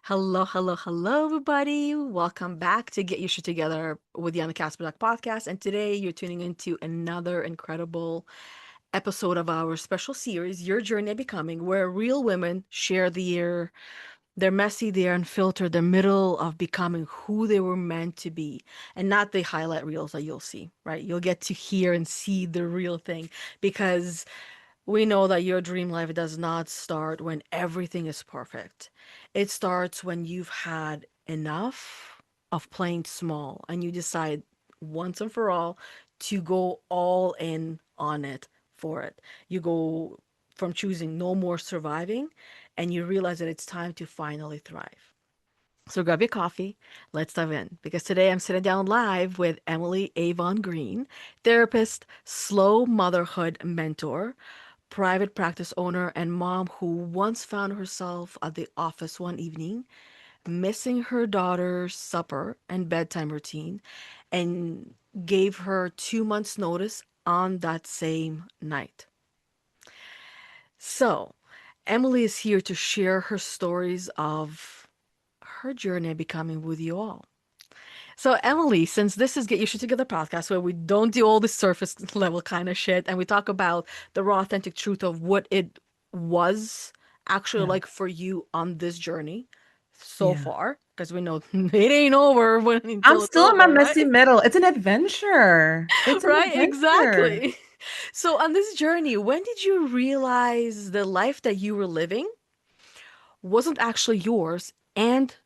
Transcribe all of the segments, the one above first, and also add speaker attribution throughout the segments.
Speaker 1: Hello, hello, hello, everybody. Welcome back to Get Your Shit Together with Yana Kasperczak podcast. And today you're tuning into another incredible episode of our special series, Your Journey of Becoming, where real women share their messy, their unfiltered, the middle of becoming who they were meant to be, and not the highlight reels that you'll see, right? You'll get to hear and see the real thing because we know that your dream life does not start when everything is perfect. It starts when you've had enough of playing small and you decide once and for all to go all in on it for it. You go from choosing no more surviving and you realize that it's time to finally thrive. So grab your coffee, let's dive in. Because today I'm sitting down live with Émilie Avon-Green, therapist, slow motherhood mentor, private practice owner, and mom who once found herself at the office one evening, missing her daughter's supper and bedtime routine, and gave her 2 months' notice on that same night. So, Emily is here to share her stories of her journey becoming with you all. So, Emily, since this is Get Your Shit Together podcast, where we don't do all the surface level kind of shit and we talk about the raw, authentic truth of what it was actually
Speaker 2: Yeah.
Speaker 1: like for you on this journey so
Speaker 2: Yeah.
Speaker 1: far, because we know it ain't over
Speaker 2: I'm
Speaker 1: until it's
Speaker 2: still in my
Speaker 1: over, right?
Speaker 2: messy middle. It's an adventure. It's an
Speaker 1: Right,
Speaker 2: adventure.
Speaker 1: exactly. So, on this journey, when did you realize the life that you were living wasn't actually yours and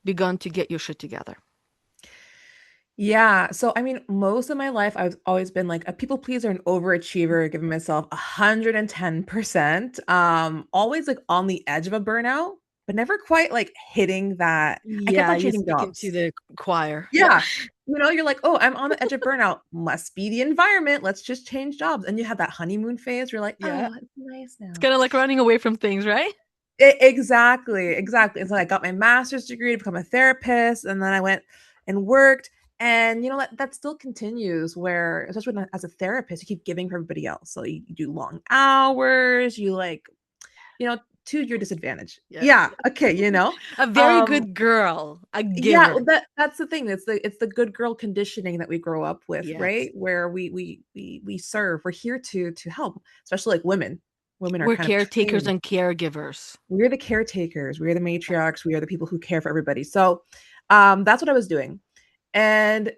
Speaker 1: begun to get your shit together?
Speaker 2: Yeah. So, I mean, most of my life, I've always been like a people pleaser and overachiever, giving myself 110%. Always like on the edge of a burnout, but never quite like hitting that. I kept
Speaker 1: Yeah,
Speaker 2: on
Speaker 1: you're
Speaker 2: changing
Speaker 1: speaking to
Speaker 2: jobs.
Speaker 1: the choir. Yep.
Speaker 2: Yeah. You're like, oh, I'm on the edge of burnout. Must be the environment. Let's just change jobs. And you have that honeymoon phase. You're like,
Speaker 1: Yeah.
Speaker 2: oh, it's nice
Speaker 1: It's
Speaker 2: now.
Speaker 1: kind of like running away from things, right?
Speaker 2: Exactly, exactly. And so I got my master's degree to become a therapist, and then I went and worked. And that still continues where, especially as a therapist, you keep giving for everybody else. So you do long hours, you like, you know, to your disadvantage.
Speaker 1: Yes.
Speaker 2: Yeah. Okay.
Speaker 1: A very
Speaker 2: Um,
Speaker 1: good girl, a
Speaker 2: yeah,
Speaker 1: giver.
Speaker 2: that's the thing. It's the good girl conditioning that we grow up with,
Speaker 1: Yes.
Speaker 2: right? Where we serve. We're here to help, especially like women. Women are
Speaker 1: We're
Speaker 2: kind of
Speaker 1: caretakers
Speaker 2: trained.
Speaker 1: and caregivers.
Speaker 2: We're the caretakers, we're the
Speaker 1: Yes.
Speaker 2: matriarchs, we are the people who care for everybody. So that's what I was doing. And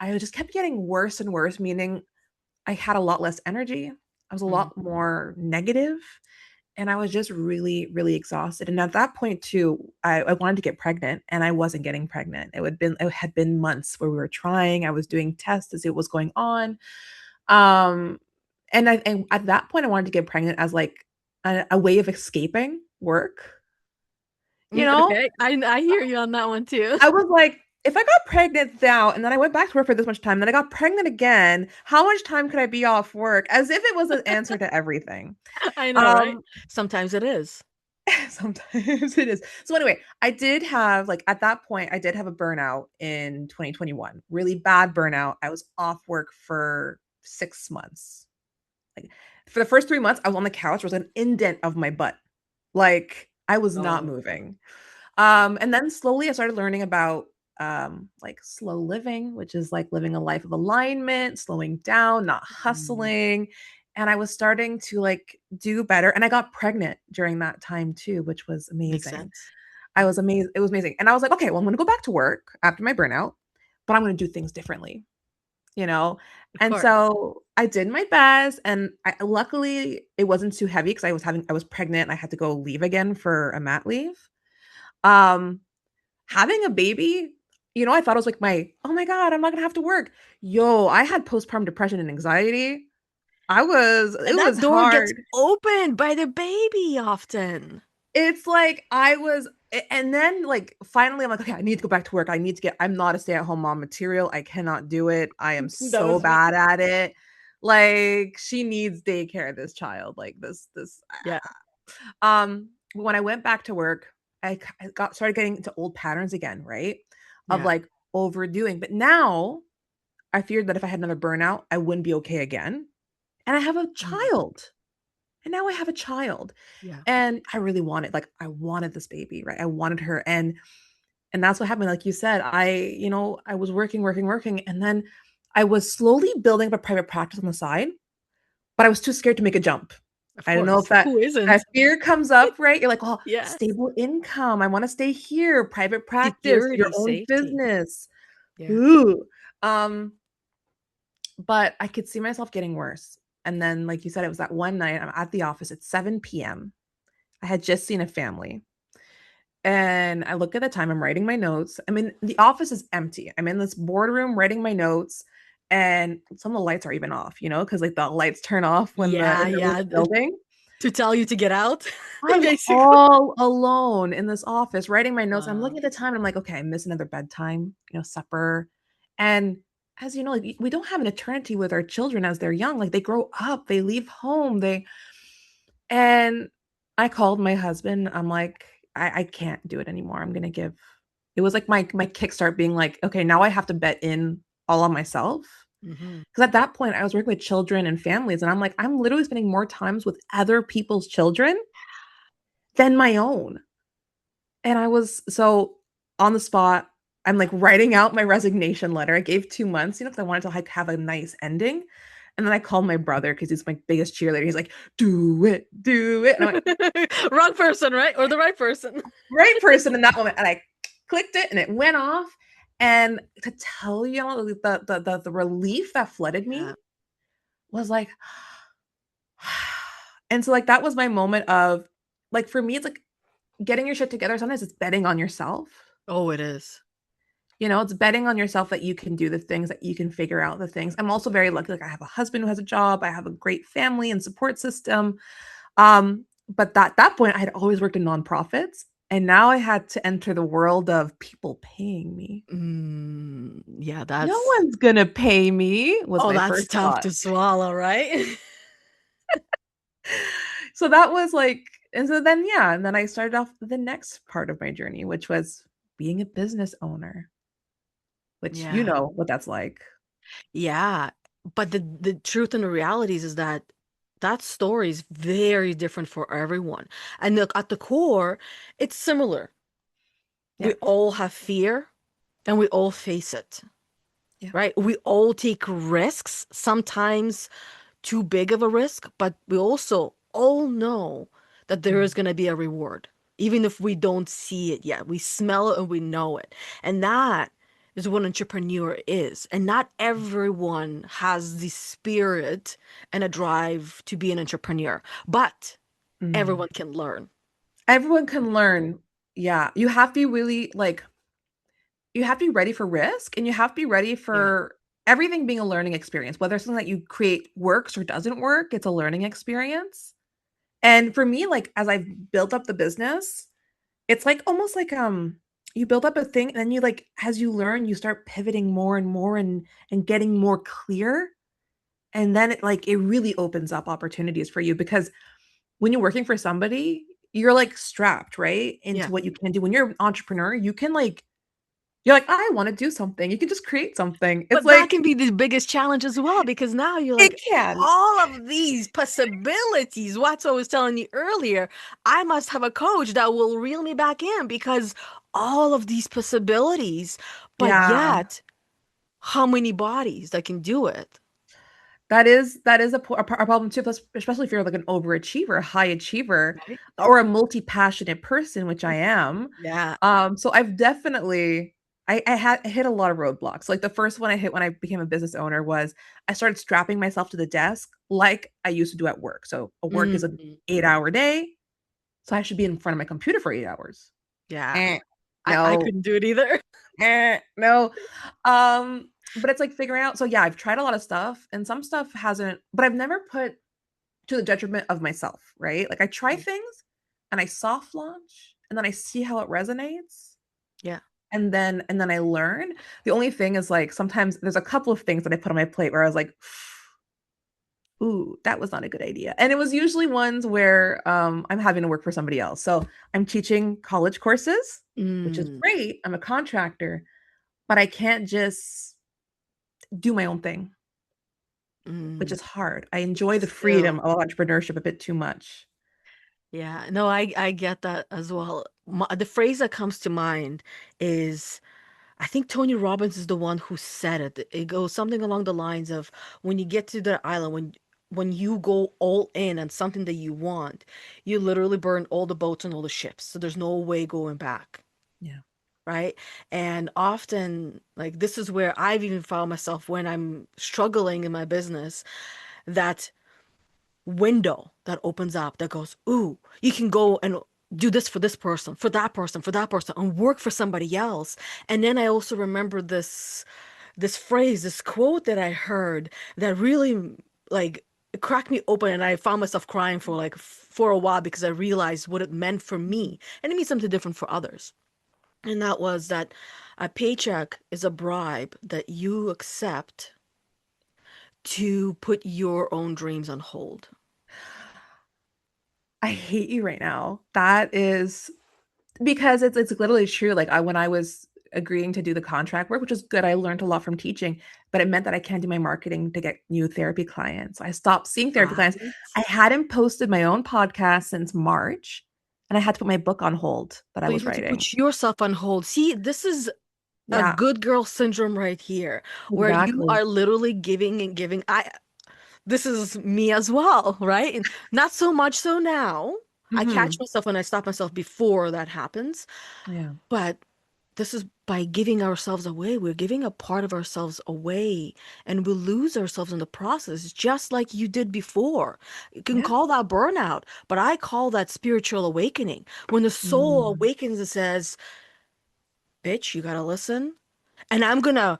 Speaker 2: I just kept getting worse and worse, meaning I had a lot less energy. I was a
Speaker 1: Mm.
Speaker 2: lot more negative, and I was just really, really exhausted. And at that point, too, I wanted to get pregnant, and I wasn't getting pregnant. It had been months where we were trying. I was doing tests to see what was going on. Um, and at that point, I wanted to get pregnant as like a way of escaping work. You know,
Speaker 1: Okay. I hear you on that one too.
Speaker 2: I was like, if I got pregnant now and then I went back to work for this much time, then I got pregnant again, how much time could I be off work? As if it was an answer to everything.
Speaker 1: I know, right?
Speaker 2: Um,
Speaker 1: Sometimes it is.
Speaker 2: sometimes it is. So anyway, I did have like at that point, I did have a burnout in 2021, really bad burnout. I was off work for 6 months. Like for the first 3 months, I was on the couch, there was an indent of my butt. Like I was not
Speaker 1: Oh.
Speaker 2: moving. And then slowly I started learning about like slow living, which is like living a life of alignment, slowing down, not
Speaker 1: Mm.
Speaker 2: hustling. And I was starting to like do better. And I got pregnant during that time too, which was
Speaker 1: Makes
Speaker 2: amazing.
Speaker 1: sense.
Speaker 2: I was amazed. It was amazing. And I was like, okay, well, I'm gonna go back to work after my burnout, but I'm gonna do things differently, you know?
Speaker 1: Of
Speaker 2: And
Speaker 1: course.
Speaker 2: so I did my best. And luckily it wasn't too heavy because I was pregnant and I had to go leave again for a mat leave. Um, Having a baby, I thought it was like oh my God, I'm not gonna have to work. Yo, I had postpartum depression and anxiety.
Speaker 1: And
Speaker 2: It
Speaker 1: that
Speaker 2: was
Speaker 1: door gets
Speaker 2: hard.
Speaker 1: opened by the baby often.
Speaker 2: It's like and then like finally I'm like, okay, I need to go back to work. I'm not a stay-at-home mom material. I cannot do it. I am
Speaker 1: That
Speaker 2: so
Speaker 1: was me.
Speaker 2: bad at it. Like she needs daycare, this child. Like this.
Speaker 1: Yeah.
Speaker 2: When I went back to work, I got started getting into old patterns again, right? Of
Speaker 1: Yeah.
Speaker 2: like overdoing. But now I feared that if I had another burnout, I wouldn't be okay again. And I have a
Speaker 1: Mm.
Speaker 2: child. And now I have a child.
Speaker 1: Yeah.
Speaker 2: And I really wanted, like, I wanted this baby, right? I wanted her. And that's what happened. Like you said, I was working, working, working. And then I was slowly building up a private practice on the side, but I was too scared to make a jump.
Speaker 1: Of
Speaker 2: I don't know if
Speaker 1: course. Who
Speaker 2: that
Speaker 1: isn't?
Speaker 2: fear comes up, right? You're like, oh,
Speaker 1: Yes.
Speaker 2: stable income. I want to stay here, private practice, your
Speaker 1: Security,
Speaker 2: own
Speaker 1: safety.
Speaker 2: business.
Speaker 1: Yeah.
Speaker 2: Ooh. Um, but I could see myself getting worse. And then, like you said, it was that one night I'm at the office at 7 p.m. I had just seen a family. And I look at the time, I'm writing my notes. I mean, the office is empty. I'm in this boardroom writing my notes, and some of the lights are even off, because like the lights turn off when the
Speaker 1: Yeah,
Speaker 2: in the
Speaker 1: yeah.
Speaker 2: building.
Speaker 1: To tell you to get out,
Speaker 2: I'm
Speaker 1: basically.
Speaker 2: all alone in this office writing my notes. I'm
Speaker 1: Wow.
Speaker 2: looking at the time. I'm like, okay, I miss another bedtime, supper. And as you know, like we don't have an eternity with our children as they're young. Like they grow up, they leave home, and I called my husband. I'm like, I can't do it anymore. I'm gonna give. It was like my kickstart being like, okay, now I have to bet in all on myself.
Speaker 1: Hmm.
Speaker 2: Because at that point, I was working with children and families, and I'm like, I'm literally spending more times with other people's children than my own. And I was so on the spot. I'm like writing out my resignation letter. I gave 2 months, because I wanted to like have a nice ending. And then I called my brother because he's my biggest cheerleader. He's like, do it, do it. And I'm like,
Speaker 1: Wrong person, right? Or the right person.
Speaker 2: right person in that moment. And I clicked it and it went off. And to tell you, the relief that flooded me
Speaker 1: Yeah.
Speaker 2: was like, and so like that was my moment of like for me, it's like getting your shit together. Sometimes it's betting on yourself.
Speaker 1: Oh, it is.
Speaker 2: It's betting on yourself that you can do the things, that you can figure out the things. I'm also very lucky. Like I have a husband who has a job. I have a great family and support system. But that point, I had always worked in nonprofits, and now I had to enter the world of people paying me.
Speaker 1: Yeah,
Speaker 2: No
Speaker 1: that's
Speaker 2: one's gonna pay me was
Speaker 1: oh,
Speaker 2: my
Speaker 1: that's
Speaker 2: first
Speaker 1: tough
Speaker 2: thought.
Speaker 1: to swallow, right?
Speaker 2: So that was like, and so then yeah, and then I started off the next part of my journey, which was being a business owner, which you
Speaker 1: Yeah.
Speaker 2: know what that's like.
Speaker 1: Yeah. But the truth and the realities is that that story is very different for everyone. And look, at the core, it's similar.
Speaker 2: Yeah,
Speaker 1: We all have fear and we all face it,
Speaker 2: yeah.
Speaker 1: right? We all take risks, sometimes too big of a risk, but we also all know that there is
Speaker 2: Mm,
Speaker 1: going to be a reward, even if we don't see it yet. We smell it and we know it. And that is what an entrepreneur is. And not everyone has the spirit and a drive to be an entrepreneur, but
Speaker 2: mm.
Speaker 1: everyone can learn.
Speaker 2: Everyone can learn. Yeah, you have to be really like you have to be ready for risk, and you have to be ready
Speaker 1: Yeah.
Speaker 2: for everything being a learning experience. Whether something that you create works or doesn't work, it's a learning experience. And for me, like as I've built up the business, it's like almost like you build up a thing and then you like as you learn, you start pivoting more and more and getting more clear. And then it really opens up opportunities for you because when you're working for somebody, you're like strapped, right? Into
Speaker 1: Yeah.
Speaker 2: what you can do. When you're an entrepreneur, you can like you're like, I want to do something. You can just create something. It's
Speaker 1: But that
Speaker 2: like
Speaker 1: can be the biggest challenge as well, because now you're
Speaker 2: it
Speaker 1: like,
Speaker 2: can.
Speaker 1: all of these possibilities. Watson was telling you earlier, I must have a coach that will reel me back in because all of these possibilities, but
Speaker 2: Yeah.
Speaker 1: yet, how many bodies that can do it?
Speaker 2: That is a problem too, especially if you're like an overachiever, a high achiever,
Speaker 1: Right?
Speaker 2: or a multi-passionate person, which I am.
Speaker 1: Yeah.
Speaker 2: So I've definitely I hit a lot of roadblocks. Like the first one I hit when I became a business owner was I started strapping myself to the desk like I used to do at work. So a work is an
Speaker 1: Mhm.
Speaker 2: 8 hour day, so I should be in front of my computer for 8 hours.
Speaker 1: Yeah.
Speaker 2: Eh,
Speaker 1: I
Speaker 2: no,
Speaker 1: couldn't do it either.
Speaker 2: no. But it's like figuring out. So yeah, I've tried a lot of stuff, and some stuff hasn't. But I've never put to the detriment of myself, right? Like I try things, and I soft launch, and then I see how it resonates,
Speaker 1: Yeah.
Speaker 2: and then I learn. The only thing is like sometimes there's a couple of things that I put on my plate where I was like, ooh, that was not a good idea. And it was usually ones where I'm having to work for somebody else. So I'm teaching college courses, which is
Speaker 1: Mm.
Speaker 2: great. I'm a contractor, but I can't just do my own thing. which
Speaker 1: Mm,
Speaker 2: is hard. I enjoy the freedom
Speaker 1: still.
Speaker 2: of entrepreneurship a bit too much.
Speaker 1: Yeah, no, I get that as well. The phrase that comes to mind is, I think Tony Robbins is the one who said it. It goes something along the lines of, when you get to the island, when you go all in on something that you want, you literally burn all the boats and all the ships. So there's no way going back,
Speaker 2: Yeah.
Speaker 1: right? And often, like, this is where I've even found myself when I'm struggling in my business, that window that opens up that goes, ooh, you can go and do this for this person, for that person, for that person, and work for somebody else. And then I also remember this phrase, this quote that I heard that really, like, it cracked me open, and I found myself crying for like for a while because I realized what it meant for me. And it means something different for others. And that was that a paycheck is a bribe that you accept to put your own dreams on hold.
Speaker 2: I hate you right now. That is because it's literally true. Like when I was agreeing to do the contract work, which is good, I learned a lot from teaching, but it meant that I can't do my marketing to get new therapy clients. I stopped seeing therapy clients.
Speaker 1: Right?
Speaker 2: I hadn't posted my own podcast since March, and I had to put my book on hold that I
Speaker 1: So you
Speaker 2: was
Speaker 1: had to
Speaker 2: writing.
Speaker 1: put yourself on hold. See, this is a
Speaker 2: Yeah,
Speaker 1: good girl syndrome right here, where you
Speaker 2: exactly.
Speaker 1: are literally giving and giving. This is me as well, right? And not so much so now. I catch
Speaker 2: Hmm.
Speaker 1: myself and I stop myself before that happens.
Speaker 2: Yeah.
Speaker 1: But this is by giving ourselves away. We're giving a part of ourselves away, and we lose ourselves in the process, just like you did before. You can
Speaker 2: Yeah.
Speaker 1: call that burnout, but I call that spiritual awakening. When the soul
Speaker 2: Mm.
Speaker 1: awakens and says, bitch, you gotta listen. And I'm gonna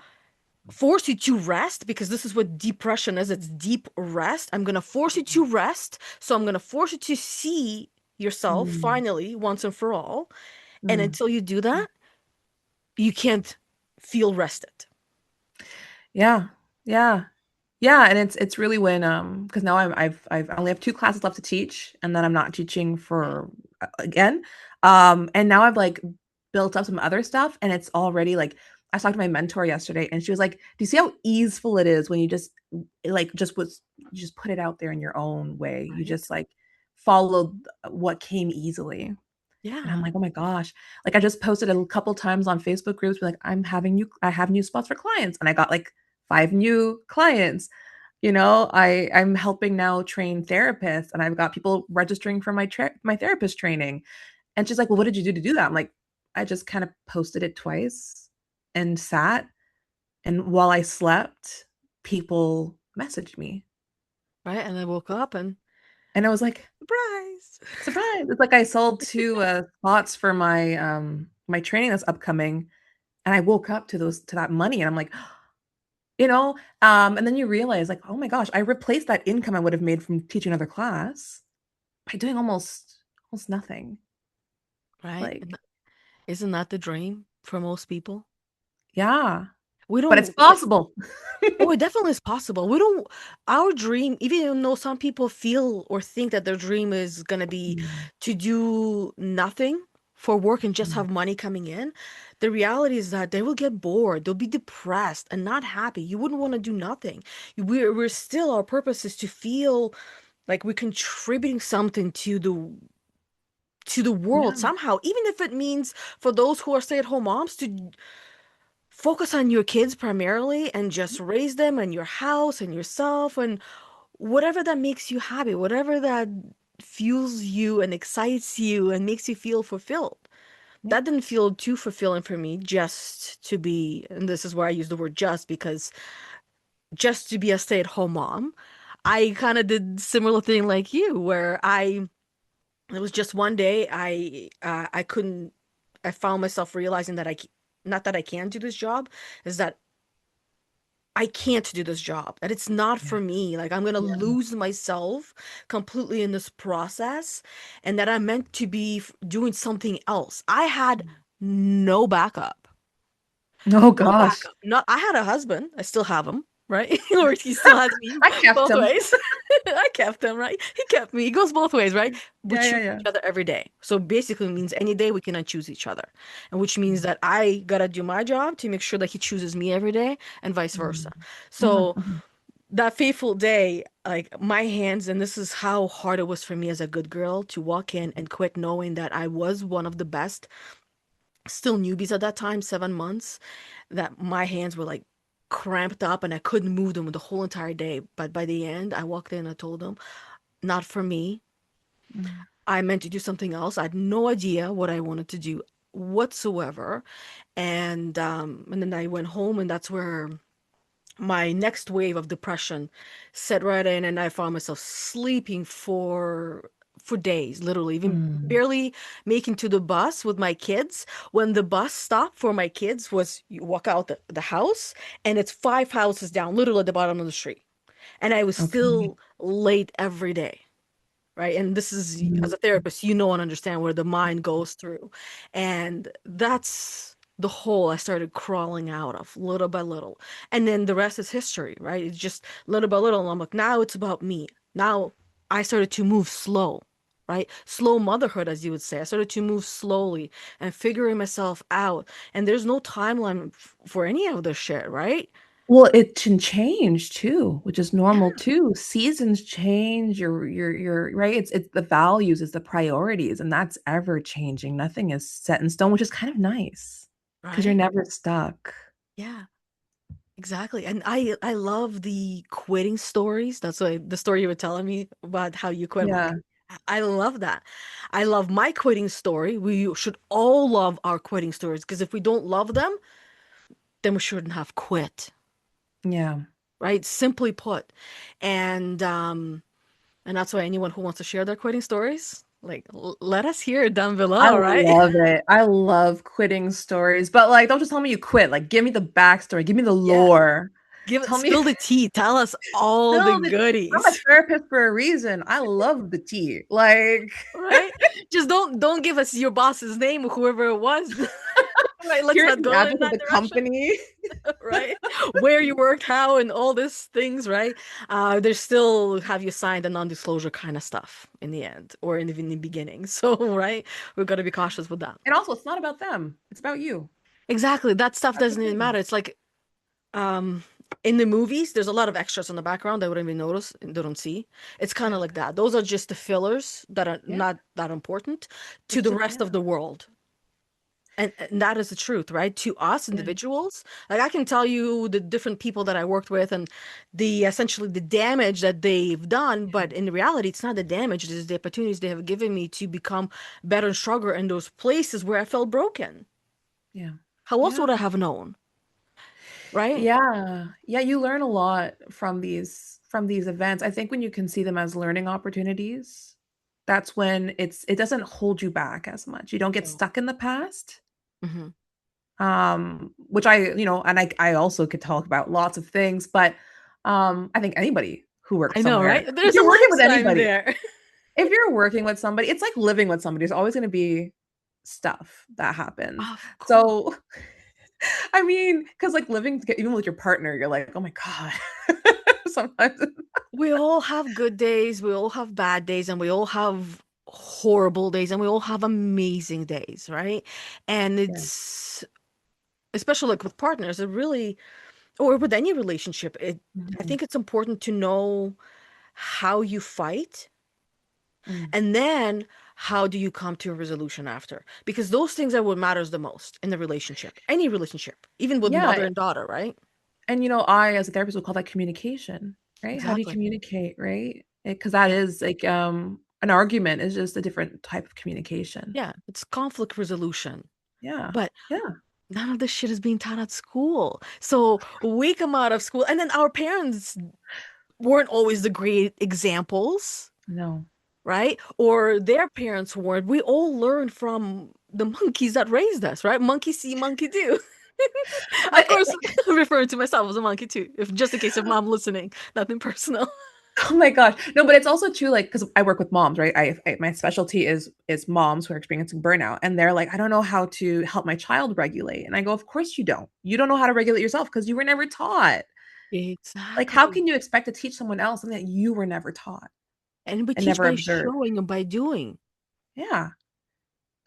Speaker 1: force you to rest, because this is what depression is. It's deep rest. I'm gonna force you to rest. So I'm gonna force you to see yourself
Speaker 2: Mm.
Speaker 1: finally, once and for all. And
Speaker 2: Mm.
Speaker 1: until you do that, you can't feel rested.
Speaker 2: Yeah. Yeah. Yeah, and it's really when because now I only have two classes left to teach, and then I'm not teaching for again. And now I've like built up some other stuff, and it's already like I talked to my mentor yesterday, and she was like, "Do you see how easeful it is when you just like just was you just put it out there in your own way? You
Speaker 1: Right?
Speaker 2: just like followed what came easily." And I'm
Speaker 1: Yeah.
Speaker 2: like, "Oh my gosh." Like I just posted a couple times on Facebook groups, be like, I have new spots for clients. And I got like 5 new clients. I'm helping now train therapists, and I've got people registering for my therapist training. And she's like, "Well, what did you do to do that?" I'm like, "I just kind of posted it twice and sat, and while I slept, people messaged me."
Speaker 1: Right. And I woke up and
Speaker 2: And I was like,
Speaker 1: surprise.
Speaker 2: "Surprise." It's like I sold two spots for my training that's upcoming, and I woke up to that money, and I'm like, and then you realize like, oh my gosh, I replaced that income I would have made from teaching another class by doing almost nothing.
Speaker 1: Right.
Speaker 2: Like,
Speaker 1: And isn't that the dream for most people?
Speaker 2: yeah,
Speaker 1: We
Speaker 2: but it's
Speaker 1: don't,
Speaker 2: possible.
Speaker 1: oh, it definitely is possible. We don't, our dream, even though some people feel or think that their dream is going to be
Speaker 2: Mm,
Speaker 1: to do nothing for work and just
Speaker 2: mm,
Speaker 1: have money coming in, the reality is that they will get bored. They'll be depressed and not happy. You wouldn't want to do nothing. We're still, our purpose is to feel like we're contributing something to the world
Speaker 2: yeah,
Speaker 1: somehow, even if it means for those who are stay-at-home moms to focus on your kids primarily and just raise them and your house and yourself and whatever that makes you happy, whatever that fuels you and excites you and makes you feel fulfilled.
Speaker 2: yeah,
Speaker 1: That didn't feel too fulfilling for me, just to be, and this is where I use the word just, because just to be a stay-at-home mom, I kind of did similar thing like you, where it was just one day I couldn't, I found myself realizing that not that I can't do this job, is that I can't do this job, that it's not
Speaker 2: yeah,
Speaker 1: for me. Like, I'm gonna
Speaker 2: yeah.
Speaker 1: lose myself completely in this process, and that I'm meant to be doing something else. I had no backup.
Speaker 2: Oh
Speaker 1: No
Speaker 2: gosh,
Speaker 1: backup. Not, I had a husband. I still have him, right? Or he still has me,
Speaker 2: I kept
Speaker 1: both
Speaker 2: him.
Speaker 1: ways. I kept him, right? He kept me. It goes both ways, right? We
Speaker 2: Yeah, yeah,
Speaker 1: choose
Speaker 2: yeah.
Speaker 1: each other every day. So basically it means any day we cannot choose each other. And which means that I gotta do my job to make sure that he chooses me every day and vice versa.
Speaker 2: Mhm. Mhm,
Speaker 1: So
Speaker 2: mhm.
Speaker 1: that fateful day, like my hands, and this is how hard it was for me as a good girl to walk in and quit, knowing that I was one of the best, still newbies at that time, 7 months, that my hands were like cramped up and I couldn't move them the whole entire day. But by the end, I walked in and I told them, not for me.
Speaker 2: Mm,
Speaker 1: I meant to do something else. I had no idea what I wanted to do whatsoever. And then I went home, and that's where my next wave of depression set right in, and I found myself sleeping for days, literally, even
Speaker 2: mm.
Speaker 1: barely making to the bus with my kids. When the bus stop for my kids was, you walk out the house and it's 5 houses down, literally at the bottom of the street. And I was
Speaker 2: Okay.
Speaker 1: still late every day, right? And this is,
Speaker 2: Mm.
Speaker 1: as a therapist, you know and understand where the mind goes through. And that's the hole I started crawling out of little by little. And then the rest is history, right? It's just little by little. And I'm like, now it's about me. Now I started to move slow, right? Slow motherhood, as you would say. I started to move slowly and figuring myself out. And there's no timeline for any of this shit, right?
Speaker 2: Well, it can change too, which is normal too. Seasons change, your right. It's the values, it's the priorities, and that's ever changing. Nothing is set in stone, which is kind of nice because you're
Speaker 1: Right?
Speaker 2: never stuck.
Speaker 1: Yeah. Exactly. And I love the quitting stories. That's why the story you were telling me about how you quit. I'm
Speaker 2: Yeah.
Speaker 1: like, I love that. I love my quitting story. We should all love our quitting stories because if we don't love them, then we shouldn't have quit,
Speaker 2: Yeah.
Speaker 1: right? Simply put. And that's why anyone who wants to share their quitting stories, like let us hear it down
Speaker 2: I
Speaker 1: below, right?
Speaker 2: love it. I love quitting stories, but like, don't just tell me you quit. Like, give me the backstory, give me the
Speaker 1: Yeah.
Speaker 2: lore.
Speaker 1: Give it,
Speaker 2: Tell me,
Speaker 1: spill the tea. Tell us all the
Speaker 2: spill the. I'm a
Speaker 1: goodies.
Speaker 2: therapist for a reason. I love the tea. Like,
Speaker 1: Right? Just don't give us your boss's name, whoever it was. Right? Let's
Speaker 2: here's
Speaker 1: not
Speaker 2: the
Speaker 1: go in
Speaker 2: address of
Speaker 1: that
Speaker 2: the
Speaker 1: direction.
Speaker 2: company.
Speaker 1: Right? Where you worked, how, and all these things, right? They still have you sign the non-disclosure kind of stuff in the end or in the beginning. So, right? We've got to be cautious with that.
Speaker 2: And also, it's not about them. It's about you.
Speaker 1: Exactly. That stuff
Speaker 2: That's the
Speaker 1: doesn't even
Speaker 2: thing.
Speaker 1: matter. It's like um in the movies, there's a lot of extras in the background they wouldn't even notice, they don't see. It's kind of
Speaker 2: Yeah.
Speaker 1: like that. Those are just the fillers that are
Speaker 2: Yeah.
Speaker 1: not that important to
Speaker 2: It's
Speaker 1: the
Speaker 2: just,
Speaker 1: rest
Speaker 2: yeah.
Speaker 1: of the world. And that is the truth, right? To us
Speaker 2: Yeah.
Speaker 1: individuals, like I can tell you the different people that I worked with and the essentially the damage that they've done, but in reality, it's not the damage, it is the opportunities they have given me to become better and stronger in those places where I felt broken.
Speaker 2: Yeah.
Speaker 1: How else
Speaker 2: Yeah.
Speaker 1: would I have known, right?
Speaker 2: Yeah. Yeah. You learn a lot from these events. I think when you can see them as learning opportunities, that's when it doesn't hold you back as much. You don't get
Speaker 1: No.
Speaker 2: stuck in the past.
Speaker 1: Hmm.
Speaker 2: Which and I also could talk about lots of things, but I think anybody who works
Speaker 1: I know,
Speaker 2: somewhere,
Speaker 1: right?
Speaker 2: if
Speaker 1: There's a
Speaker 2: you're working with
Speaker 1: lifetime
Speaker 2: anybody,
Speaker 1: there.
Speaker 2: if you're working with somebody, it's like living with somebody. There's always going to be stuff that happens.
Speaker 1: Of course.
Speaker 2: So, I mean, because like living even with your partner, you're like, oh my God. Sometimes.
Speaker 1: We all have good days, we all have bad days, and we all have horrible days, and we all have amazing days, right? And
Speaker 2: Yeah.
Speaker 1: it's especially like with partners, it really, or with any relationship, I
Speaker 2: Mhm.
Speaker 1: think it's important to know how you fight
Speaker 2: Mm.
Speaker 1: and then how do you come to a resolution after? Because those things are what matters the most in the relationship, any relationship, even with mother
Speaker 2: Yeah.
Speaker 1: and daughter, right?
Speaker 2: And I, as a therapist, would call that communication, right? How do you
Speaker 1: Exactly.
Speaker 2: communicate, right? Because that
Speaker 1: Yeah.
Speaker 2: is like an argument is just a different type of communication.
Speaker 1: Yeah, it's conflict resolution.
Speaker 2: Yeah.
Speaker 1: But
Speaker 2: Yeah.
Speaker 1: none of this shit is being taught at school. So we come out of school, and then our parents weren't always the great examples,
Speaker 2: No.
Speaker 1: right? Or their parents weren't. We all learned from the monkeys that raised us, right? Monkey see, monkey do. Of
Speaker 2: But
Speaker 1: course, I'm referring to myself as a monkey too, if just in case of mom listening, nothing personal.
Speaker 2: oh my gosh. No, but it's also true, like, because I work with moms, right? My specialty is moms who are experiencing burnout. And they're like, I don't know how to help my child regulate. And I go, of course you don't. You don't know how to regulate yourself because you were never taught. Like, how
Speaker 1: Exactly.
Speaker 2: can you expect to teach someone else something that you were never taught
Speaker 1: And we
Speaker 2: and
Speaker 1: teach
Speaker 2: never
Speaker 1: by
Speaker 2: observed?
Speaker 1: showing and by doing.
Speaker 2: Yeah.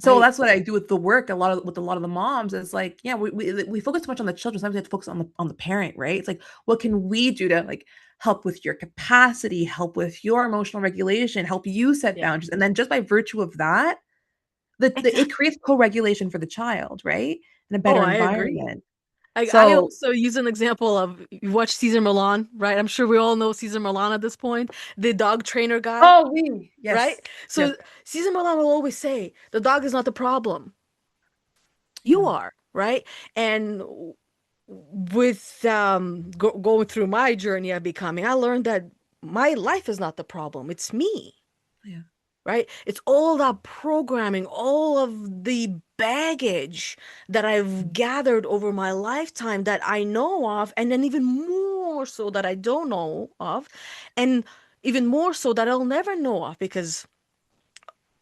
Speaker 2: So
Speaker 1: right?
Speaker 2: that's what I do with the work. A lot of the moms is like, yeah, we focus too much on the children. Sometimes we have to focus on the parent, right? It's like, what can we do to like help with your capacity, help with your emotional regulation, help you set
Speaker 1: Yeah,
Speaker 2: boundaries, and then just by virtue of that, it
Speaker 1: exactly.
Speaker 2: creates co-regulation for the child, right? And a
Speaker 1: Oh,
Speaker 2: better
Speaker 1: I agree.
Speaker 2: environment.
Speaker 1: I
Speaker 2: So,
Speaker 1: also use an example of you watch Cesar Millan, right? I'm sure we all know Cesar Millan at this point, the dog trainer guy,
Speaker 2: oh, we
Speaker 1: right?
Speaker 2: yes, yes,
Speaker 1: So Cesar Millan will always say, the dog is not the problem. You
Speaker 2: mm,
Speaker 1: are, right? And with going through my journey of becoming, I learned that my life is not the problem. It's me,
Speaker 2: yeah.
Speaker 1: right? It's all that programming, all of the baggage that I've
Speaker 2: Mm.
Speaker 1: gathered over my lifetime that I know of, and then even more so that I don't know of, and even more so that I'll never know of because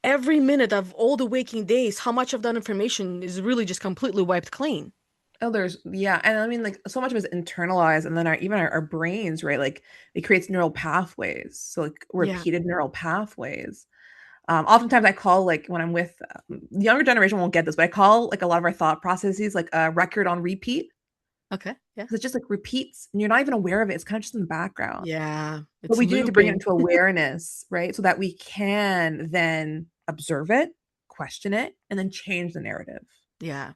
Speaker 1: every minute of all the waking days, how much of that information is really just completely wiped clean.
Speaker 2: Oh, there's yeah, and I mean like so much of it's internalized, and then our brains, right? Like it creates neural pathways, so like
Speaker 1: Yeah.
Speaker 2: repeated neural pathways. Oftentimes I call like when I'm with the younger generation won't get this, but I call like a lot of our thought processes like a record on repeat
Speaker 1: Okay. Yeah.
Speaker 2: because it just like repeats, and you're not even aware of it. It's kind of just in the background,
Speaker 1: Yeah.
Speaker 2: but
Speaker 1: It's
Speaker 2: we do need to bring it
Speaker 1: looping.
Speaker 2: into awareness, right? So that we can then observe it, question it, and then change the narrative.
Speaker 1: Yeah.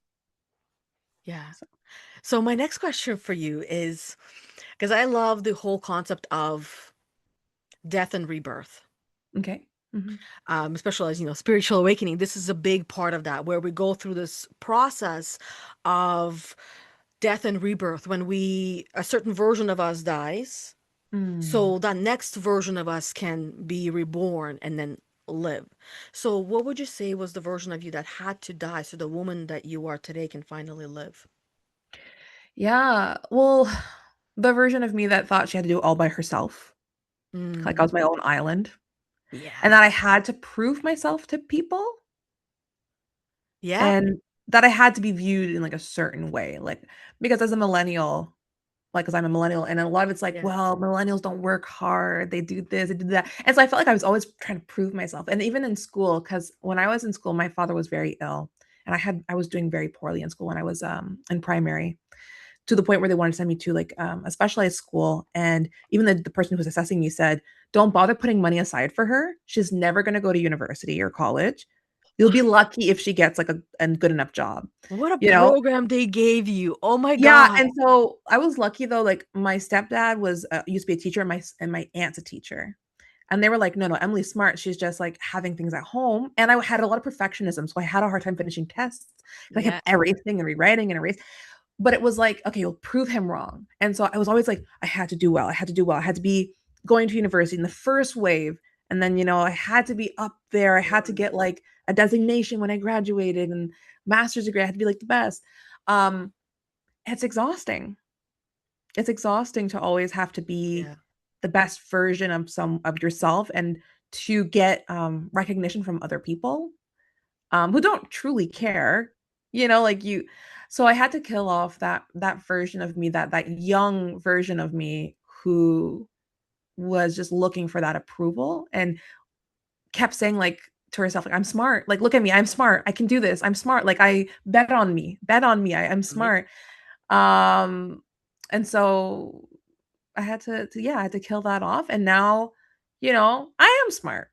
Speaker 1: Yeah.
Speaker 2: So,
Speaker 1: So my next question for you is because I love the whole concept of death and rebirth,
Speaker 2: okay. Hmm.
Speaker 1: especially as spiritual awakening. This is a big part of that, where we go through this process of death and rebirth when a certain version of us dies,
Speaker 2: Mm.
Speaker 1: so that next version of us can be reborn and then live. So what would you say was the version of you that had to die so the woman that you are today can finally live?
Speaker 2: Yeah. Well, the version of me that thought she had to do it all by herself, like I
Speaker 1: Mm,
Speaker 2: was my own island, and
Speaker 1: yeah.
Speaker 2: that I had to prove myself to people,
Speaker 1: Yeah.
Speaker 2: and that I had to be viewed in like a certain way. Like, because as a millennial, like, because I'm a millennial, and a lot of it's like,
Speaker 1: Yeah.
Speaker 2: well, millennials don't work hard, they do this, they do that. And so I felt like I was always trying to prove myself. And even in school, because when I was in school, my father was very ill, and I was doing very poorly in school when I was in primary, to the point where they wanted to send me to like a specialized school. And even the person who was assessing me said, don't bother putting money aside for her. She's never going to go to university or college. You'll be lucky if she gets like a good enough job,
Speaker 1: What a
Speaker 2: you know?
Speaker 1: program they gave you. Oh my
Speaker 2: Yeah.
Speaker 1: God.
Speaker 2: And so I was lucky though. Like my stepdad was used to be a teacher, and my aunt's a teacher. And they were like, no, no, Emily's smart. She's just like having things at home. And I had a lot of perfectionism. So I had a hard time finishing tests. I
Speaker 1: Yeah.
Speaker 2: kept erasing and rewriting and erasing, but it was like, okay, you'll prove him wrong. And so I was always like, I had to do well. I had to do well. I had to be going to university in the first wave. And then, I had to be up there. I had to get like a designation when I graduated and master's degree. I had to be like the best. Um, it's exhausting. It's exhausting to always have to be
Speaker 1: Yeah.
Speaker 2: the best version of some of yourself and to get recognition from other people who don't truly care, like you. So I had to kill off that version of me, that young version of me who was just looking for that approval and kept saying like to herself, like, I'm smart, like, look at me, I'm smart, I can do this, I'm smart, like, I bet on me, I'm
Speaker 1: Right.
Speaker 2: smart. um and so I had to yeah, I had to kill that off, and now, I am smart.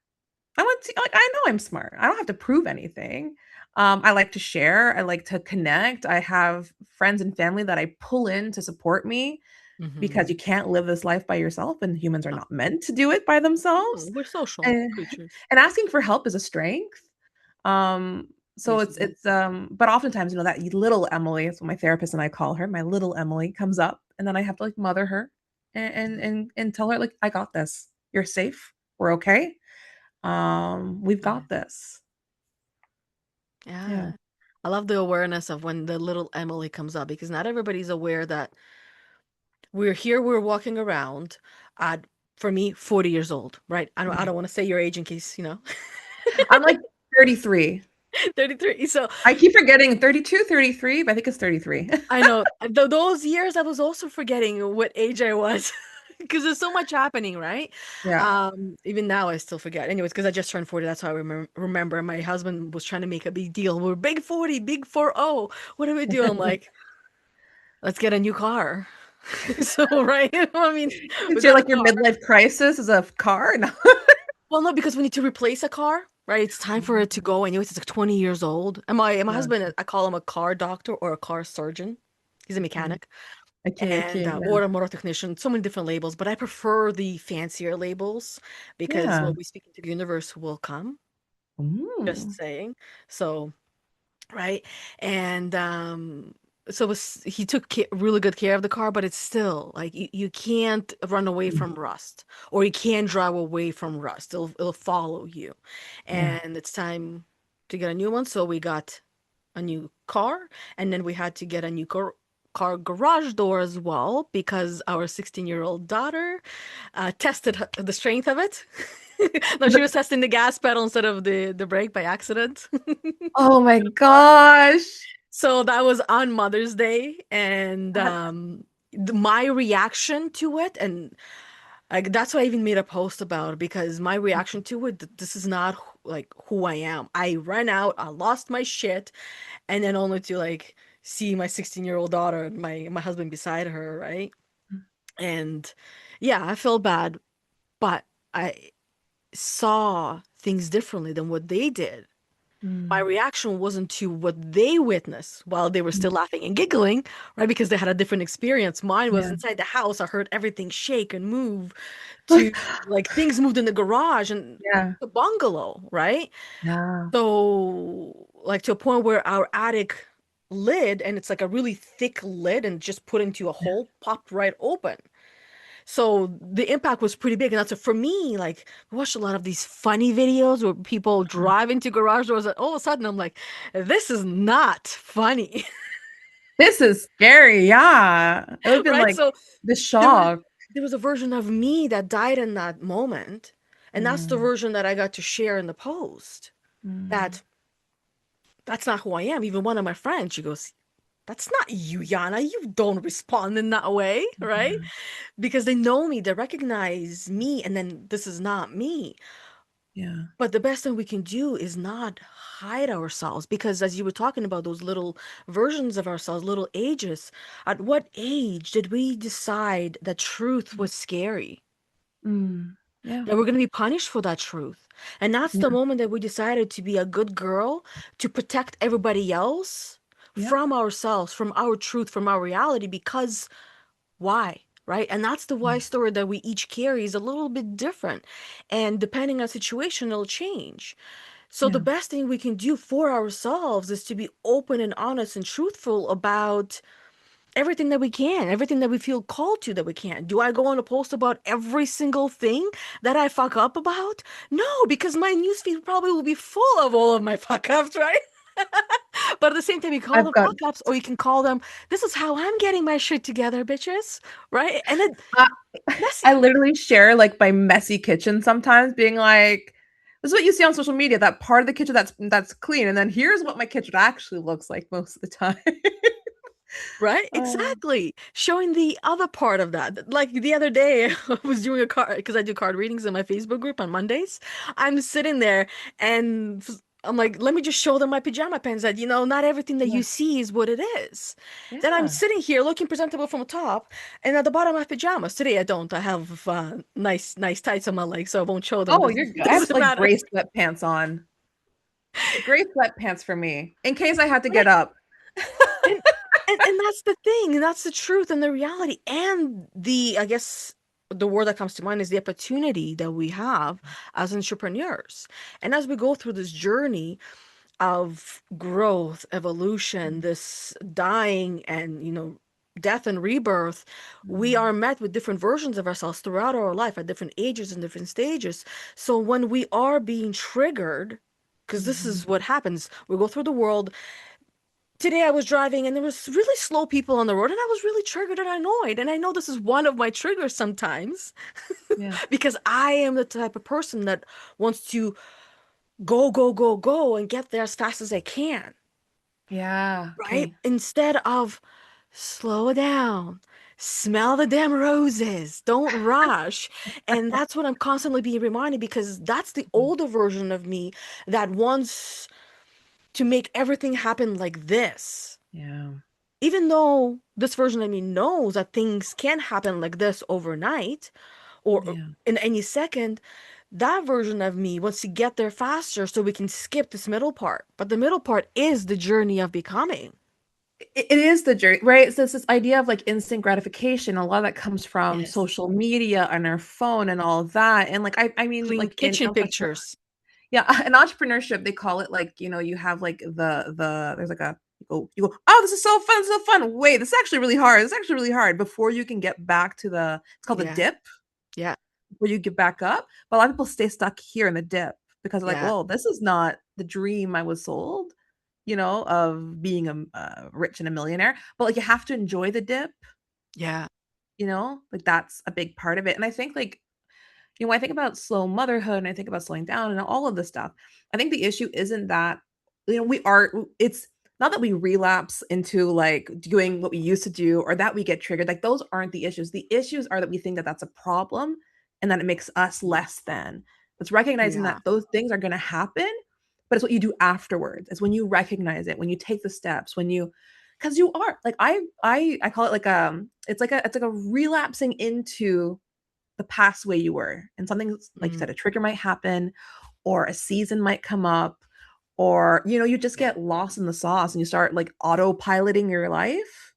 Speaker 2: I want to like I know I'm smart. I don't have to prove anything. I like to share. I like to connect. I have friends and family that I pull in to support me because
Speaker 1: Mm-hmm.
Speaker 2: you can't live this life by yourself, and humans are not meant to do it by themselves.
Speaker 1: We're social
Speaker 2: And,
Speaker 1: creatures.
Speaker 2: and asking for help is a strength. So
Speaker 1: Yes,
Speaker 2: it's
Speaker 1: it is.
Speaker 2: it's but oftentimes, that little Emily, that's what my therapist and I call her, my little Emily comes up, and then I have to like mother her and tell her like, I got this. You're safe. We're okay. We've
Speaker 1: Yeah.
Speaker 2: got this. Yeah.
Speaker 1: Yeah. I love the awareness of when the little Emily comes up because not everybody's aware that we're here, we're walking around at, for me, 40 years old, right? I
Speaker 2: Mhm.
Speaker 1: don't want to say your age in case,
Speaker 2: I'm like 33.
Speaker 1: 33. So
Speaker 2: I keep forgetting 32, 33, but I think it's 33.
Speaker 1: I know those years I was also forgetting what age I was. Because there's so much happening, right?
Speaker 2: Yeah.
Speaker 1: Even now I still forget. Anyways, because I just turned 40, that's how I remember. My husband was trying to make a big deal. We're big 40, big 40. What do we do? I'm like, let's get a new car. So, right? I mean, we
Speaker 2: It's your
Speaker 1: got a
Speaker 2: like your
Speaker 1: car.
Speaker 2: midlife crisis is a car? No.
Speaker 1: Well, no, because we need to replace a car, right? It's time for it to go. Anyways, it's like 20 years old. And my
Speaker 2: Yeah.
Speaker 1: husband, I call him a car doctor or a car surgeon. He's a
Speaker 2: Okay.
Speaker 1: mechanic
Speaker 2: Okay,
Speaker 1: and
Speaker 2: okay, yeah.
Speaker 1: or a motor technician. So many different labels, but I prefer the fancier labels because
Speaker 2: Yeah.
Speaker 1: what we speak into the universe will come. Just
Speaker 2: Mm.
Speaker 1: saying. So, right? And so he took really good care of the car, but it's still like you can't run away from rust or you can't drive away from rust. It'll follow you.
Speaker 2: Yeah.
Speaker 1: And it's time to get a new one. So we got a new car and then we had to get a new car garage door as well because our 16-year-old daughter tested the strength of it. No, she was testing the gas pedal instead of the brake by accident.
Speaker 2: Oh my gosh.
Speaker 1: So that was on Mother's Day, and my reaction to it, and like that's why I even made a post about it because my reaction to it, this is not like who I am. I ran out, I lost my shit, and then only to like see my 16-year-old daughter and my husband beside her, right? And yeah, I feel bad, but I saw things differently than what they did. My
Speaker 2: Mm.
Speaker 1: reaction wasn't to what they witnessed while they were still laughing and giggling, right? Because they had a different experience. Mine was
Speaker 2: Yeah.
Speaker 1: inside the house. I heard everything shake and move to like things moved in the garage and
Speaker 2: Yeah.
Speaker 1: the bungalow, right?
Speaker 2: Yeah.
Speaker 1: So, like to a point where our attic lid, and it's like a really thick lid and just put into a hole, popped right open. So the impact was pretty big. And that's for me, like, I watched a lot of these funny videos where people drive into garage doors and all of a sudden I'm like, this is not funny.
Speaker 2: This is scary. Yeah. It would have been
Speaker 1: Right?
Speaker 2: like
Speaker 1: So
Speaker 2: the
Speaker 1: there was
Speaker 2: shock.
Speaker 1: there was a version of me that died in that moment. And that's the
Speaker 2: Mm.
Speaker 1: version that I got to share in the post.
Speaker 2: Mm.
Speaker 1: That that's not who I am. Even one of my friends, she goes, that's not you, Yana. You don't respond in that way, right?
Speaker 2: Yeah.
Speaker 1: Because they know me, they recognize me, and then this is not me.
Speaker 2: Yeah.
Speaker 1: But the best thing we can do is not hide ourselves because, as you were talking about those little versions of ourselves, little ages, at what age did we decide that truth was scary?
Speaker 2: Mm. Yeah.
Speaker 1: That we're going to be punished for that truth. And that's the
Speaker 2: Yeah.
Speaker 1: moment that we decided to be a good girl, to protect everybody else
Speaker 2: Yep.
Speaker 1: from ourselves, from our truth, from our reality, because why? Right? And that's the why
Speaker 2: Mm.
Speaker 1: story that we each carry is a little bit different. And depending on situation, it'll change. So the
Speaker 2: Yeah.
Speaker 1: best thing we can do for ourselves is to be open and honest and truthful about everything that we can, everything that we feel called to that we can. Do I go on a post about every single thing that I fuck up about? No, because my newsfeed probably will be full of all of my fuck ups, right? But at the same time, you call
Speaker 2: I've
Speaker 1: them
Speaker 2: got
Speaker 1: fuck ups, or you can call them, this is how I'm getting my shit together, bitches, right? And then
Speaker 2: I
Speaker 1: messy,
Speaker 2: I literally share like my messy kitchen sometimes being like, this is what you see on social media, that part of the kitchen that's clean. And then here's what my kitchen actually looks like most of the time.
Speaker 1: right?
Speaker 2: Oh,
Speaker 1: Exactly. Showing the other part of that. Like the other day, I was doing a card because I do card readings in my Facebook group on Mondays. I'm sitting there and I'm like, let me just show them my pajama pants that, not everything that
Speaker 2: yeah.
Speaker 1: you see is what it is. Then I'm
Speaker 2: Yeah.
Speaker 1: sitting here looking presentable from the top, and at the bottom I have pajamas. Today I don't. I have nice tights on my legs, so I won't show them.
Speaker 2: Oh,
Speaker 1: This
Speaker 2: you're good. I have
Speaker 1: doesn't
Speaker 2: like
Speaker 1: matter.
Speaker 2: gray sweatpants on. Gray sweatpants for me in case I had to get
Speaker 1: Right?
Speaker 2: up.
Speaker 1: And and that's the thing, and that's the truth and the reality, and I guess the word that comes to mind is the opportunity that we have as entrepreneurs. And as we go through this journey of growth, evolution, this dying and, death and rebirth, we
Speaker 2: Mm.
Speaker 1: are met with different versions of ourselves throughout our life at different ages and different stages. So when we are being triggered, because this
Speaker 2: Mhm.
Speaker 1: is what happens, we go through the world. Today I was driving and there was really slow people on the road and I was really triggered and annoyed. And I know this is one of my triggers sometimes
Speaker 2: Yeah.
Speaker 1: because I am the type of person that wants to go, go, go, go and get there as fast as I can,
Speaker 2: Yeah.
Speaker 1: right?
Speaker 2: Okay.
Speaker 1: Instead of slow down, Smell the damn roses. Don't rush. And that's what I'm constantly being reminded, because that's the older version of me that wants to make everything happen like this.
Speaker 2: Yeah.
Speaker 1: Even though this version of me knows that things can happen like this overnight or
Speaker 2: Yeah.
Speaker 1: in any second, that version of me wants to get there faster so we can skip this middle part. But the middle part is the journey of becoming.
Speaker 2: It is the journey, right? So it's this idea of like instant gratification. A lot of that comes from
Speaker 1: Yes.
Speaker 2: social media and our phone and all of that. And like I mean,
Speaker 1: Clean
Speaker 2: like in
Speaker 1: kitchen pictures.
Speaker 2: yeah, in entrepreneurship, they call it like, you have like there's like a you go, oh, this is so fun, so fun. Wait, this is actually really hard. This is actually really hard before you can get back to it's called the
Speaker 1: Yeah.
Speaker 2: dip,
Speaker 1: Yeah.
Speaker 2: where you get back up. But a lot of people stay stuck here in the dip because they're like,
Speaker 1: Yeah.
Speaker 2: well, this is not the dream I was sold, of being rich and a millionaire. But like you have to enjoy the dip,
Speaker 1: Yeah.
Speaker 2: like that's a big part of it. And I think like, when I think about slow motherhood and I think about slowing down and all of this stuff, I think the issue isn't that, it's not that we relapse into like doing what we used to do or that we get triggered. Like those aren't the issues. The issues are that we think that that's a problem and that it makes us less than. It's recognizing
Speaker 1: Yeah.
Speaker 2: that those things are going to happen, but it's what you do afterwards. It's when you recognize it, when you take the steps, because you are like, I call it like, it's like a relapsing into the past way you were. And something like you
Speaker 1: Mm.
Speaker 2: said, a trigger might happen or a season might come up, or you just
Speaker 1: Yeah.
Speaker 2: get lost in the sauce and you start like autopiloting your life.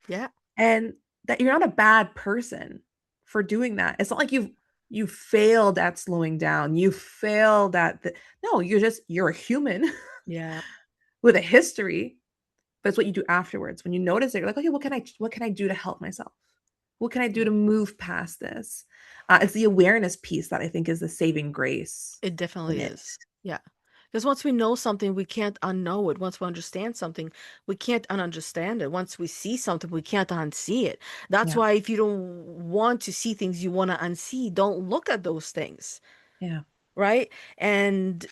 Speaker 1: Yeah.
Speaker 2: And that you're not a bad person for doing that. It's not like you failed at slowing down. You failed at no, you're a human
Speaker 1: Yeah.
Speaker 2: with a history, but it's what you do afterwards. When you notice it, you're like, okay, what can I do to help myself? What can I do
Speaker 1: Yeah.
Speaker 2: to move past this? It's the awareness piece that I think is the saving grace
Speaker 1: It
Speaker 2: in
Speaker 1: definitely
Speaker 2: it.
Speaker 1: is. Yeah. Because once we know something, we can't unknow it. Once we understand something, we can't ununderstand it. Once we see something, we can't unsee it. That's
Speaker 2: Yeah.
Speaker 1: why if you don't want to see things you want to unsee, don't look at those things,
Speaker 2: Yeah.
Speaker 1: right? And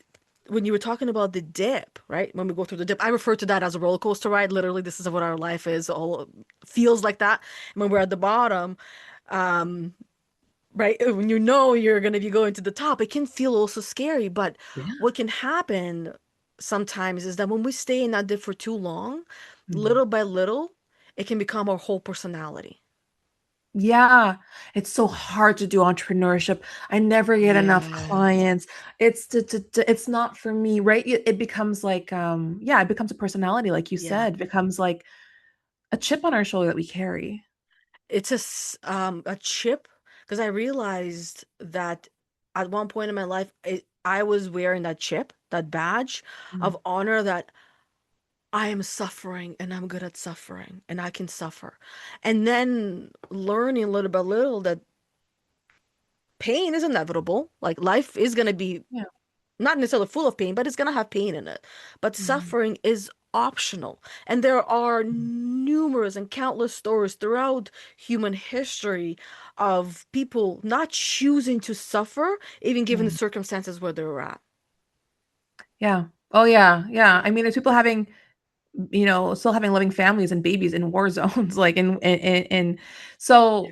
Speaker 1: when you were talking about the dip, right? When we go through the dip, I refer to that as a roller coaster ride. Literally, this is what our life is. All feels like that. And when we're at the bottom, um, right? When you know you're going to be going to the top, it can feel also scary. But
Speaker 2: Yeah.
Speaker 1: what can happen sometimes is that when we stay in that dip for too long,
Speaker 2: Mhm.
Speaker 1: little by little, it can become our whole personality.
Speaker 2: Yeah. It's so hard to do entrepreneurship. I never get enough
Speaker 1: Yes.
Speaker 2: clients. It's not for me, right? It becomes like, yeah, it becomes a personality, like you
Speaker 1: Yeah.
Speaker 2: said. It becomes like a chip on our shoulder that we carry.
Speaker 1: It's a chip, because I realized that at one point in my life, I was wearing that chip, that badge of
Speaker 2: Mm.
Speaker 1: honor, that I am suffering and I'm good at suffering and I can suffer. And then learning little by little that pain is inevitable. Like life is going to be
Speaker 2: Yeah.
Speaker 1: not necessarily full of pain, but it's going to have pain in it. But
Speaker 2: Mhm.
Speaker 1: suffering is optional. And there are
Speaker 2: Mhm.
Speaker 1: numerous and countless stories throughout human history of people not choosing to suffer, even given the
Speaker 2: Mhm.
Speaker 1: circumstances where they were at.
Speaker 2: Yeah. Oh yeah. Yeah. I mean, there's people having, still having loving families and babies in war zones, like so,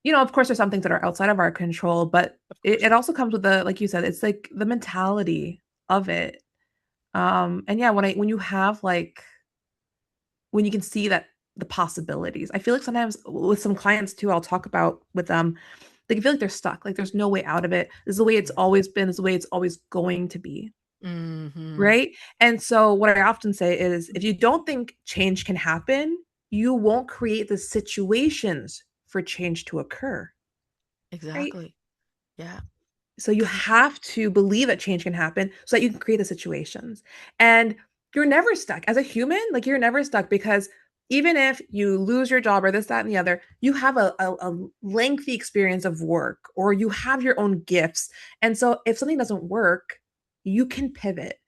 Speaker 1: Yeah,
Speaker 2: of course, there's some things that are outside of our control, but
Speaker 1: of
Speaker 2: it
Speaker 1: course.
Speaker 2: also comes with like you said, it's like the mentality of it. And yeah, when you have like, when you can see that the possibilities, I feel like sometimes with some clients too, I'll talk about with them, they can feel like they're stuck, like there's no way out of it. This is the way it's
Speaker 1: Yeah.
Speaker 2: always been, this is the way it's always going to be.
Speaker 1: Mm-hmm.
Speaker 2: Right? And so what I often say is if you don't think change can happen, you won't create the situations for change to occur, right?
Speaker 1: Exactly. Yeah.
Speaker 2: So you
Speaker 1: Because
Speaker 2: have to believe that change can happen so that you can create the situations. And you're never stuck. As a human, like you're never stuck because even if you lose your job or this, that, and the other, you have a lengthy experience of work or you have your own gifts. And so if something doesn't work, you can pivot.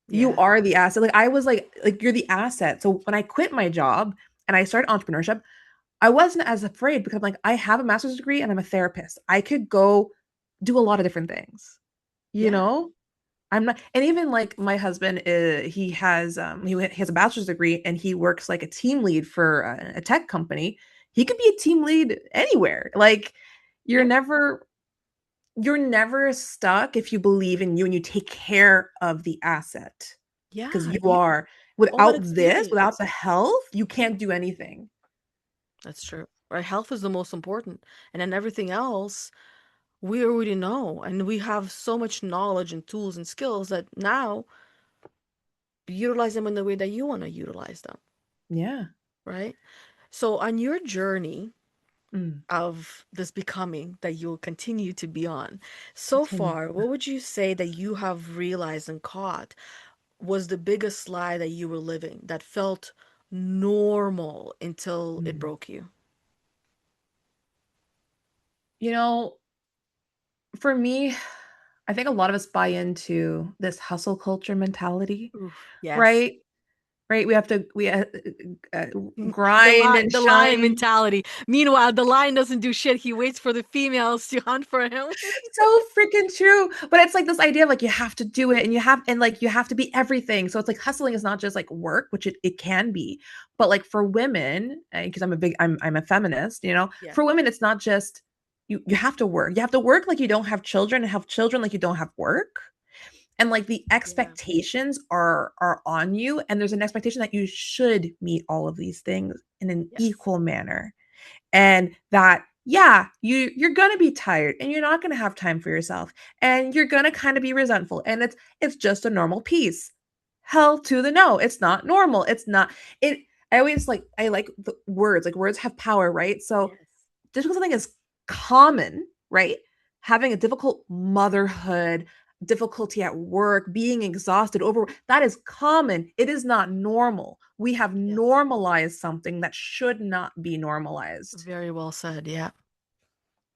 Speaker 2: You
Speaker 1: yeah.
Speaker 2: are the asset. Like I was like you're the asset. So when I quit my job and I started entrepreneurship, I wasn't as afraid because I'm like, I have a master's degree and I'm a therapist. I could go do a lot of different things, you
Speaker 1: Yeah.
Speaker 2: know? I'm not, and even like my husband, he has a bachelor's degree and he works like a team lead for a tech company. he could be a team lead anywhere. Like you're
Speaker 1: Yep.
Speaker 2: never you're never stuck if you believe in you and you take care of the asset because
Speaker 1: Yeah,
Speaker 2: you
Speaker 1: you
Speaker 2: are.
Speaker 1: all that
Speaker 2: Without this, without
Speaker 1: experience.
Speaker 2: the health, you
Speaker 1: Yeah,
Speaker 2: can't do anything.
Speaker 1: that's true. Right? Health is the most important. And then everything else we already know. And we have so much knowledge and tools and skills that now utilize them in the way that you want to utilize them.
Speaker 2: Yeah.
Speaker 1: Right? So on your journey
Speaker 2: Mm,
Speaker 1: of this becoming that you'll continue to be on, so
Speaker 2: continue.
Speaker 1: far, what would you say that you have realized and caught was the biggest lie that you were living that felt normal until it
Speaker 2: Mm.
Speaker 1: broke you?
Speaker 2: You know, for me, I think a lot of us buy into this hustle culture mentality,
Speaker 1: Oof. Yes.
Speaker 2: right? Right? We
Speaker 1: The
Speaker 2: grind
Speaker 1: lion,
Speaker 2: and
Speaker 1: the lion
Speaker 2: shine.
Speaker 1: mentality. Meanwhile, the lion doesn't do shit. He waits for the females to hunt for him.
Speaker 2: So freaking true. But it's like this idea of like you have to do it and like you have to be everything. So it's like hustling is not just like work, which it can be, but like for women, because I'm a feminist,
Speaker 1: Yeah.
Speaker 2: for women, it's not just you have to work. You have to work like you don't have children and have children like you don't have work. And like the
Speaker 1: Yeah.
Speaker 2: expectations are on you. And there's an expectation that you should meet all of these things in an
Speaker 1: Yes.
Speaker 2: equal manner and that yeah you're gonna be tired and you're not gonna have time for yourself and you're gonna kind of be resentful and it's just a normal piece. Hell to the no, it's not normal. It's not it. I like the words, like words have power, right? So
Speaker 1: Yes.
Speaker 2: just because something is common, right? Having a difficult motherhood, difficulty at work, being exhausted, over that is common. It is not normal. We have
Speaker 1: Yeah.
Speaker 2: normalized something that should not be normalized.
Speaker 1: Very well said. Yeah.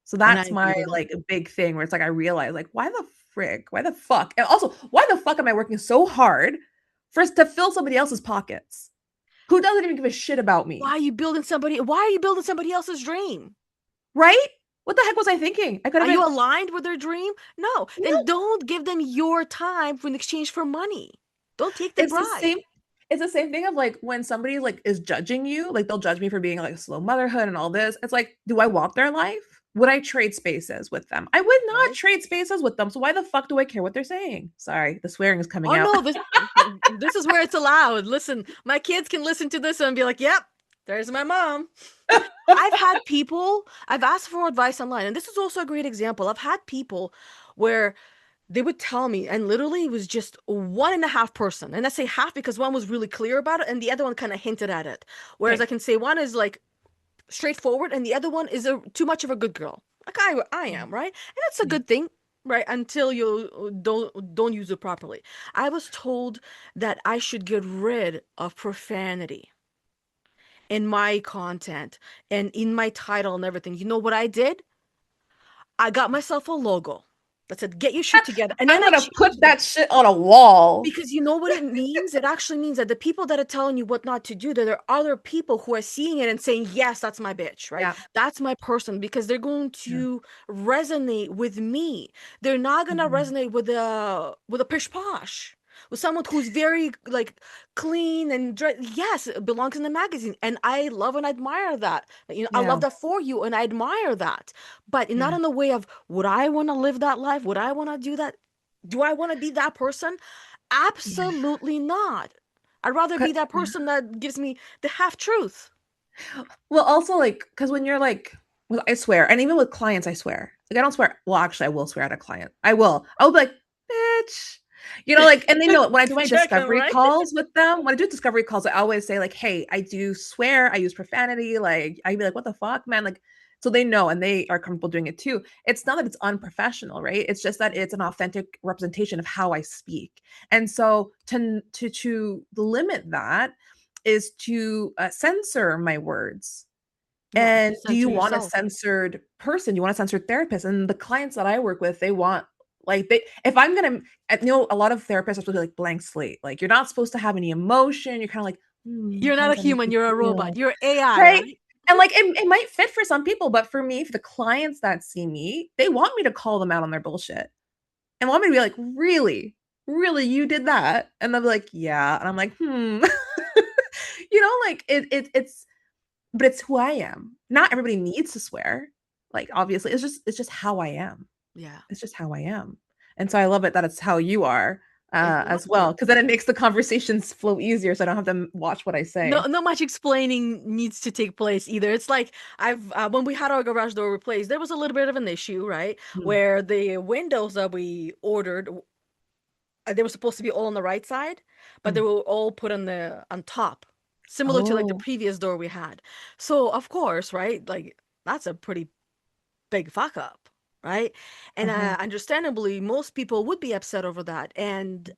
Speaker 2: So
Speaker 1: And I
Speaker 2: that's
Speaker 1: agree
Speaker 2: my
Speaker 1: with that.
Speaker 2: like a big thing where it's like I realize like why the frick, why the fuck, and also why the fuck am I working so hard for us to fill somebody else's pockets who doesn't even give a shit about me,
Speaker 1: Why are you building somebody else's dream?
Speaker 2: right? What the heck was I thinking? I could
Speaker 1: Are
Speaker 2: have
Speaker 1: you
Speaker 2: been
Speaker 1: aligned with their dream? No. Then
Speaker 2: no.
Speaker 1: don't give them your time in exchange for money. Don't take the
Speaker 2: It's the
Speaker 1: bribe.
Speaker 2: same it's the same thing of like when somebody like is judging you, like they'll judge me for being like a slow motherhood and all this. It's like, do I want their life? Would I trade spaces with them? I would not
Speaker 1: Right?
Speaker 2: trade spaces with them. So why the fuck do I care what they're saying? Sorry, the swearing is coming
Speaker 1: Oh
Speaker 2: out.
Speaker 1: no, this is where it's allowed. Listen, my kids can listen to this and be like, "Yep, there's my mom." I've asked for advice online, and this is also a great example. I've had people where they would tell me, and literally it was just one and a half person. And I say half because one was really clear about it, and the other one kind of hinted at it. Whereas I
Speaker 2: Okay.
Speaker 1: can say one is like straightforward, and the other one is too much of a good girl, like I
Speaker 2: Yeah.
Speaker 1: am, right? And that's a
Speaker 2: Yeah.
Speaker 1: good thing, right? Until you don't use it properly. I was told that I should get rid of profanity in my content and in my title and everything. You know what I did? I got myself a logo that said "Get your shit together," and
Speaker 2: I'm
Speaker 1: then I
Speaker 2: gonna put
Speaker 1: changed it.
Speaker 2: that shit on a wall.
Speaker 1: Because you know what it means? It actually means that the people that are telling you what not to do, that there are other people who are seeing it and saying, yes, that's my bitch, right?
Speaker 2: Yeah.
Speaker 1: That's my person because they're going
Speaker 2: Yeah.
Speaker 1: to resonate with me. They're not gonna
Speaker 2: Mhm.
Speaker 1: resonate with a pish posh. With someone who's very like clean and yes, it belongs in the magazine. And I love and admire that. You know, I love
Speaker 2: Yeah.
Speaker 1: that for you and I admire that. But not
Speaker 2: Yeah.
Speaker 1: in the way of would I want to live that life? Would I want to do that? Do I want to be that person?
Speaker 2: Yeah.
Speaker 1: Absolutely not. I'd rather be that
Speaker 2: Yeah.
Speaker 1: person that gives me the half truth.
Speaker 2: Well, also like, because when you're like, well, I swear, and even with clients, I swear. Like, I don't swear. Well, actually, I will swear at a client. I will. I'll be like, bitch. Like, and they know it. When I do my
Speaker 1: Checking,
Speaker 2: discovery
Speaker 1: right?
Speaker 2: calls with them, when I do discovery calls, I always say, like, hey, I do swear, I use profanity. Like, I'd be like, what the fuck, man? Like, so they know and they are comfortable doing it too. It's not that it's unprofessional, right? It's just that it's an authentic representation of how I speak. And so to limit that is to censor my words.
Speaker 1: No, to
Speaker 2: And do you
Speaker 1: censor
Speaker 2: want a
Speaker 1: yourself.
Speaker 2: censored person? You want a censored therapist? And the clients that I work with, they want like they if I'm gonna a lot of therapists are supposed to be like blank slate. Like you're not supposed to have any emotion. You're kind of like,
Speaker 1: You're
Speaker 2: how
Speaker 1: not a
Speaker 2: does that make
Speaker 1: human,
Speaker 2: you
Speaker 1: you're a robot.
Speaker 2: feel?
Speaker 1: You're AI,
Speaker 2: Right.
Speaker 1: right?
Speaker 2: And like it might fit for some people, but for me, for the clients that see me, they want me to call them out on their bullshit and want me to be like, really? Really, you did that? And they'll be like, yeah. And I'm like, like it's but it's who I am. Not everybody needs to swear. Like obviously, it's just how I am.
Speaker 1: Yeah,
Speaker 2: It's just how I am. And so I love it that it's how you are as
Speaker 1: exactly.
Speaker 2: well, because then it makes the conversations flow easier. So I don't have to watch what I
Speaker 1: No,
Speaker 2: say.
Speaker 1: not much explaining needs to take place either. It's like I've when we had our garage door replaced, there was a little bit of an issue, right?
Speaker 2: Mm.
Speaker 1: Where the windows that we ordered, they were supposed to be all on the right side, but they
Speaker 2: Mm.
Speaker 1: were all put on top, similar to like the
Speaker 2: Oh,
Speaker 1: previous door we had. So of course, right? Like that's a pretty big fuck up, right? And
Speaker 2: uh-huh.
Speaker 1: understandably, most people would be upset over that, and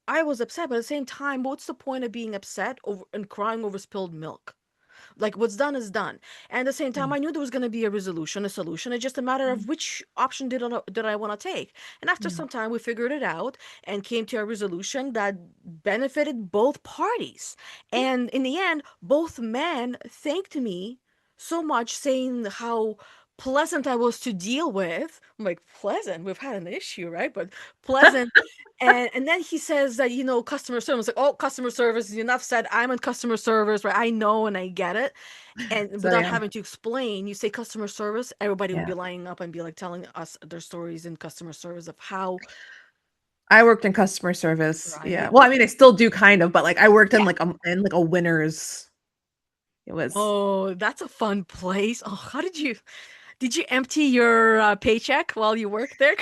Speaker 1: I was upset, but at the same time, what's the point of being upset over and crying over spilled milk? Like what's done is done. And at the same time,
Speaker 2: Yeah.
Speaker 1: I knew there was going to be a resolution, a solution. It's just a matter of which option did I want to take. And after
Speaker 2: Yeah.
Speaker 1: some time, we figured it out and came to a resolution that benefited both parties.
Speaker 2: Yeah.
Speaker 1: And in the end, both men thanked me so much, saying how pleasant I was to deal with. I'm like, pleasant? We've had an issue, right? But pleasant. And then he says that, customer service, like, oh, customer service, enough said, I'm in customer service, right? I know and I get it. And
Speaker 2: So
Speaker 1: without
Speaker 2: yeah.
Speaker 1: having to explain, you say customer service, everybody would
Speaker 2: Yeah.
Speaker 1: be lining up and be like telling us their stories in customer service of how,
Speaker 2: I worked in customer service. Yeah.
Speaker 1: right?
Speaker 2: Well, I mean, I still do kind of, but like I worked in
Speaker 1: Yeah.
Speaker 2: like a winner's. It was
Speaker 1: Oh, that's a fun place. Oh, how did you empty your paycheck while you worked there?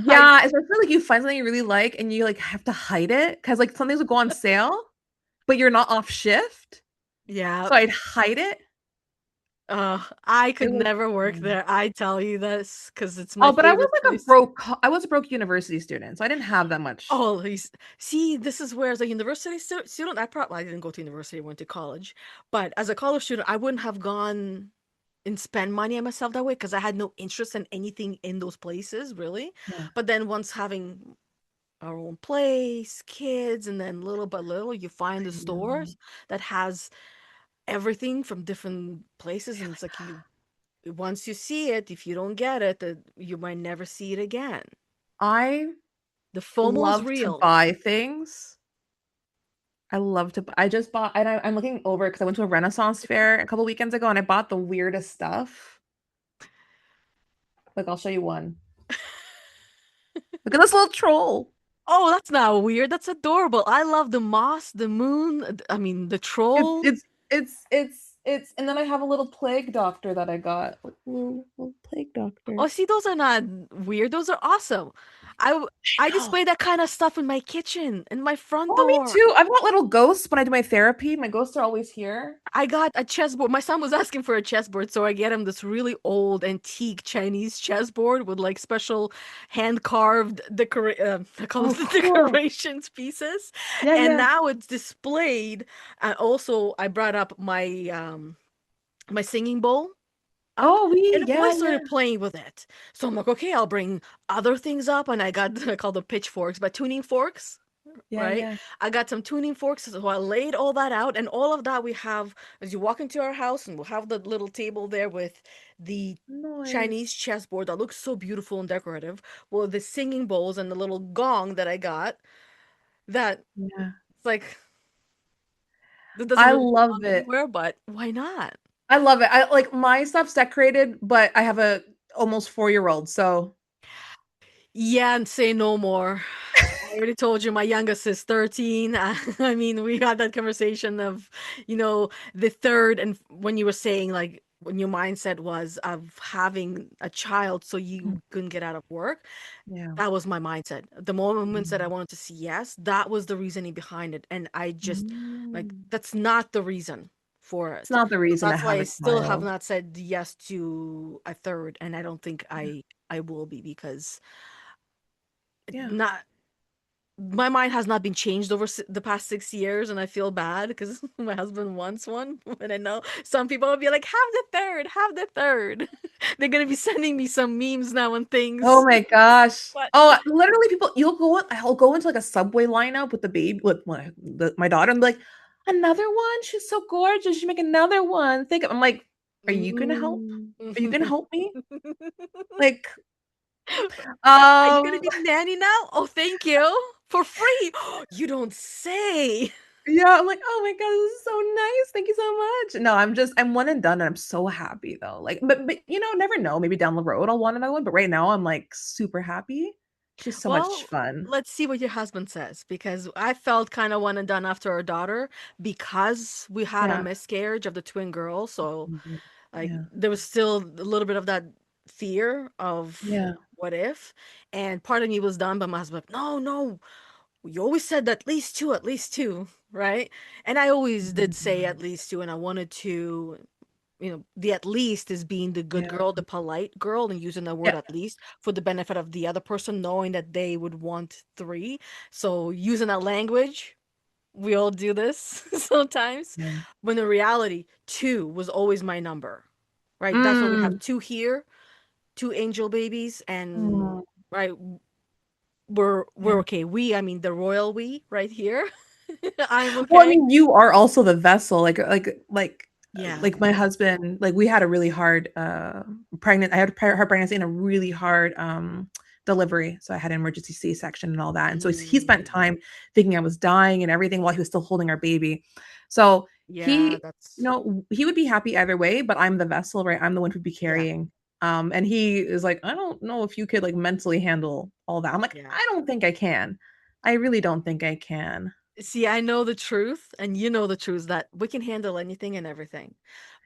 Speaker 1: I,
Speaker 2: yeah, especially like you find something you really like and you like have to hide it because like some things would go on sale, but you're not off shift.
Speaker 1: yeah.
Speaker 2: So I'd hide it.
Speaker 1: I
Speaker 2: It
Speaker 1: could
Speaker 2: was
Speaker 1: never work
Speaker 2: fun.
Speaker 1: there. I tell you this because it's my
Speaker 2: Oh, but
Speaker 1: favorite place.
Speaker 2: I was a broke university student, so I didn't have that much.
Speaker 1: Oh, see, this is where as a university student, I didn't go to university, I went to college, but as a college student, I wouldn't have gone and spend money on myself that way because I had no interest in anything in those places, really.
Speaker 2: Yeah.
Speaker 1: But then once having our own place, kids, and then little by little, you find the
Speaker 2: I know.
Speaker 1: stores that has everything from different places, and it's like you once you see it, if you don't get it, that you might never see it again.
Speaker 2: I
Speaker 1: The FOMO is
Speaker 2: love to
Speaker 1: real.
Speaker 2: buy things. I just bought, and I'm looking over because I went to a Renaissance fair a couple weekends ago and I bought the weirdest stuff. Like, I'll show you one. Look at this little troll.
Speaker 1: Oh, that's not weird. That's adorable. I love the moss, the moon. I mean, the
Speaker 2: It's
Speaker 1: troll.
Speaker 2: it's and then I have a little plague doctor that I got. Little plague
Speaker 1: Oh,
Speaker 2: doctor.
Speaker 1: see, those are not weird. Those are awesome. I w- I
Speaker 2: Oh,
Speaker 1: display that kind of stuff in my kitchen, in my front
Speaker 2: me
Speaker 1: door.
Speaker 2: too. I've got little ghosts when I do my therapy. My ghosts are always here.
Speaker 1: I got a chessboard. My son was asking for a chessboard, so I get him this really old antique Chinese chessboard with like special hand carved I call
Speaker 2: Oh,
Speaker 1: it the
Speaker 2: cool.
Speaker 1: decorations pieces.
Speaker 2: Yeah,
Speaker 1: And
Speaker 2: yeah.
Speaker 1: now it's displayed. Also, I brought up my singing bowl.
Speaker 2: Oh,
Speaker 1: And the
Speaker 2: yeah,
Speaker 1: boys
Speaker 2: yeah.
Speaker 1: started playing with it. So I'm like, okay, I'll bring other things up. And I got, I call them pitchforks, but tuning forks,
Speaker 2: Yeah,
Speaker 1: right?
Speaker 2: yeah.
Speaker 1: I got some tuning forks. So I laid all that out. And all of that we have, as you walk into our house, and we'll have the little table there with the Chinese
Speaker 2: Nice.
Speaker 1: chessboard that looks so beautiful and decorative. Well, the singing bowls and the little gong that I got that
Speaker 2: Yeah.
Speaker 1: it's like, that doesn't
Speaker 2: I
Speaker 1: really belong
Speaker 2: love it.
Speaker 1: anywhere, but why not?
Speaker 2: I love it. I like my stuff's decorated, but I have a almost 4-year-old, so
Speaker 1: Yeah, and say no more. I already told you my youngest is 13. I mean, we had that conversation of, the third, and when you were saying, like, when your mindset was of having a child so
Speaker 2: mm,
Speaker 1: you couldn't get out of work,
Speaker 2: yeah.
Speaker 1: that was my mindset. The moments that I
Speaker 2: Mm.
Speaker 1: wanted to see yes, that was the reasoning behind it. And I just, like,
Speaker 2: Mm.
Speaker 1: that's not the reason for
Speaker 2: It's
Speaker 1: it.
Speaker 2: not the
Speaker 1: So
Speaker 2: reason to
Speaker 1: that's why
Speaker 2: have
Speaker 1: I
Speaker 2: a
Speaker 1: still have
Speaker 2: child.
Speaker 1: not said yes to a third, and I don't think I will be because
Speaker 2: Yeah.
Speaker 1: not my mind has not been changed over the past 6 years, and I feel bad because my husband wants one. And I know some people will be like, "Have the third, have the third." They're gonna be sending me some memes now and
Speaker 2: Oh
Speaker 1: things.
Speaker 2: my gosh.
Speaker 1: But
Speaker 2: Oh, literally people I'll go into like a subway lineup with the baby with my daughter and be like, another one? She's so gorgeous. You should make another one. I'm like, are you gonna help?
Speaker 1: mm.
Speaker 2: Are you gonna help me? Like,
Speaker 1: Are you gonna
Speaker 2: um,
Speaker 1: be the nanny now? Oh, thank you for free. You don't say.
Speaker 2: yeah, I'm like, oh my God, this is so nice. Thank you so much. No, I'm one and done and I'm so happy though. Like, but never know. Maybe down the road I'll want another one. But right now I'm like super happy. She's so much
Speaker 1: Well,
Speaker 2: fun.
Speaker 1: let's see what your husband says because I felt kind of one and done after our daughter because we had a
Speaker 2: Yeah.
Speaker 1: miscarriage of the twin girls. So,
Speaker 2: Mhm.
Speaker 1: like,
Speaker 2: Yeah.
Speaker 1: there was still a little bit of that fear of
Speaker 2: Yeah.
Speaker 1: what if. And part of me was done, but my husband, like, no, no, you always said at least two, right? And I always did say
Speaker 2: Mhm.
Speaker 1: at least two, and I wanted to, the at least is being the good
Speaker 2: Yeah.
Speaker 1: girl, the polite girl, and using the word
Speaker 2: Yeah.
Speaker 1: at least for the benefit of the other person, knowing that they would want three. So using that language, we all do this sometimes.
Speaker 2: Yeah.
Speaker 1: When in reality, two was always my number, right? That's why we have
Speaker 2: Mm.
Speaker 1: two here, two angel babies, and
Speaker 2: Mm.
Speaker 1: right, we're
Speaker 2: Yeah.
Speaker 1: okay. I mean the royal we right here. I'm
Speaker 2: Well, I
Speaker 1: okay.
Speaker 2: mean, you are also the vessel.
Speaker 1: Yeah.
Speaker 2: Like my husband, like we had a really hard pregnant. I had hard pregnancy and a really hard delivery. So I had an emergency C-section and all that. And so he spent
Speaker 1: Mm,
Speaker 2: time thinking I was dying and everything while he was still holding our baby. So
Speaker 1: yeah, that's
Speaker 2: he would be happy either way, but I'm the vessel, right? I'm the one who'd be
Speaker 1: yeah,
Speaker 2: carrying. And he is like, I don't know if you could like mentally handle all that. I'm like,
Speaker 1: yeah.
Speaker 2: I don't think I can. I really don't think I can.
Speaker 1: See, I know the truth, and you know the truth that we can handle anything and everything.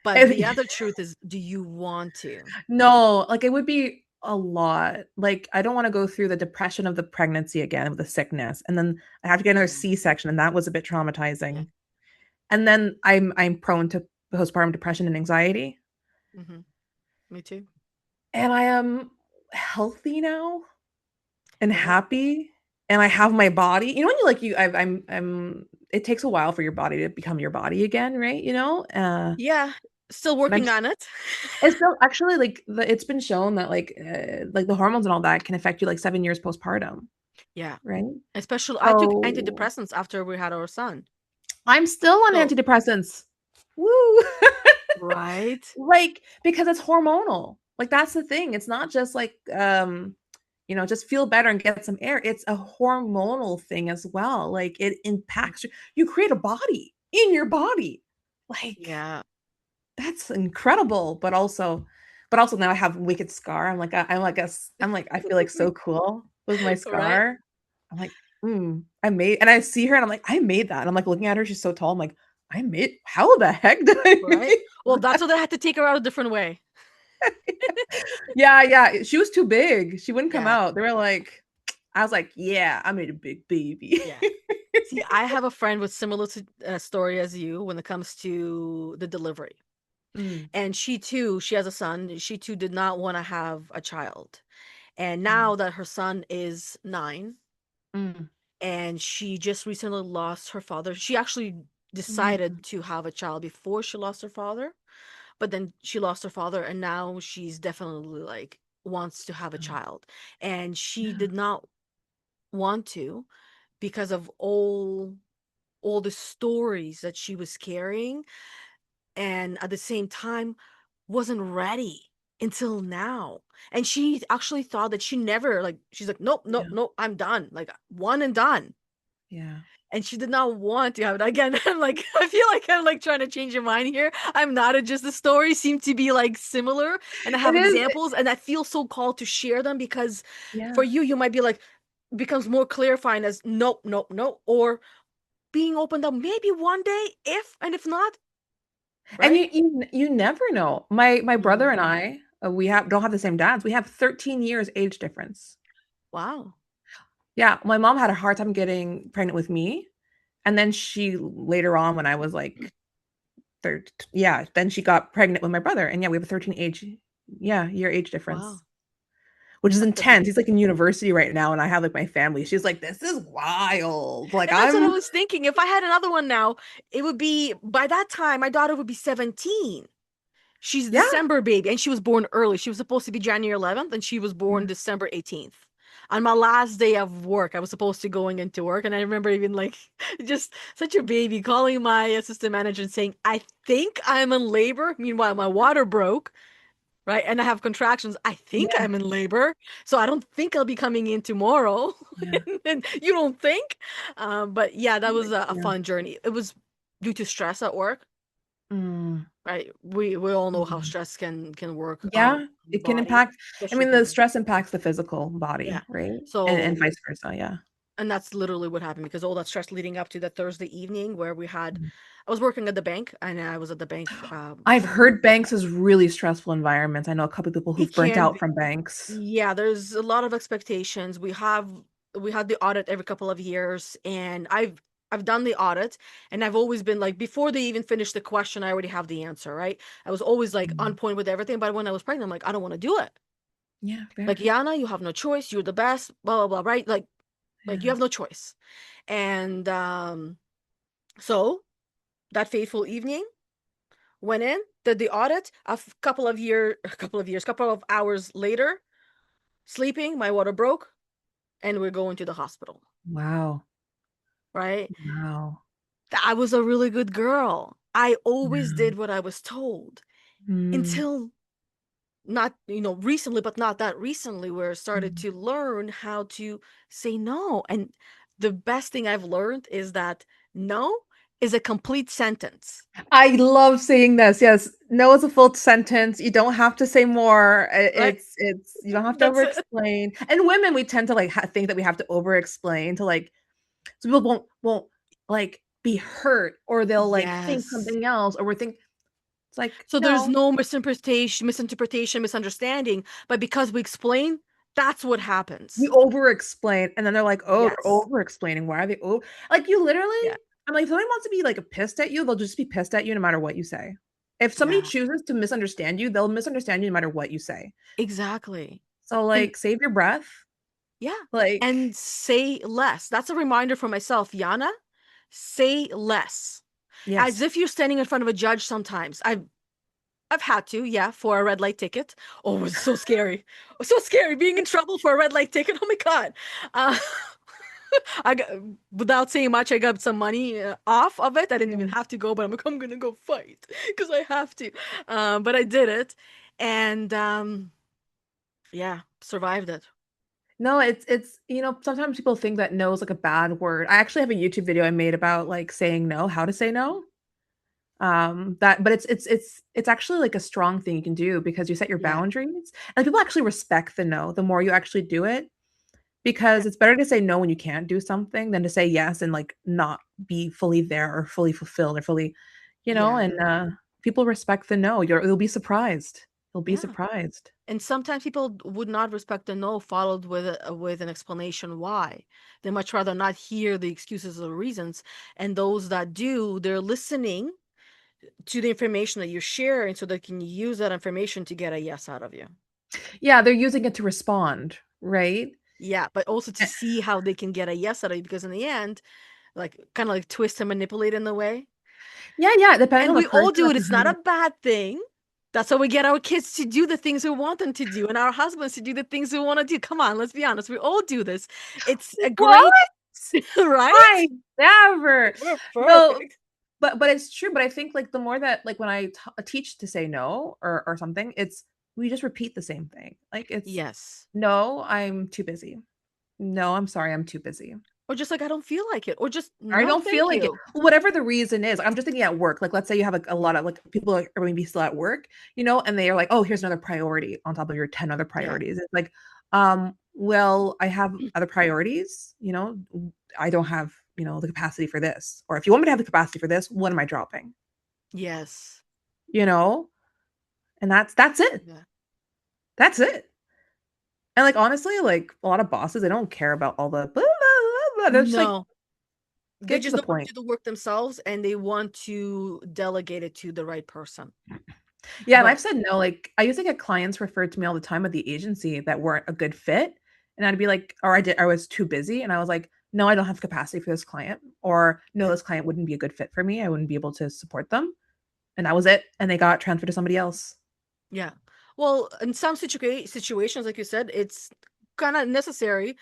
Speaker 1: But the other truth is, do you want to?
Speaker 2: No, like it would be a lot. Like I don't want to go through the depression of the pregnancy again with the sickness, and then I have to get another
Speaker 1: Yeah,
Speaker 2: C-section, and that was a bit
Speaker 1: yeah.
Speaker 2: traumatizing. And then I'm prone to postpartum depression and anxiety.
Speaker 1: Mm-hmm. Me too.
Speaker 2: And I am healthy now and
Speaker 1: Yep.
Speaker 2: happy, and I have my body. You know when you like you I'm it takes a while for your body to become your body again, right?
Speaker 1: Yeah, still
Speaker 2: And I'm
Speaker 1: working on it.
Speaker 2: It's still actually it's been shown that like the hormones and all that can affect you like 7 years postpartum,
Speaker 1: Yeah,
Speaker 2: right?
Speaker 1: especially I took
Speaker 2: So
Speaker 1: antidepressants after we had our son.
Speaker 2: I'm still on
Speaker 1: So,
Speaker 2: antidepressants. Woo!
Speaker 1: right?
Speaker 2: Like because it's hormonal. Like that's the thing. It's not just like just feel better and get some air. It's a hormonal thing as well. Like it impacts you create a body in your body. Like
Speaker 1: Yeah,
Speaker 2: that's incredible, but also now I have wicked scar. I'm like I feel like so cool with my
Speaker 1: right,
Speaker 2: scar. I'm like, I made, and I see her and I'm like, I made that. And I'm like looking at her, she's so tall. I'm like, I made, how the heck did I
Speaker 1: right.
Speaker 2: make
Speaker 1: Well, that's
Speaker 2: that?
Speaker 1: what I had to take her out a different way.
Speaker 2: Yeah, yeah. She was too big. She wouldn't come
Speaker 1: Yeah,
Speaker 2: out. They were like, I was like, yeah, I made a big baby.
Speaker 1: yeah. See, I have a friend with similar story as you when it comes to the delivery.
Speaker 2: Mm,
Speaker 1: And she has a son. She too did not want to have a child. And
Speaker 2: mm,
Speaker 1: now that her son is 9
Speaker 2: mm,
Speaker 1: and she just recently lost her father, she actually decided
Speaker 2: mm,
Speaker 1: to have a child before she lost her father, but then she lost her father and now she's definitely like wants to have a
Speaker 2: mm.
Speaker 1: child. And she
Speaker 2: Yeah,
Speaker 1: did not want to because of all the stories that she was carrying and at the same time wasn't ready until now. And she actually thought that she never like she's like, nope, nope,
Speaker 2: yeah,
Speaker 1: nope, I'm done. Like one and done.
Speaker 2: yeah.
Speaker 1: And she did not want to have it again. I'm like, I feel like I'm like trying to change your mind here. I'm not. It just the stories seem to be like similar, and I
Speaker 2: It
Speaker 1: have
Speaker 2: is.
Speaker 1: examples, and I feel so called to share them because for
Speaker 2: Yeah.
Speaker 1: you might be like becomes more clarifying as nope, nope, nope, or being opened up maybe one day if and if not,
Speaker 2: And
Speaker 1: right?
Speaker 2: you never know. My
Speaker 1: Mhm.
Speaker 2: brother and I, we have don't have the same dads. We have 13 years age difference.
Speaker 1: Wow.
Speaker 2: Yeah, my mom had a hard time getting pregnant with me, and then she later on when I was like third, yeah, then she got pregnant with my brother, and yeah, we have a 13 year age difference,
Speaker 1: Wow.
Speaker 2: which is
Speaker 1: That's a big
Speaker 2: intense. He's like in university right now, and I have like my family. She's like, this is wild. Like
Speaker 1: and that's what I
Speaker 2: I'm,
Speaker 1: was thinking. If I had another one now, it would be by that time my daughter would be 17. She's a
Speaker 2: yeah,
Speaker 1: December baby and she was born early. She was supposed to be January 11th and she was born
Speaker 2: yeah,
Speaker 1: December 18th. On my last day of work, I was supposed to going into work and I remember even like just such a baby calling my assistant manager and saying, "I think I'm in labor." Meanwhile, my water broke, right? And I have contractions. I think
Speaker 2: yeah,
Speaker 1: I'm in labor. So I don't think I'll be coming in tomorrow.
Speaker 2: yeah.
Speaker 1: And you don't think? But yeah, that was
Speaker 2: Like,
Speaker 1: a
Speaker 2: yeah,
Speaker 1: fun journey. It was due to stress at work.
Speaker 2: Mm.
Speaker 1: right? We all know how
Speaker 2: Mhm.
Speaker 1: stress can work
Speaker 2: Yeah,
Speaker 1: on the
Speaker 2: it can
Speaker 1: body,
Speaker 2: impact I
Speaker 1: especially
Speaker 2: mean, the
Speaker 1: women.
Speaker 2: stress impacts the physical
Speaker 1: Yeah.
Speaker 2: body, right? And
Speaker 1: So
Speaker 2: vice versa, yeah.
Speaker 1: and that's literally what happened because all that stress leading up to that Thursday evening where we had
Speaker 2: Mm.
Speaker 1: I was working at the bank and I was at the bank
Speaker 2: I've
Speaker 1: for
Speaker 2: heard banks is really stressful environments. I know a couple of people
Speaker 1: it
Speaker 2: who've burnt
Speaker 1: can
Speaker 2: out
Speaker 1: be.
Speaker 2: from banks.
Speaker 1: Yeah, there's a lot of expectations. We had the audit every couple of years and I've done the audit and I've always been like before they even finish the question, I already have the answer, right? I was always like on
Speaker 2: Mm.
Speaker 1: point with everything, but when I was pregnant, I'm like, I don't want to do it.
Speaker 2: Yeah,
Speaker 1: Like,
Speaker 2: fair.
Speaker 1: Yana, you have no choice. You're the best, blah blah blah, right? Like you
Speaker 2: Yeah.
Speaker 1: have no choice. And so that fateful evening, went in, did the audit, couple of hours later, sleeping, my water broke, and we're going to the hospital,
Speaker 2: Wow.
Speaker 1: right?
Speaker 2: Wow.
Speaker 1: I was a really good girl. I always
Speaker 2: Yeah.
Speaker 1: did what I was told
Speaker 2: Mm.
Speaker 1: until not, recently, but not that recently, where I started
Speaker 2: Mm.
Speaker 1: to learn how to say no. And the best thing I've learned is that no is a complete sentence,
Speaker 2: I love saying this. Yes, no is a full sentence. You don't have to say more.
Speaker 1: right?
Speaker 2: It's you don't have to
Speaker 1: That's
Speaker 2: over
Speaker 1: it.
Speaker 2: explain. And women, we tend to like think that we have to over explain to like so people won't like be hurt or they'll like think
Speaker 1: Yes.
Speaker 2: something else or we think it's like
Speaker 1: So there's
Speaker 2: no,
Speaker 1: no misinterpretation, but because we explain, that's what
Speaker 2: we
Speaker 1: happens.
Speaker 2: over explain and then they're like, oh, they're
Speaker 1: Yes.
Speaker 2: over explaining. Why are they over like you literally?
Speaker 1: Yeah.
Speaker 2: I'm like, if somebody wants to be like pissed at you, they'll just be pissed at you no matter what you say. If somebody
Speaker 1: Yeah.
Speaker 2: chooses to misunderstand you, they'll misunderstand you no matter what you say.
Speaker 1: Exactly.
Speaker 2: So,
Speaker 1: And
Speaker 2: like, save your breath.
Speaker 1: yeah.
Speaker 2: Like,
Speaker 1: And say less. That's a reminder for myself, Yana. Say less. As
Speaker 2: yes.
Speaker 1: if you're standing in front of a judge sometimes. I've had to, yeah, for a red light ticket. Oh, it was so scary. So scary being in trouble for a red light ticket. Oh my God. Uh, I got, without saying much, I got some money off of it. I didn't even
Speaker 2: Yeah.
Speaker 1: have to go, but I'm like, I'm gonna go fight because I have to. But I did it, and yeah, survived it.
Speaker 2: No, it's sometimes people think that no is like a bad word. I actually have a YouTube video I made about like saying no, how to say no. That but it's actually like a strong thing you can do because you set your
Speaker 1: Yeah,
Speaker 2: boundaries and people actually respect the no the more you actually do it
Speaker 1: yeah,
Speaker 2: because it's better to say no when you can't do something than to say yes and like not be fully there or fully fulfilled or fully, and
Speaker 1: yeah,
Speaker 2: people respect the no. You'll be surprised. You'll be
Speaker 1: yeah.
Speaker 2: surprised.
Speaker 1: And sometimes people would not respect the no followed with an explanation why. They much rather not hear the excuses or reasons. And those that do, they're listening to the information that you're sharing so they can use that information to get a yes out of you.
Speaker 2: Yeah, they're using it to respond, right?
Speaker 1: Yeah, but also to
Speaker 2: Eh,
Speaker 1: see how they can get a yes out of you because in the end, like kind of like twist and manipulate in the way.
Speaker 2: yeah, yeah, depending
Speaker 1: And
Speaker 2: on the
Speaker 1: we all
Speaker 2: person
Speaker 1: do
Speaker 2: that's
Speaker 1: it. It's not
Speaker 2: behind
Speaker 1: a
Speaker 2: it.
Speaker 1: bad thing. That's how we get our kids to do the things we want them to do and our husbands to do the things we want to do. Come on, let's be honest. We all do this. It's a great,
Speaker 2: What?
Speaker 1: right?
Speaker 2: I never.
Speaker 1: We're
Speaker 2: No,
Speaker 1: perfect.
Speaker 2: but it's true, but I think, like, the more that like, when I teach to say no or something, it's we just repeat the same thing. Like, it's,
Speaker 1: Yes.
Speaker 2: "No, I'm too busy. No, I'm sorry, I'm too busy.
Speaker 1: Or just like, I don't feel like it. Or just,
Speaker 2: I
Speaker 1: no,
Speaker 2: don't feel
Speaker 1: thank
Speaker 2: like it."
Speaker 1: you.
Speaker 2: Whatever the reason is, I'm just thinking at work, like, let's say you have, like, a lot of, like, people are maybe still at work, and they are like, "Oh, here's another priority on top of your 10 other
Speaker 1: Yeah.
Speaker 2: priorities." It's like, well, I have other priorities, I don't have, the capacity for this. Or if you want me to have the capacity for this, what am I dropping?
Speaker 1: Yes.
Speaker 2: You know? And that's it.
Speaker 1: Yeah.
Speaker 2: That's it. And, like, honestly, like, a lot of bosses, they don't care about all the blah, blah, blah, blah. They're just like,
Speaker 1: No. They
Speaker 2: "Get to
Speaker 1: just
Speaker 2: the
Speaker 1: don't want to
Speaker 2: point."
Speaker 1: do the work themselves and they want to delegate it to the right person.
Speaker 2: Yeah, and
Speaker 1: But
Speaker 2: I've said no, like, I used to get clients referred to me all the time at the agency that weren't a good fit, and I'd be like or I was too busy, and I was like, "No, I don't have capacity for this client," or, "No,
Speaker 1: yeah.
Speaker 2: this client wouldn't be a good fit for me, I wouldn't be able to support them," and that was it, and they got transferred to somebody else.
Speaker 1: Yeah. Well, in some situations, like you said, it's kind of necessary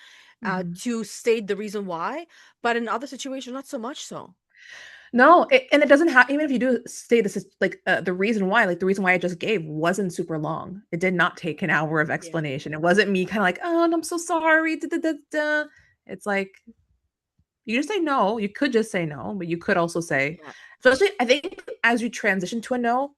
Speaker 2: Mhm.
Speaker 1: to state the reason why, but in other situations, not so much so.
Speaker 2: No, and it doesn't have even if you do say this is like, the reason why, like, the reason why I just gave wasn't super long. It did not take an hour of
Speaker 1: Yeah.
Speaker 2: explanation. It wasn't me kinda like, "Oh, I'm so sorry, da, da, da, da." It's like, you just say no. You could just say no, but you could also say,
Speaker 1: Yeah.
Speaker 2: Especially, I think as you transition to a no,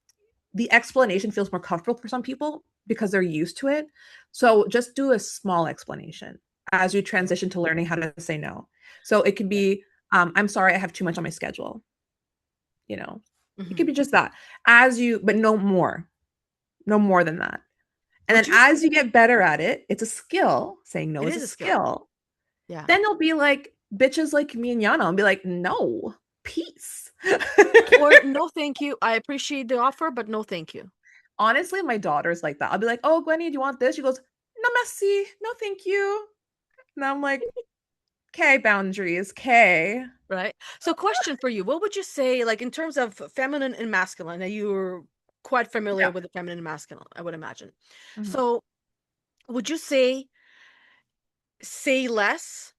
Speaker 2: the explanation feels more comfortable for some people because they're used to it. So just do a small explanation as you
Speaker 1: Okay.
Speaker 2: transition to learning how to say no. So it could
Speaker 1: Okay.
Speaker 2: be, I'm sorry, I have too much on my schedule. You know, it could
Speaker 1: Hmm.
Speaker 2: be just that as you, but no more, no more than that. And
Speaker 1: Would
Speaker 2: then
Speaker 1: you
Speaker 2: as you
Speaker 1: say
Speaker 2: get better at it, it's a skill. Saying no
Speaker 1: it
Speaker 2: is
Speaker 1: is
Speaker 2: a
Speaker 1: a skill?
Speaker 2: skill.
Speaker 1: Yeah.
Speaker 2: Then you'll be like bitches like me and Yana and be like, no, peace.
Speaker 1: Or no, thank you. I appreciate the offer, but no, thank you.
Speaker 2: Honestly, my daughter's like that. I'll be like, oh, Gwenny, do you want this? She goes, no, merci. No, thank you. And I'm like, okay, boundaries. Okay.
Speaker 1: Right. So, question for you: what would you say, like in terms of feminine and masculine? Now, you're quite familiar
Speaker 2: Yeah.
Speaker 1: with the feminine and masculine, I would imagine.
Speaker 2: Mhm.
Speaker 1: So, would you say less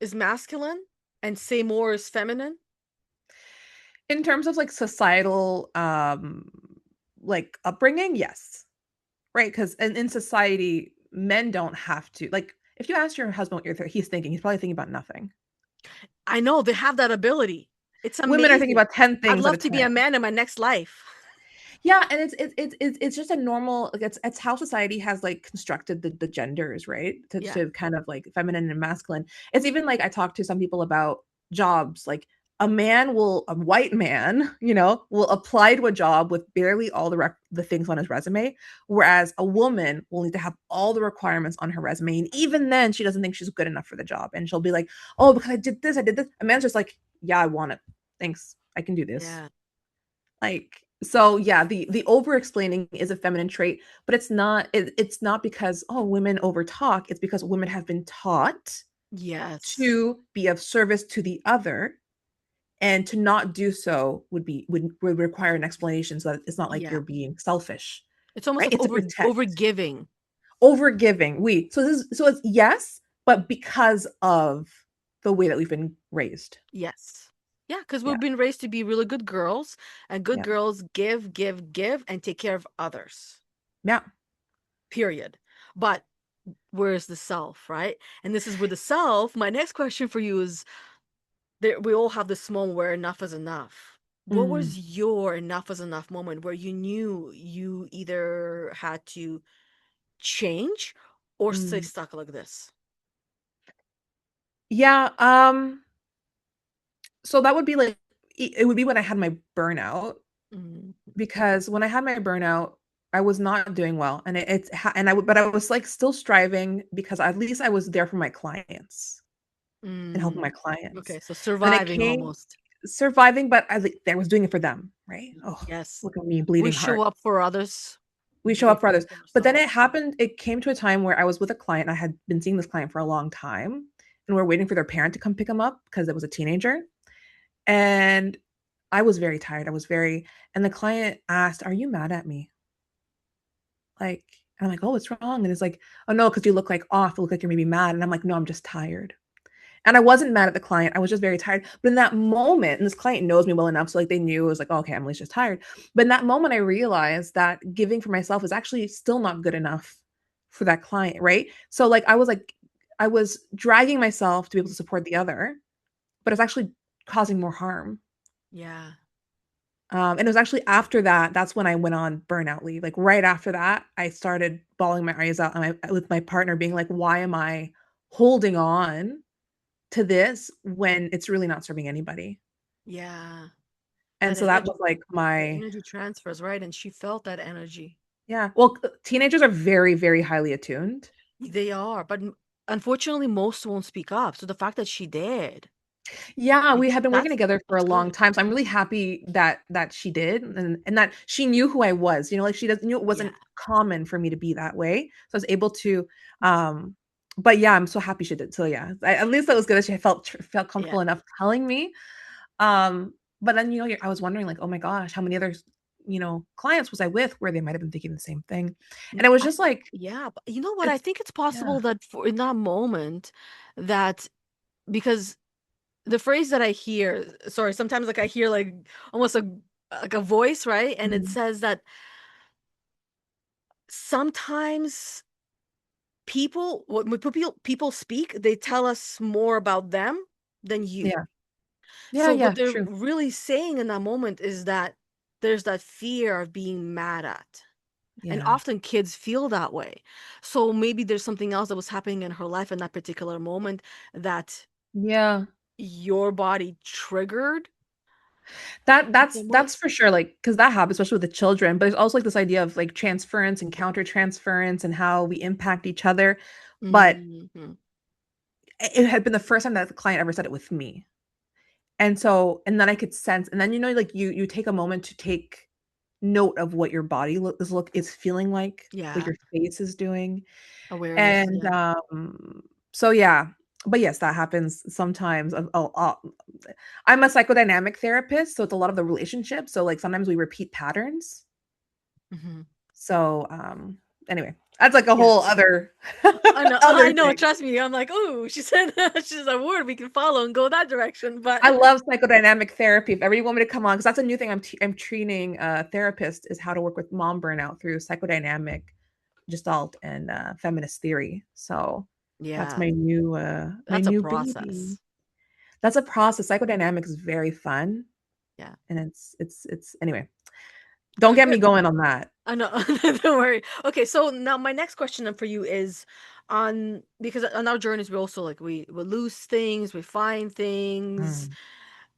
Speaker 1: is masculine and say more is feminine?
Speaker 2: In terms of like societal like upbringing, yes. Right? Because in society, men don't have to like if you ask your husband what he's thinking, he's probably thinking about nothing.
Speaker 1: I know they have that ability. It's
Speaker 2: Women are thinking
Speaker 1: amazing.
Speaker 2: about 10
Speaker 1: I'd
Speaker 2: things at a
Speaker 1: love to be a
Speaker 2: time.
Speaker 1: man in my next life.
Speaker 2: Yeah, and it's just a normal like it's how society has like constructed the genders, right?
Speaker 1: Yeah.
Speaker 2: To kind of like feminine and masculine. It's even like I talk to some people about jobs, like a white man, will apply to a job with barely all the things on his resume, whereas a woman will need to have all the requirements on her resume, and even then she doesn't think she's good enough for the job, and she'll be like, "Oh, because I did this." A man's just like, "Yeah, I want it. Thanks, I can do this."
Speaker 1: Yeah.
Speaker 2: Like so yeah, the over explaining is a feminine trait, but it's not because oh women over talk, it's because women have been taught
Speaker 1: Yes.
Speaker 2: to be of service to the other, and to not do so would require an explanation so that it's not like
Speaker 1: Yeah.
Speaker 2: you're being selfish,
Speaker 1: It's almost
Speaker 2: right?
Speaker 1: like
Speaker 2: It's to protect.
Speaker 1: over giving.
Speaker 2: Over giving, so it's yes, but because of the way that we've been raised.
Speaker 1: Yes. Yeah, because
Speaker 2: Yeah,
Speaker 1: we've been raised to be really good girls, and good
Speaker 2: yeah,
Speaker 1: girls give, give, give, and take care of others.
Speaker 2: yeah.
Speaker 1: Period. But where's the self, right? And this is where the self, my next question for you is there we all have this moment where enough is enough. What
Speaker 2: Mm,
Speaker 1: was your enough is enough moment where you knew you either had to change or stay
Speaker 2: mm.
Speaker 1: stuck like this?
Speaker 2: Yeah, so that would be like it would be when I had my burnout,
Speaker 1: Mm,
Speaker 2: because when I had my burnout, I was not doing well, and and but I was like still striving because at least I was there for my clients and helping my
Speaker 1: mm.
Speaker 2: clients.
Speaker 1: Okay, so
Speaker 2: And then it
Speaker 1: surviving
Speaker 2: came
Speaker 1: almost.
Speaker 2: surviving, but I was doing it for them, right? Oh,
Speaker 1: Yes.
Speaker 2: look at me,
Speaker 1: We
Speaker 2: bleeding
Speaker 1: show
Speaker 2: heart.
Speaker 1: up for others
Speaker 2: We show up for
Speaker 1: before
Speaker 2: others.
Speaker 1: for
Speaker 2: But then
Speaker 1: ourselves.
Speaker 2: it came to a time where I was with a client. I had been seeing this client for a long time, and we're waiting for their parent to come pick him up because it was a teenager. And I was very tired. And the client asked, "Are you mad at me?" Like, and I'm like, "Oh, what's wrong?" And it's like, "Oh no, because you look like off. You look like you're maybe mad." And I'm like, "No, I'm just tired." And I wasn't mad at the client. I was just very tired. But in that moment, and this client knows me well enough, so like they knew it was like, oh, okay, Emily's just tired. But in that moment, I realized that giving for myself is actually still not good enough for that client, right? So like, I was dragging myself to be able to support the other, but it's actually causing more harm.
Speaker 1: Yeah.
Speaker 2: And it was actually after that, that's when I went on burnout leave. Like right after that, I started bawling my eyes out and with my partner being like, why am I holding on to this when it's really not serving anybody?
Speaker 1: Yeah.
Speaker 2: And
Speaker 1: That
Speaker 2: so that was
Speaker 1: energy,
Speaker 2: like
Speaker 1: that
Speaker 2: my
Speaker 1: energy transfers, right? And she felt that energy.
Speaker 2: yeah. Well, teenagers are very, very highly attuned.
Speaker 1: They are, but unfortunately, most won't speak up. So the fact that she did,
Speaker 2: Yeah, we
Speaker 1: it's
Speaker 2: have been working
Speaker 1: that's
Speaker 2: together for a
Speaker 1: that's
Speaker 2: long
Speaker 1: good.
Speaker 2: time. So I'm really happy that she did and that she knew who I was. Like she doesn't knew it
Speaker 1: Yeah.
Speaker 2: wasn't common for me to be that way. So I was able to but yeah, I'm so happy she did. So yeah, at least that was good that she felt
Speaker 1: Yeah.
Speaker 2: comfortable enough telling me. But then I was wondering like, oh my gosh, how many other clients was I with where they might have been thinking the same thing, and it was
Speaker 1: I
Speaker 2: just like
Speaker 1: yeah, but you know what? I
Speaker 2: it's
Speaker 1: think it's
Speaker 2: yeah.
Speaker 1: possible that for in that moment that because the phrase that I hear, sorry, sometimes like I hear like almost like a voice, right? And it
Speaker 2: Mhm.
Speaker 1: says that sometimes when people speak, they tell us more about them than you.
Speaker 2: Yeah. Yeah,
Speaker 1: So what
Speaker 2: yeah,
Speaker 1: they're
Speaker 2: true.
Speaker 1: really saying in that moment is that there's that fear of being mad at. And
Speaker 2: Yeah.
Speaker 1: often kids feel that way. So maybe there's something else that was happening in her life in that particular moment that
Speaker 2: Yeah.
Speaker 1: your body triggered
Speaker 2: That
Speaker 1: somewhat.
Speaker 2: that's for sure, like, because that happens, especially with the children, but there's also, like, this idea of, like, transference and counter transference and how we impact each other, but
Speaker 1: Mhm.
Speaker 2: it had been the first time that the client ever said it with me, and so and then I could sense and then, like, you take a moment to take note of what your body is feeling like, what
Speaker 1: Yeah.
Speaker 2: your face is doing,
Speaker 1: Awareness.
Speaker 2: and,
Speaker 1: Yeah.
Speaker 2: so yeah, but yes, that happens sometimes, I'm a psychodynamic therapist, so it's a lot of the relationships, so, like, sometimes we repeat patterns.
Speaker 1: Mhm.
Speaker 2: So, anyway, that's like a
Speaker 1: Yeah.
Speaker 2: whole other
Speaker 1: I know. I
Speaker 2: other
Speaker 1: know.
Speaker 2: thing.
Speaker 1: Trust me. I'm like, oh, she said she's a word we can follow and go that direction. But
Speaker 2: I love psychodynamic therapy. If ever you want me to come on, because that's a new thing I'm training therapists is how to work with mom burnout through psychodynamic gestalt and feminist theory. So that's
Speaker 1: yeah,
Speaker 2: my
Speaker 1: that's a
Speaker 2: new baby.
Speaker 1: process.
Speaker 2: That's a process. Psychodynamics is very fun,
Speaker 1: Yeah.
Speaker 2: and it's anyway. Don't get me
Speaker 1: Good.
Speaker 2: going on that.
Speaker 1: I know. Don't worry. Okay, so now my next question for you is on because on our journeys we also like we lose things, we find things.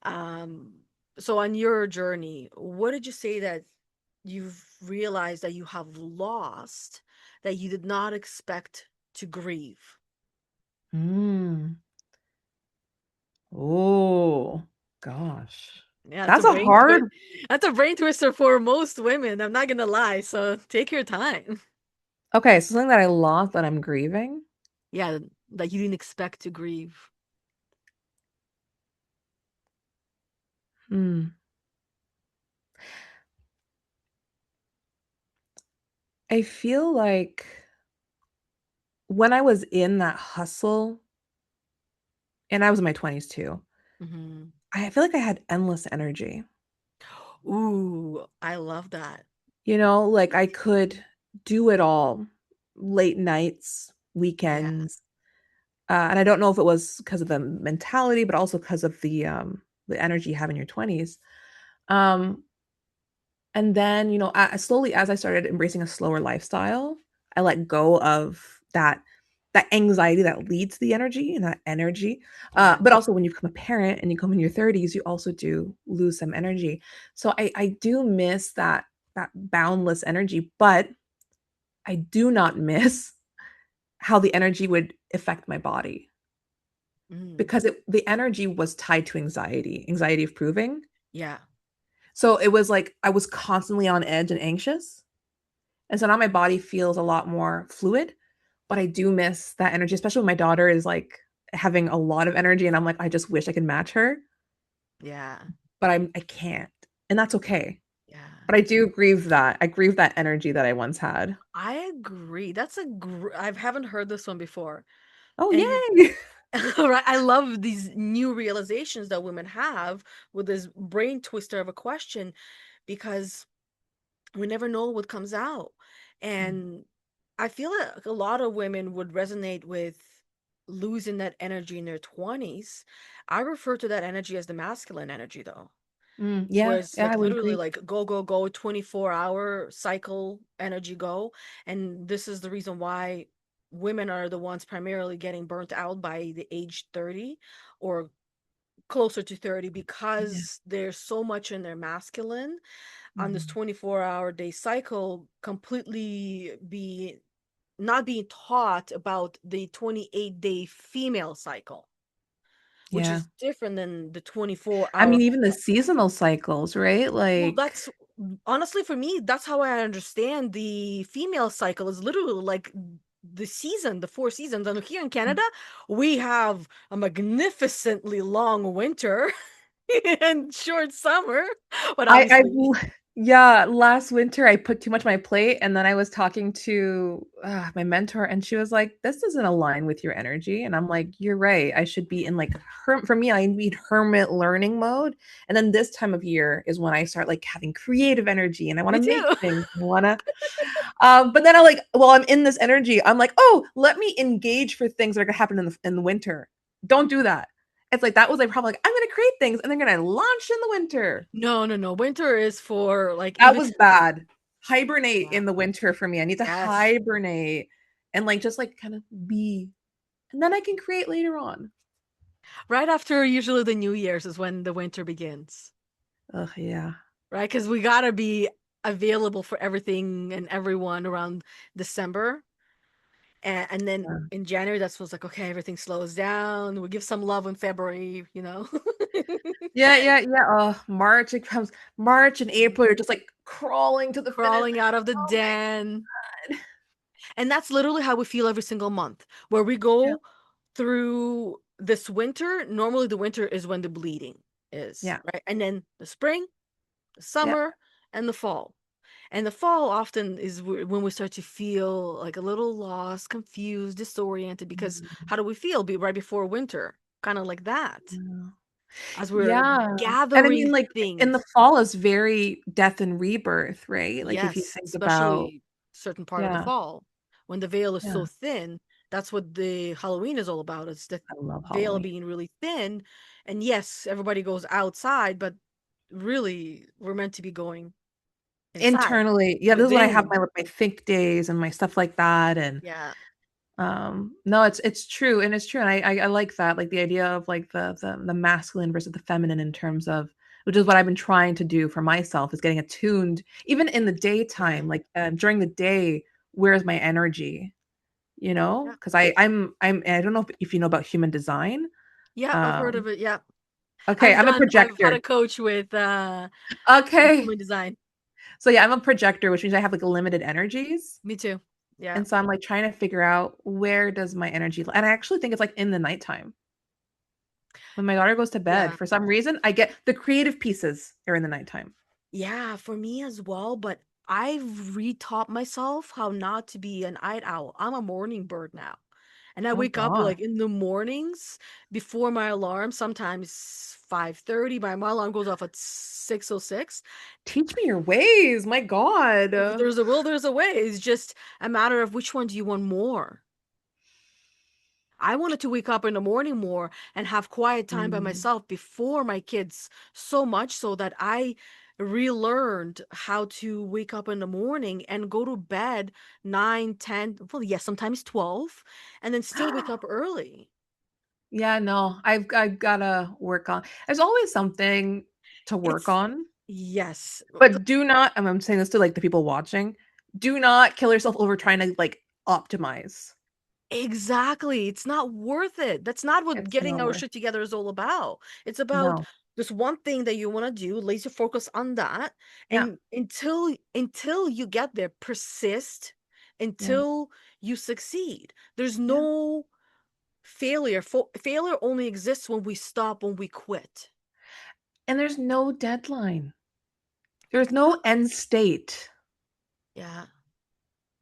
Speaker 2: Mm.
Speaker 1: Um, so on your journey, what did you say that you've realized that you have lost that you did not expect to grieve?
Speaker 2: Mm. Oh gosh,
Speaker 1: Yeah, it's a
Speaker 2: that's a
Speaker 1: brain twist.
Speaker 2: hard.
Speaker 1: That's a brain twister for most women. I'm not gonna lie. So take your time.
Speaker 2: Okay, so something that I lost that I'm grieving.
Speaker 1: Yeah, that you didn't expect to grieve.
Speaker 2: Hmm. I feel like when I was in that hustle, and I was in my 20s too,
Speaker 1: Hmm.
Speaker 2: I feel like I had endless energy.
Speaker 1: Ooh, I love that.
Speaker 2: Like I could do it all, late nights,
Speaker 1: Yeah,
Speaker 2: weekends. And I don't know if it was because of the mentality, but also because of the energy you have in your 20s. Um, And then, slowly as I started embracing a slower lifestyle, I let go of that anxiety that leads to the energy and that energy.
Speaker 1: yeah.
Speaker 2: But also when you become a parent and you come in your 30s, you also do lose some energy. So I do miss that boundless energy, but I do not miss how the energy would affect my body
Speaker 1: Mm,
Speaker 2: because the energy was tied to anxiety of proving.
Speaker 1: yeah.
Speaker 2: So it was like I was constantly on edge and anxious. And so now my body feels a lot more fluid, but I do miss that energy, especially when my daughter is like having a lot of energy and I'm like, I just wish I could match her,
Speaker 1: Yeah.
Speaker 2: but I can't. And that's okay.
Speaker 1: Yeah.
Speaker 2: But I do grieve that. I grieve that energy that I once had.
Speaker 1: I agree. I haven't heard this one before.
Speaker 2: Oh,
Speaker 1: And
Speaker 2: yay.
Speaker 1: right, I love these new realizations that women have with this brain twister of a question because we never know what comes out. And I feel like a lot of women would resonate with losing that energy in their 20s. I refer to that energy as the masculine energy, though. Where
Speaker 2: Yeah,
Speaker 1: it's
Speaker 2: yeah,
Speaker 1: like
Speaker 2: I would
Speaker 1: literally
Speaker 2: agree.
Speaker 1: like go, go, go, 24-hour cycle energy go. And this is the reason why women are the ones primarily getting burnt out by the age 30 or closer to 30
Speaker 2: Yeah.
Speaker 1: because there's so much in their masculine on this
Speaker 2: Mhm.
Speaker 1: 24-hour day cycle completely be not being taught about the 28-day female cycle, which
Speaker 2: Yeah.
Speaker 1: is different than the
Speaker 2: I
Speaker 1: 24-hour.
Speaker 2: mean, even the seasonal cycles, right?
Speaker 1: Well,
Speaker 2: Like,
Speaker 1: that's honestly for me, that's how I understand the female cycle is literally like the season, the 4 seasons. And here in Canada, we have a magnificently long winter and short summer, but
Speaker 2: I
Speaker 1: obviously,
Speaker 2: yeah, last winter I put too much on my plate and then I was talking to my mentor and she was like, "This doesn't align with your energy." And I'm like, "You're right. I should be in like for me, I need hermit learning mode." And then this time of year is when I start like having creative energy and I want
Speaker 1: me
Speaker 2: to make
Speaker 1: too.
Speaker 2: things. I want to but then I like, well, I'm in this energy. I'm like, "Oh, let me engage for things that are going to happen in the winter." Don't do that. It's like that was like probably like I'm gonna create things and they're gonna launch in the winter.
Speaker 1: No, no, no. Winter is for like
Speaker 2: That
Speaker 1: even
Speaker 2: was bad. Hibernate
Speaker 1: yeah.
Speaker 2: in the winter for me. I need to
Speaker 1: Yes.
Speaker 2: hibernate and like just like kind of be, and then I can create later on.
Speaker 1: Right after usually the New Year's is when the winter begins,
Speaker 2: Oh yeah.
Speaker 1: right? Because we gotta be available for everything and everyone around December. And then
Speaker 2: Yeah.
Speaker 1: in January, that's what's like, okay, everything slows down. We give some love in February, you know?
Speaker 2: Yeah, yeah, yeah. Oh, March, it comes March and April, you're just like crawling to the finish
Speaker 1: Crawling out
Speaker 2: line.
Speaker 1: of the
Speaker 2: Oh
Speaker 1: den.
Speaker 2: my God.
Speaker 1: And that's literally how we feel every single month, where we
Speaker 2: Yeah,
Speaker 1: go through this winter. Normally, the winter is when the bleeding is,
Speaker 2: yeah,
Speaker 1: right? And then the spring, the
Speaker 2: yeah.
Speaker 1: summer, and the fall. And the fall often is when we start to feel like a little lost, confused, disoriented, because
Speaker 2: Mhm.
Speaker 1: how do we feel right before winter? Kind of like that,
Speaker 2: Yeah.
Speaker 1: as we're
Speaker 2: Yeah. And I mean,
Speaker 1: gathering
Speaker 2: like in the
Speaker 1: things.
Speaker 2: fall is very death and rebirth, right? Like if you
Speaker 1: Yes,
Speaker 2: think about,
Speaker 1: especially certain part of the
Speaker 2: yeah,
Speaker 1: fall when the veil is
Speaker 2: yeah.
Speaker 1: so thin. That's what the Halloween is all about. It's the
Speaker 2: I love
Speaker 1: veil
Speaker 2: Halloween.
Speaker 1: being really thin. And yes, everybody goes outside, but really we're meant to be going inside,
Speaker 2: Internally, yeah, this is when I have
Speaker 1: within.
Speaker 2: my think days and my stuff like that. And
Speaker 1: Yeah.
Speaker 2: no, it's true, and it's true. And I like that, like the idea of like the masculine versus the feminine in terms of, which is what I've been trying to do for myself, is getting attuned even in the
Speaker 1: Yeah.
Speaker 2: daytime, like during the day, where's my energy? You know,
Speaker 1: Yeah.
Speaker 2: because I'm I don't know if you know about human design.
Speaker 1: Yeah, I've heard of
Speaker 2: Um,
Speaker 1: it. Yeah.
Speaker 2: okay, I'm a
Speaker 1: I've had a
Speaker 2: projector.
Speaker 1: coach with
Speaker 2: Okay,
Speaker 1: human design.
Speaker 2: so yeah, I'm a projector, which means I have like limited energies.
Speaker 1: Me too. Yeah.
Speaker 2: And so I'm like trying to figure out where does my energy, and I actually think it's like in the nighttime. When my daughter goes to bed,
Speaker 1: Yeah.
Speaker 2: for some reason, I get the creative pieces are in the nighttime.
Speaker 1: Yeah, for me as well, but I've re-taught myself how not to be an night owl. I'm a morning bird now. And I
Speaker 2: Oh
Speaker 1: wake up
Speaker 2: God.
Speaker 1: like in the mornings before my alarm, sometimes 5:30. My alarm goes off at 6:06.
Speaker 2: Teach me your ways. My God.
Speaker 1: If there's a will, there's a way. It's just a matter of which one do you want more. I wanted to wake up in the morning more and have quiet time by
Speaker 2: Mm.
Speaker 1: myself before my kids, so much so that I relearned how to wake up in the morning and go to bed 9, 10, well, yes, sometimes 12, and then still wake up early.
Speaker 2: Yeah, no, I've gotta work on. There's always something to work
Speaker 1: It's,
Speaker 2: on,
Speaker 1: yes.
Speaker 2: but do not, and I'm saying this to like the people watching, do not kill yourself over trying to like optimize.
Speaker 1: Exactly. It's not worth it. That's not what
Speaker 2: It's
Speaker 1: getting
Speaker 2: not
Speaker 1: our
Speaker 2: worth.
Speaker 1: shit together is all about. It's about
Speaker 2: No.
Speaker 1: this one thing that you want to do, laser focus on that,
Speaker 2: Yeah.
Speaker 1: and until you get there, persist
Speaker 2: Yeah.
Speaker 1: until you succeed. There's
Speaker 2: Yeah.
Speaker 1: no failure. Failure only exists when we stop, when we quit.
Speaker 2: And there's no deadline. There's
Speaker 1: Yeah.
Speaker 2: no end state,
Speaker 1: Yeah.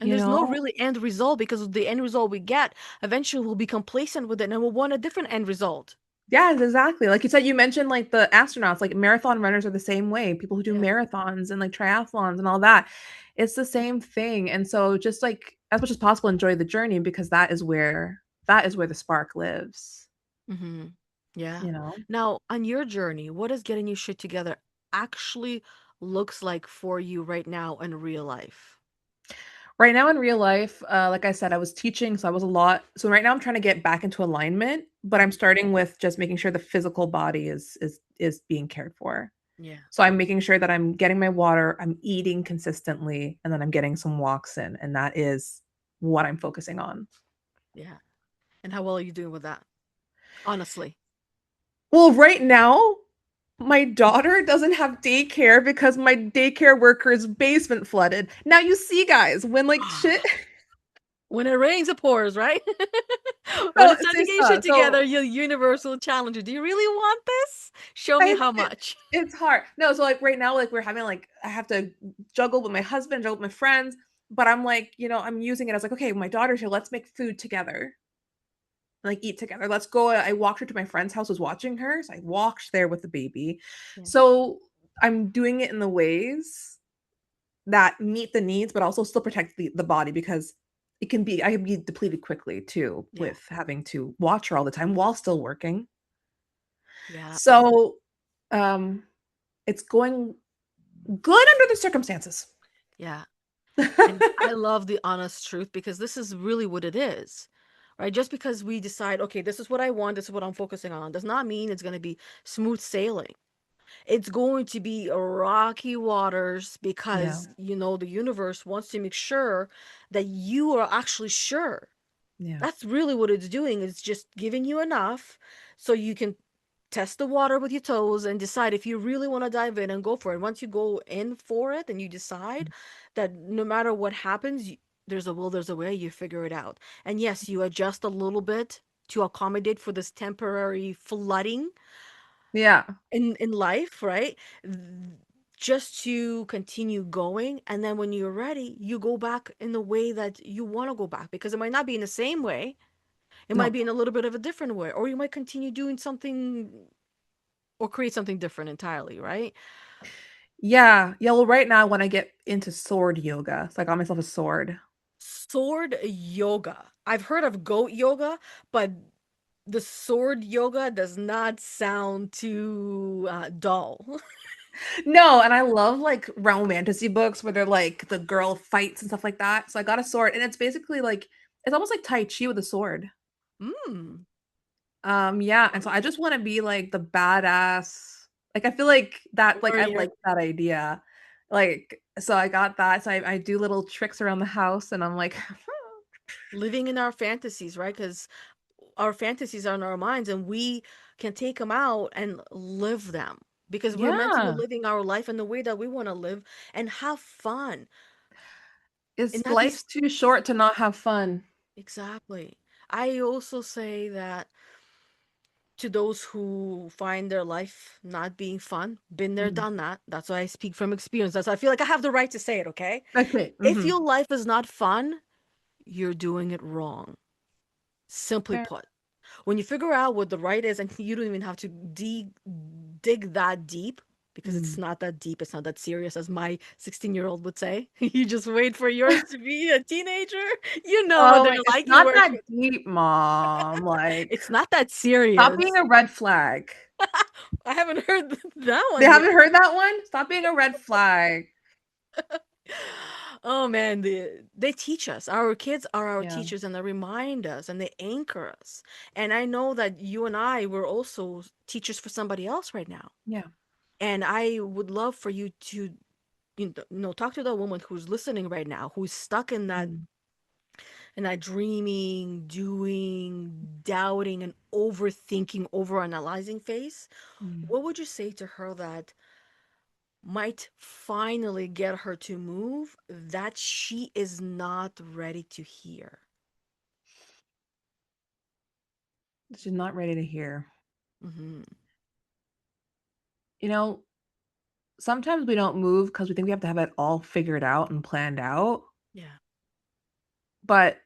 Speaker 1: And
Speaker 2: you
Speaker 1: there's no
Speaker 2: know?
Speaker 1: really end result because the end result we get, eventually we'll be complacent with it and we'll want a different end result.
Speaker 2: Yeah, exactly. Like you said, you mentioned like the astronauts, like marathon runners are the same way. People who do
Speaker 1: Yeah.
Speaker 2: marathons and like triathlons and all that. It's the same thing. And so just like as much as possible, enjoy the journey because that is where the spark lives,
Speaker 1: Mm-hmm. Yeah.
Speaker 2: you know?
Speaker 1: Now, on your journey, what does getting your shit together actually looks like for you right now in real life?
Speaker 2: Right now in real life, like I said, I was teaching, so I was a lot. So right now I'm trying to get back into alignment, but I'm
Speaker 1: Mhm.
Speaker 2: starting with just making sure the physical body is being cared for.
Speaker 1: Yeah.
Speaker 2: So I'm making sure that I'm getting my water, I'm eating consistently, and then I'm getting some walks in. And that is what I'm focusing on.
Speaker 1: Yeah. And how well are you doing with that? Honestly.
Speaker 2: Well, right now, my daughter doesn't have daycare because my daycare worker's basement flooded. Now you see, guys, when like shit.
Speaker 1: When it rains, it pours, right? When
Speaker 2: So,
Speaker 1: it's time to
Speaker 2: so,
Speaker 1: get your shit together,
Speaker 2: so
Speaker 1: your universal challenge. Do you really want this? Show me
Speaker 2: I,
Speaker 1: how much.
Speaker 2: it's hard. No, so like right now, like we're having like I have to juggle with my husband, juggle with my friends, but I'm like, I'm using it as like, okay, my daughter's here, let's make food together. Like eat together. Let's go. I walked her to my friend's house, was watching her. So I walked there with the baby.
Speaker 1: Yeah.
Speaker 2: So I'm doing it in the ways that meet the needs, but also still protect the body because I can be depleted quickly too
Speaker 1: Yeah.
Speaker 2: with having to watch her all the time while still working.
Speaker 1: Yeah.
Speaker 2: So, um, it's going good under the circumstances.
Speaker 1: Yeah. And I love the honest truth because this is really what it is, right? Just because we decide, okay, this is what I want, this is what I'm focusing on, does not mean it's going to be smooth sailing. It's going to be rocky waters
Speaker 2: Yeah,
Speaker 1: because, the universe wants to make sure that you are actually sure.
Speaker 2: yeah,
Speaker 1: That's really what it's doing. It's just giving you enough so you can test the water with your toes and decide if you really want to dive in and go for it. Once you go in for it and you decide that no matter what happens, there's a will, there's a way, you figure it out. And yes, you adjust a little bit to accommodate for this temporary flooding
Speaker 2: yeah,
Speaker 1: in life, right? Just to continue going. And then when you're ready, you go back in the way that you want to go back because it might not be in the same way. It might
Speaker 2: no,
Speaker 1: be in a little bit of a different way, or you might continue doing something or create something different entirely, right?
Speaker 2: yeah, yeah. Well, right now, when I get into sword yoga, so I got myself a sword.
Speaker 1: Sword yoga. I've heard of goat yoga, but the sword yoga does not sound too dull.
Speaker 2: No, and I love like romantasy books where they're like the girl fights and stuff like that. So I got a sword, and it's basically like it's almost like Tai Chi with a sword.
Speaker 1: Mm.
Speaker 2: Yeah, and so I just want to be like the badass. Like I feel like that like I
Speaker 1: Warrior.
Speaker 2: like that idea. Like so I got that. So I do little tricks around the house and I'm like
Speaker 1: Living in our fantasies, right? Because our fantasies are in our minds and we can take them out and live them because we're meant to be
Speaker 2: yeah,
Speaker 1: living our life in the way that we want to live and have fun and
Speaker 2: is
Speaker 1: not be
Speaker 2: life's too short to not have fun.
Speaker 1: exactly. I also say that to those who find their life not being fun, been there,
Speaker 2: Mm.
Speaker 1: done that. That's why I speak from experience. That's why I feel like I have the right to say it, okay?
Speaker 2: Okay.
Speaker 1: If
Speaker 2: Hmm.
Speaker 1: your life is not fun, you're doing it wrong. Simply
Speaker 2: Fair.
Speaker 1: put. When you figure out what the right is, and you don't even have to dig that deep because it's
Speaker 2: Mm.
Speaker 1: not that deep, it's not that serious, as my 16-year-old would say. You just wait for yours to be a teenager. You know what
Speaker 2: Oh
Speaker 1: they're
Speaker 2: my, it's
Speaker 1: like. You
Speaker 2: not
Speaker 1: work
Speaker 2: that
Speaker 1: with.
Speaker 2: deep, mom. Like,
Speaker 1: It's not that
Speaker 2: stop being
Speaker 1: serious.
Speaker 2: a red flag.
Speaker 1: I haven't heard that
Speaker 2: They
Speaker 1: one yet.
Speaker 2: haven't heard that one? Stop being a red flag.
Speaker 1: Oh man, they teach us. Our kids are our
Speaker 2: Yeah.
Speaker 1: teachers and they remind us and they anchor us. And I know that you and I were also teachers for somebody else right now.
Speaker 2: Yeah.
Speaker 1: And I would love for you to, talk to the woman who's listening right now, who's stuck
Speaker 2: Mm.
Speaker 1: in that dreaming, doing, doubting, and overthinking, overanalyzing phase.
Speaker 2: Mm.
Speaker 1: What would you say to her that might finally get her to move that she is not ready to hear?
Speaker 2: She's not ready to hear.
Speaker 1: Hmm.
Speaker 2: You know, sometimes we don't move because we think we have to have it all figured out and planned out.
Speaker 1: Yeah.
Speaker 2: But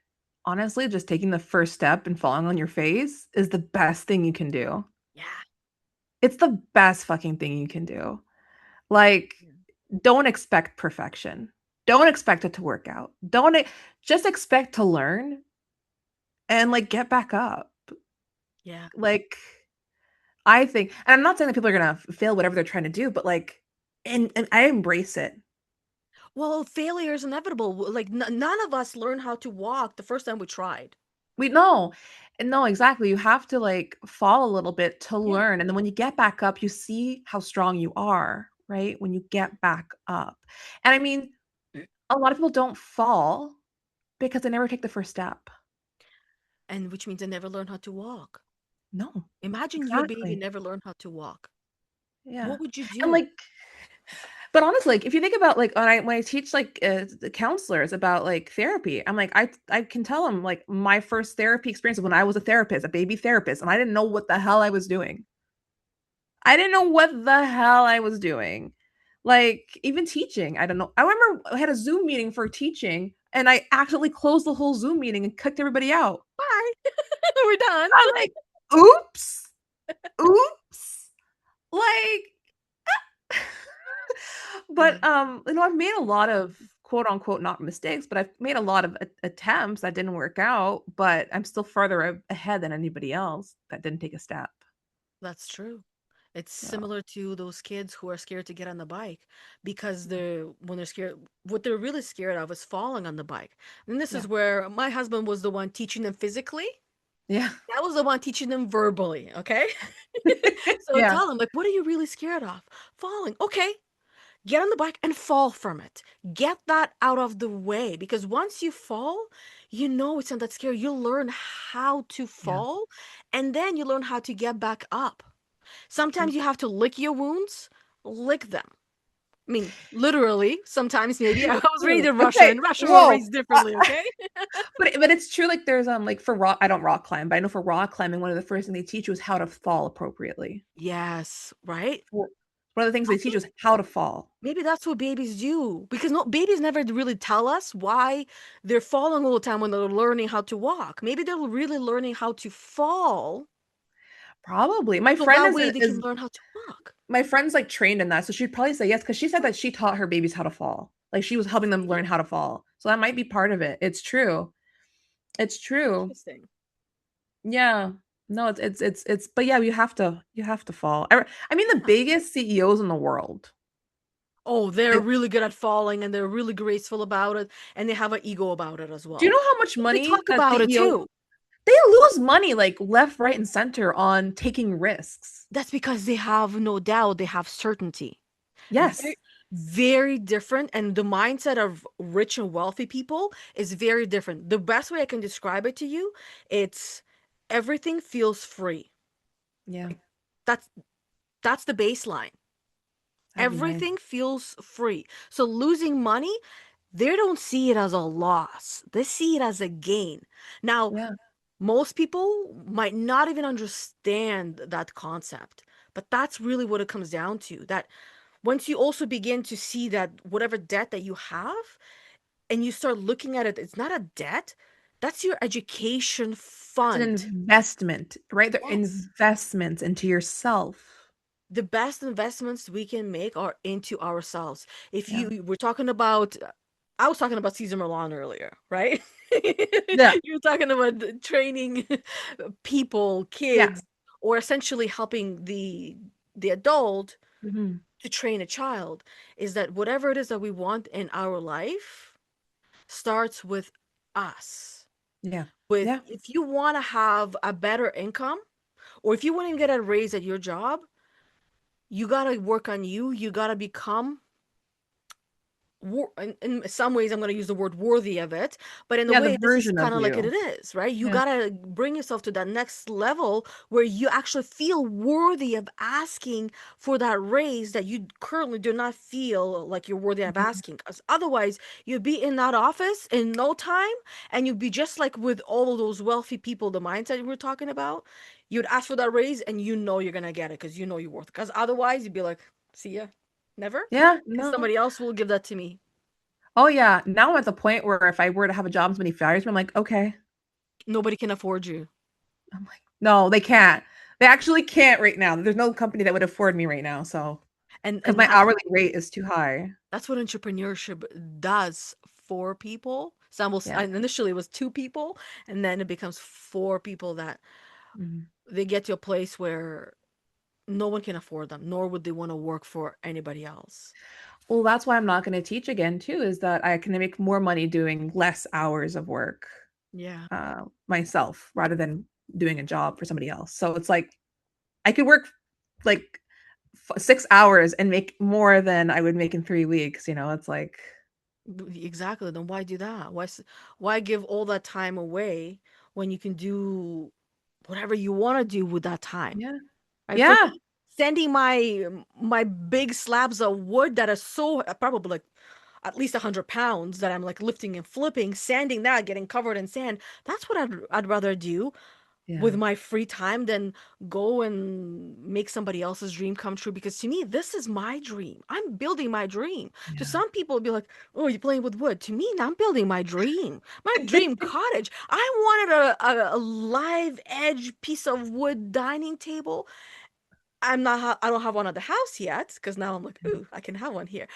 Speaker 2: honestly, just taking the first step and falling on your face is the best thing you can do.
Speaker 1: Yeah.
Speaker 2: It's the best fucking thing you can do. Like,
Speaker 1: Yeah.
Speaker 2: don't expect perfection. Don't expect it to work out. Don't e- Just expect to learn and like get back up.
Speaker 1: Yeah.
Speaker 2: Like, I think, and I'm not saying that people are gonna fail whatever they're trying to do, but like, and I embrace it.
Speaker 1: Well, failure is inevitable. Like, none of us learn how to walk the first time we tried.
Speaker 2: We know. And no, exactly. You have to like fall a little bit to
Speaker 1: Yeah.
Speaker 2: learn. And then when you get back up, you see how strong you are, right? When you get back up. And I mean, a lot of people don't fall because they never take the first step.
Speaker 1: And which means they never learn how to walk.
Speaker 2: No,
Speaker 1: Imagine your baby
Speaker 2: exactly.
Speaker 1: never learned how to walk.
Speaker 2: Yeah.
Speaker 1: What would you
Speaker 2: And
Speaker 1: do?
Speaker 2: like, but honestly, like if you think about like when I teach like the counselors about like therapy, I'm like I can tell them like my first therapy experience when I was a therapist, a baby therapist, and I didn't know what the hell I was doing. I didn't know what the hell I was doing. Like even teaching, I don't know. I remember I had a Zoom meeting for teaching and I accidentally closed the whole Zoom meeting and kicked everybody out.
Speaker 1: Bye. We're done.
Speaker 2: I'm like, oops, oops. Like
Speaker 1: Yeah.
Speaker 2: but I've made a lot of quote unquote not mistakes, but I've made a lot of attempts that didn't work out, but I'm still further ahead than anybody else that didn't take a step.
Speaker 1: That's true. It's
Speaker 2: Yeah.
Speaker 1: similar to those kids who are scared to get on the bike because when they're scared, what they're really scared of is falling on the bike. And this is
Speaker 2: Yeah.
Speaker 1: where my husband was the one teaching them physically.
Speaker 2: Yeah.
Speaker 1: I was the one teaching them verbally, okay? So
Speaker 2: Yeah.
Speaker 1: tell them, like, what are you really scared of? Falling. Okay, get on the bike and fall from it. Get that out of the way because once you fall, you know it's not that scary. You learn how to
Speaker 2: Yeah.
Speaker 1: fall and then you learn how to get back up. Sometimes
Speaker 2: Yep.
Speaker 1: you have to lick your wounds, lick them. I mean, literally, sometimes maybe. I was raised
Speaker 2: True.
Speaker 1: in Russia,
Speaker 2: Okay.
Speaker 1: and Russia were
Speaker 2: Whoa.
Speaker 1: raised differently, okay?
Speaker 2: But it's true. Like there's like for rock, I don't rock climb, but I know for rock climbing, one of the first things they teach you is how to fall appropriately.
Speaker 1: Yes, right?
Speaker 2: For one of the things
Speaker 1: I
Speaker 2: they teach
Speaker 1: think
Speaker 2: you is how to fall.
Speaker 1: maybe that's what babies do because no babies never really tell us why they're falling all the time when they're learning how to walk. Maybe they're really learning how to fall
Speaker 2: Probably.
Speaker 1: so that way they can learn how to walk.
Speaker 2: My friend's like trained in that, so she'd probably say yes because she said that she taught her babies how to fall. Like she was helping them
Speaker 1: See?
Speaker 2: learn how to fall. So that might be part of it. It's true. It's true.
Speaker 1: Interesting.
Speaker 2: Yeah. No, it's but yeah, you have to fall. I mean the
Speaker 1: Yeah.
Speaker 2: biggest CEOs in the world.
Speaker 1: Oh, they're
Speaker 2: It,
Speaker 1: really good at falling and they're really graceful about it and they have an ego about it as
Speaker 2: do you
Speaker 1: well.
Speaker 2: know how much
Speaker 1: They
Speaker 2: money
Speaker 1: talk
Speaker 2: that
Speaker 1: about it
Speaker 2: CEO
Speaker 1: too.
Speaker 2: they lose money like left, right, and center on taking risks.
Speaker 1: That's because they have no doubt, they have certainty. Very,
Speaker 2: Yes.
Speaker 1: very different. And the mindset of rich and wealthy people is very different. The best way I can describe it to you, it's everything feels free.
Speaker 2: Yeah,
Speaker 1: Like that's that's the baseline.
Speaker 2: that'd be nice.
Speaker 1: Everything feels free. So losing money, they don't see it as a loss. They see it as a gain. Now,
Speaker 2: Yeah.
Speaker 1: most people might not even understand that concept, but that's really what it comes down to. That once you also begin to see that whatever debt that you have and you start looking at it, it's not a debt, that's your education
Speaker 2: It's an
Speaker 1: fund.
Speaker 2: investment, right? They're
Speaker 1: Yes.
Speaker 2: investments into yourself.
Speaker 1: The best investments we can make are into ourselves. If
Speaker 2: Yeah.
Speaker 1: you we're talking about I was talking about Caesar Milan earlier, right?
Speaker 2: Yeah.
Speaker 1: You were talking about training people,
Speaker 2: Yeah.
Speaker 1: kids, or essentially helping the adult
Speaker 2: Mhm.
Speaker 1: to train a child is that whatever it is that we want in our life starts with us.
Speaker 2: Yeah.
Speaker 1: With
Speaker 2: Yeah.
Speaker 1: if you want to have a better income or if you want to get a raise at your job, you got to work on you. You got to become in some ways I'm going to use the word worthy of it, but in a
Speaker 2: Yeah, the
Speaker 1: way this is
Speaker 2: version of
Speaker 1: kind of like it
Speaker 2: you.
Speaker 1: is, right? You
Speaker 2: Yeah.
Speaker 1: got to bring yourself to that next level where you actually feel worthy of asking for that raise that you currently do not feel like you're worthy of
Speaker 2: Mhm.
Speaker 1: asking, because otherwise you'd be in that office in no time and you'd be just like with all of those wealthy people, the mindset we we're talking about. You'd ask for that raise and you know you're going to get it because you know you're worth it, because otherwise you'd be like, see ya, never,
Speaker 2: Yeah,
Speaker 1: because
Speaker 2: no.
Speaker 1: somebody else will give that to me.
Speaker 2: Oh yeah. Now I'm at the point where if I were to have a job and somebody fires me, I'm like, okay.
Speaker 1: Nobody can afford you.
Speaker 2: I'm like, no, they can't. They actually can't right now. There's no company that would afford me right now. So, because
Speaker 1: And
Speaker 2: my hourly rate is too high.
Speaker 1: that's what entrepreneurship does for people. Some will,
Speaker 2: Yeah.
Speaker 1: and initially it was two people, and then it becomes four people that
Speaker 2: Mhm.
Speaker 1: they get to a place where no one can afford them, nor would they want to work for anybody else.
Speaker 2: Well, that's why I'm not going to teach again, too, is that I can make more money doing less hours of work
Speaker 1: Yeah.
Speaker 2: myself rather than doing a job for somebody else. So it's like I could work like 6 hours and make more than I would make in 3 weeks. It's like,
Speaker 1: Exactly. Then why do that? Why give all that time away when you can do whatever you want to do with that time?
Speaker 2: yeah,
Speaker 1: Right? For
Speaker 2: yeah,
Speaker 1: me, sending my big slabs of wood that are so probably like at least 100 pounds that I'm like lifting and flipping, sanding that, getting covered in sand. That's what I'd rather do with
Speaker 2: yeah,
Speaker 1: my free time than go and make somebody else's dream come true. Because to me, this is my dream. I'm building my dream. To
Speaker 2: yeah.
Speaker 1: some people, it'd be like, "Oh, you're playing with wood." To me, I'm building my dream cottage. I wanted a live edge piece of wood dining table. I don't have one at the house yet because now I'm like, ooh, I can have one here.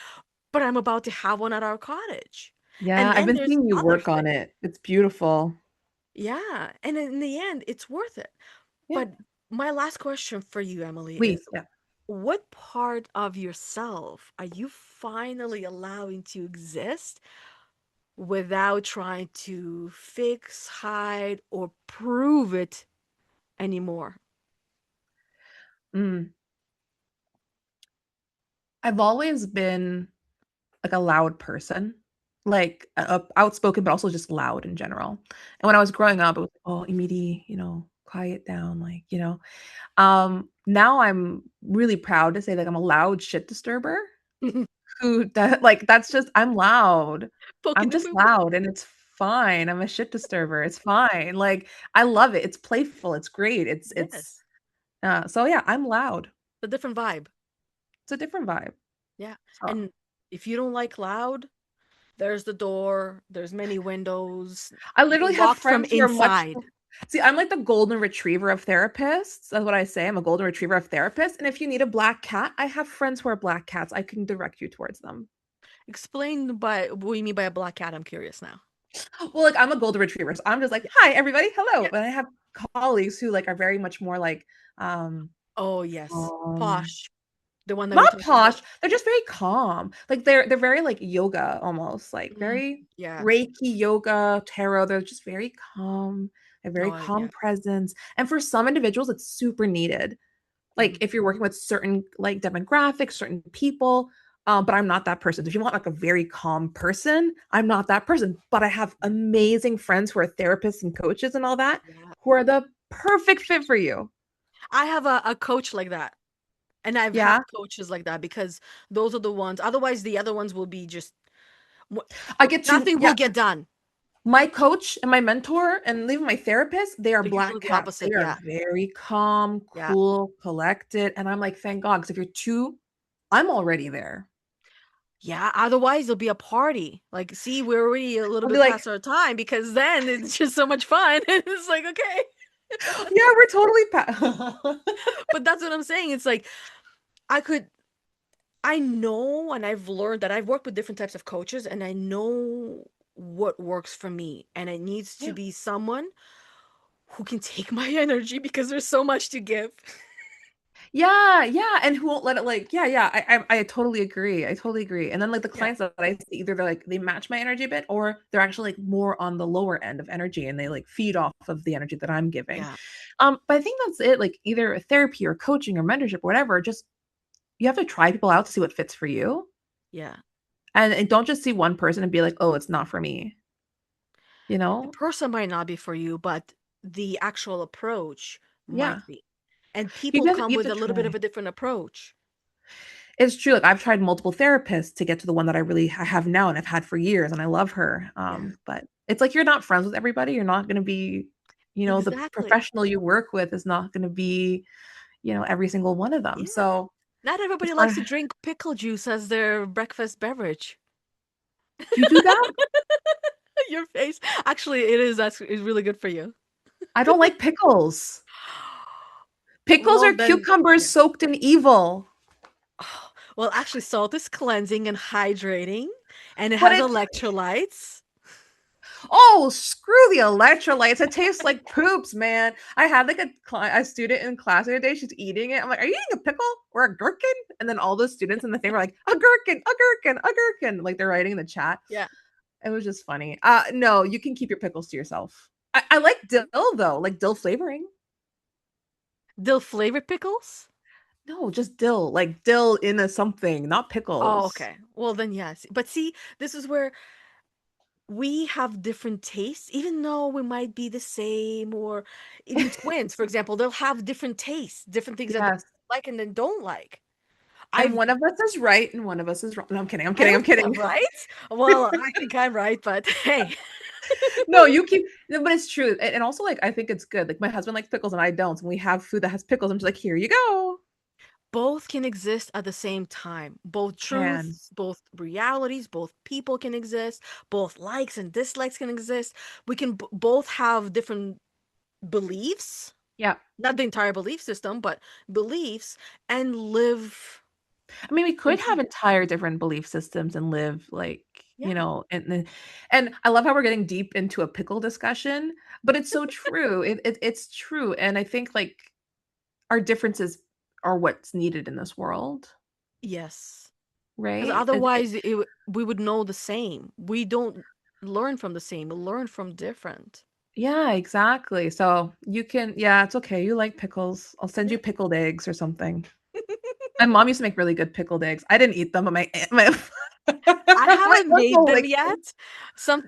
Speaker 1: But I'm about to have one at our cottage.
Speaker 2: Yeah,
Speaker 1: And
Speaker 2: I've
Speaker 1: then
Speaker 2: been
Speaker 1: there's
Speaker 2: seeing you
Speaker 1: other
Speaker 2: work on
Speaker 1: things.
Speaker 2: it. It's beautiful.
Speaker 1: Yeah. And in the end, it's worth it.
Speaker 2: Yeah,
Speaker 1: But my last question for you, Emily, is
Speaker 2: please. Yeah.
Speaker 1: What part of yourself are you finally allowing to exist without trying to fix, hide, or prove it anymore?
Speaker 2: Mm. I've always been like a loud person, like outspoken, but also just loud in general. And when I was growing up, it was, oh, Emilie, quiet down, now I'm really proud to say like I'm a loud shit disturber who that like that's just I'm loud. I'm
Speaker 1: Poking the
Speaker 2: just
Speaker 1: poo poo.
Speaker 2: loud and it's fine. I'm a shit disturber. It's fine. Like I love it. It's playful. It's great. It's
Speaker 1: Yes.
Speaker 2: so yeah, I'm loud.
Speaker 1: A different vibe.
Speaker 2: It's a different vibe.
Speaker 1: Yeah.
Speaker 2: So
Speaker 1: And if you don't like loud, there's the door, there's many windows.
Speaker 2: I
Speaker 1: You're
Speaker 2: literally have
Speaker 1: locked from
Speaker 2: friends who are much
Speaker 1: inside.
Speaker 2: see, I'm like the golden retriever of therapists. That's what I say. I'm a golden retriever of therapists. And if you need a black cat, I have friends who are black cats. I can direct you towards them.
Speaker 1: Explain by what you mean by a black cat. I'm curious now.
Speaker 2: Well, like I'm a golden retriever, so I'm just like,
Speaker 1: Yeah.
Speaker 2: hi everybody, hello.
Speaker 1: Yeah.
Speaker 2: But I have colleagues who like are very much more like um
Speaker 1: Oh, yes.
Speaker 2: um
Speaker 1: Posh. The one that we
Speaker 2: not
Speaker 1: talked about.
Speaker 2: posh. They're just very calm. Like they're very like yoga almost, like
Speaker 1: Mm,
Speaker 2: very
Speaker 1: yeah.
Speaker 2: Reiki yoga, tarot. They're just very calm, a very
Speaker 1: Oh,
Speaker 2: calm
Speaker 1: yeah.
Speaker 2: presence. And for some individuals, it's super needed. Like
Speaker 1: Mhm.
Speaker 2: if you're working with certain like demographics, certain people. But I'm not that person. If you want like a very calm person, I'm not that person. But I have
Speaker 1: Yeah.
Speaker 2: amazing friends who are therapists and coaches and all that
Speaker 1: Yeah.
Speaker 2: who are the perfect fit for you.
Speaker 1: I have a coach like that. And I've had
Speaker 2: Yeah.
Speaker 1: coaches like that because those are the ones. Otherwise, the other ones will be just wh-
Speaker 2: I get to,
Speaker 1: nothing will
Speaker 2: yeah.
Speaker 1: get done.
Speaker 2: My coach and my mentor and even my therapist, they are
Speaker 1: They're
Speaker 2: black
Speaker 1: usually the
Speaker 2: cats.
Speaker 1: opposite.
Speaker 2: They are
Speaker 1: Yeah.
Speaker 2: very calm,
Speaker 1: Yeah.
Speaker 2: cool, collected. And I'm like, thank God. Because if you're too, I'm already there.
Speaker 1: Yeah. Otherwise, there'll be a party. Like, see, we're already a little
Speaker 2: I'll be
Speaker 1: bit
Speaker 2: like,
Speaker 1: past our time because then it's just so much fun. It's like, okay.
Speaker 2: yeah, we're totally
Speaker 1: But that's what I'm saying. It's like, I could, I know, and I've learned that I've worked with different types of coaches, and I know what works for me. And it needs to
Speaker 2: yeah.
Speaker 1: be someone who can take my energy because there's so much to give.
Speaker 2: Yeah, yeah, and who won't let it like yeah, yeah, I totally agree. I totally agree. And then like the
Speaker 1: Yeah.
Speaker 2: clients that I see, either they're like they match my energy a bit, or they're actually like more on the lower end of energy, and they like feed off of the energy that I'm giving.
Speaker 1: Yeah.
Speaker 2: But I think that's it. Like either therapy or coaching or mentorship or whatever. Just you have to try people out to see what fits for you,
Speaker 1: Yeah.
Speaker 2: and don't just see one person and be like, oh, it's not for me. You
Speaker 1: The
Speaker 2: know?
Speaker 1: person might not be for you, but the actual approach
Speaker 2: Yeah.
Speaker 1: might be. And
Speaker 2: You
Speaker 1: people
Speaker 2: just
Speaker 1: come
Speaker 2: you have
Speaker 1: with
Speaker 2: to
Speaker 1: a little bit
Speaker 2: try.
Speaker 1: of a different approach.
Speaker 2: It's true. Like I've tried multiple therapists to get to the one that I have now and I've had for years and I love her.
Speaker 1: Yeah.
Speaker 2: But it's like you're not friends with everybody. You're not going to be, the
Speaker 1: Exactly.
Speaker 2: professional you work with is not going to be, every single one of them.
Speaker 1: Yeah.
Speaker 2: So
Speaker 1: Not
Speaker 2: it's
Speaker 1: everybody likes
Speaker 2: fun.
Speaker 1: to drink pickle juice as their breakfast beverage.
Speaker 2: Do you do that?
Speaker 1: Your face. Actually, it is that's is really good for you.
Speaker 2: I don't like pickles. Pickles
Speaker 1: Well,
Speaker 2: are
Speaker 1: then,
Speaker 2: cucumbers
Speaker 1: yeah.
Speaker 2: soaked in evil.
Speaker 1: Well, actually, salt is cleansing and hydrating, and it
Speaker 2: But
Speaker 1: has
Speaker 2: it's
Speaker 1: electrolytes.
Speaker 2: Oh, screw the electrolytes. It tastes like poops, man. I had like a student in class the other day. She's eating it. I'm like, are you eating a pickle or a gherkin? And then all the students in the thing were like, a gherkin, a gherkin, a gherkin. Like they're writing in the chat.
Speaker 1: Yeah.
Speaker 2: It was just funny. No, you can keep your pickles to yourself. I like dill though, like dill flavoring.
Speaker 1: Dill flavored pickles?
Speaker 2: No, just dill, like dill in a something, not
Speaker 1: Oh,
Speaker 2: pickles.
Speaker 1: okay. Well, then, yes. But see, this is where we have different tastes, even though we might be the same, or even twins, for example, they'll have different tastes, different things that they
Speaker 2: Yes.
Speaker 1: like and then don't like.
Speaker 2: And
Speaker 1: I've,
Speaker 2: one of us is right and one of us is wrong. No, I'm kidding. I'm
Speaker 1: I
Speaker 2: kidding. I'm
Speaker 1: don't,
Speaker 2: kidding.
Speaker 1: right? Well, I think I'm right, but hey,
Speaker 2: No, you keep no, but it's true. And also like I think it's good. Like my husband likes pickles and I don't. When we have food that has pickles, I'm just like, here you go.
Speaker 1: both can exist at the same time. Both
Speaker 2: Can.
Speaker 1: truths, both realities, both people can exist, both likes and dislikes can exist. We can both have different beliefs,
Speaker 2: Yeah.
Speaker 1: not the entire belief system, but beliefs, and live
Speaker 2: I mean, we
Speaker 1: in
Speaker 2: could have
Speaker 1: peace.
Speaker 2: entire different belief systems and live like,
Speaker 1: Yeah.
Speaker 2: and I love how we're getting deep into a pickle discussion, but it's so true. It's true. And I think like our differences are what's needed in this world,
Speaker 1: Yes. Because
Speaker 2: right?
Speaker 1: otherwise we would know the same. We don't learn from the same, we learn from different.
Speaker 2: Yeah, exactly. So you can, yeah, it's okay. You like pickles. I'll send you pickled eggs or something. My mom used to make really good pickled eggs. I didn't eat them, but my
Speaker 1: I
Speaker 2: my
Speaker 1: haven't made
Speaker 2: uncle
Speaker 1: them
Speaker 2: liked them.
Speaker 1: yet.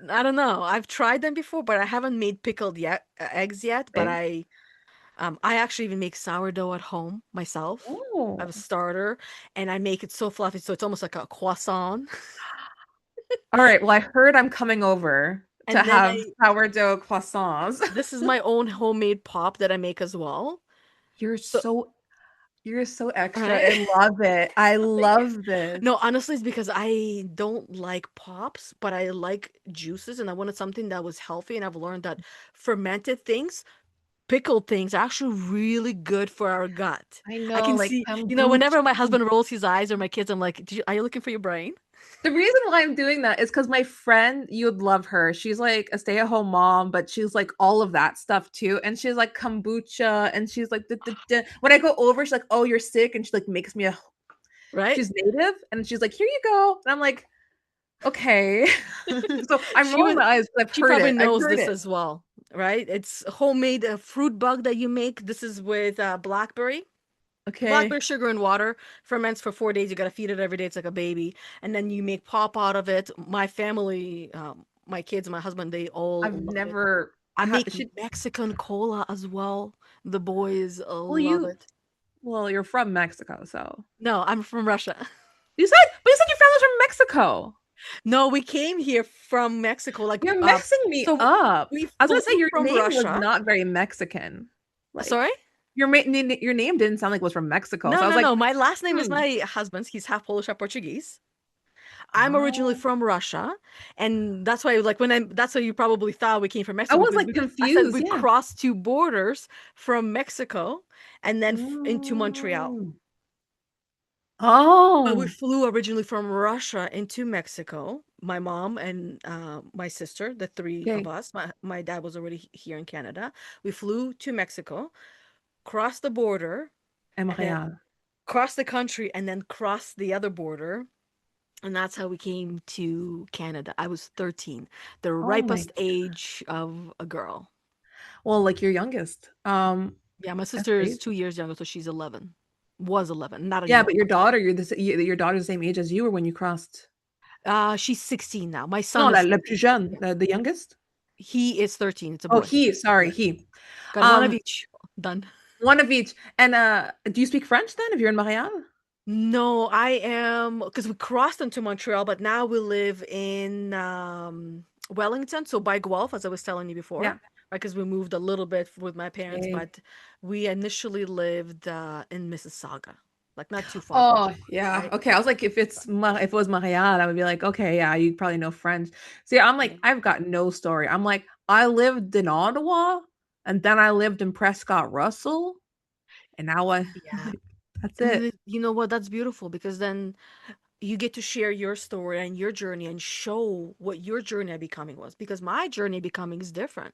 Speaker 1: I don't know. I've tried them before, but I haven't made pickled yet eggs yet. But
Speaker 2: Okay.
Speaker 1: I actually even make sourdough at home myself. I have
Speaker 2: Oh.
Speaker 1: a starter, and I make it so fluffy, so it's almost like a croissant.
Speaker 2: All right. Well, I heard I'm coming over to
Speaker 1: And then
Speaker 2: have sourdough croissants.
Speaker 1: this is my own homemade pop that I make as well.
Speaker 2: You're
Speaker 1: So,
Speaker 2: so you're so extra.
Speaker 1: right?
Speaker 2: I love it. I
Speaker 1: Thank you.
Speaker 2: love this.
Speaker 1: No, honestly, it's because I don't like pops, but I like juices, and I wanted something that was healthy. And I've learned that fermented things, pickled things, are actually really good for our gut.
Speaker 2: I
Speaker 1: I
Speaker 2: know,
Speaker 1: can
Speaker 2: like
Speaker 1: see,
Speaker 2: kombucha.
Speaker 1: whenever my husband rolls his eyes or my kids, I'm like, are you looking for your brain?
Speaker 2: The reason why I'm doing that is because my friend, you'd love her. She's like a stay-at-home mom, but she's like all of that stuff too. And she's like kombucha, and she's like, when I go over, she's like, "Oh, you're sick," and she like makes me a.
Speaker 1: Right?
Speaker 2: She's native, and she's like, "Here you go," and I'm like, "Okay." So I'm
Speaker 1: She
Speaker 2: rolling
Speaker 1: would,
Speaker 2: my eyes because I've
Speaker 1: she
Speaker 2: heard
Speaker 1: probably
Speaker 2: it. I've
Speaker 1: knows
Speaker 2: heard
Speaker 1: this
Speaker 2: it.
Speaker 1: as well, right? It's homemade fruit bug that you make. This is with blackberry.
Speaker 2: Okay,
Speaker 1: Blackberry sugar and water ferments for 4 days. You gotta feed it every day. It's like a baby, and then you make pop out of it. My family, my kids, my husband, they all
Speaker 2: I've
Speaker 1: love it.
Speaker 2: never.
Speaker 1: I make
Speaker 2: She.
Speaker 1: Mexican cola as well. The boys
Speaker 2: Well,
Speaker 1: love it.
Speaker 2: you're from Mexico, so
Speaker 1: No, I'm from Russia.
Speaker 2: but you said your family's from Mexico.
Speaker 1: No, we came here from Mexico.
Speaker 2: You're messing me
Speaker 1: So
Speaker 2: up.
Speaker 1: we
Speaker 2: I was gonna say
Speaker 1: flew
Speaker 2: your
Speaker 1: from
Speaker 2: name was
Speaker 1: Russia.
Speaker 2: not very Mexican.
Speaker 1: Sorry?
Speaker 2: Like your name didn't sound like it was from Mexico. So
Speaker 1: No,
Speaker 2: I was
Speaker 1: no,
Speaker 2: like,
Speaker 1: no. My last name is
Speaker 2: hmm.
Speaker 1: my husband's. He's half Polish, half Portuguese. I'm originally
Speaker 2: Oh.
Speaker 1: from Russia, and that's why, like, that's why you probably thought we came from
Speaker 2: I
Speaker 1: Mexico
Speaker 2: was
Speaker 1: because
Speaker 2: like
Speaker 1: I said
Speaker 2: confused,
Speaker 1: we
Speaker 2: yeah.
Speaker 1: crossed two borders from Mexico and then into Montreal.
Speaker 2: Mm.
Speaker 1: But we
Speaker 2: Oh.
Speaker 1: flew originally from Russia into Mexico. My mom and my sister, the three of
Speaker 2: Okay.
Speaker 1: us. My dad was already here in Canada. We flew to Mexico, crossed the border, and then
Speaker 2: Montréal.
Speaker 1: crossed the country, and then crossed the other border. And that's how we came to Canada. I was 13, the
Speaker 2: Oh my.
Speaker 1: ripest age of a girl.
Speaker 2: Well, like your youngest.
Speaker 1: Yeah, my
Speaker 2: That's
Speaker 1: sister is
Speaker 2: crazy.
Speaker 1: 2 years younger, so she's 11. Was 11, not
Speaker 2: Yeah,
Speaker 1: anymore.
Speaker 2: but your daughter, your daughter's the same age as you were when you crossed.
Speaker 1: She's 16 now. My
Speaker 2: No,
Speaker 1: son is,
Speaker 2: la plus jeune,
Speaker 1: yeah,
Speaker 2: the youngest.
Speaker 1: he is 13. It's a
Speaker 2: Oh,
Speaker 1: boy.
Speaker 2: he, sorry,
Speaker 1: Yeah.
Speaker 2: he.
Speaker 1: Got one of
Speaker 2: Um,
Speaker 1: each. Done.
Speaker 2: one of each. And do you speak French then if you're in Montreal?
Speaker 1: No, I am because we crossed into Montreal, but now we live in Wellington, so by Guelph, as I was telling you before,
Speaker 2: Yeah.
Speaker 1: right? Because we moved a little bit with my parents,
Speaker 2: Okay.
Speaker 1: but we initially lived in Mississauga, like not too far from
Speaker 2: Oh,
Speaker 1: Guelph,
Speaker 2: yeah.
Speaker 1: right?
Speaker 2: Okay. I was like, if it was Montreal, I would be like, okay, yeah, you probably know French. See, I'm like,
Speaker 1: Right.
Speaker 2: I've got no story. I'm like, I lived in Ottawa, and then I lived in Prescott Russell, and now I
Speaker 1: Yeah.
Speaker 2: like that's
Speaker 1: And then
Speaker 2: it.
Speaker 1: you know what? That's beautiful because then you get to share your story and your journey and show what your journey of becoming was because my journey of becoming is different.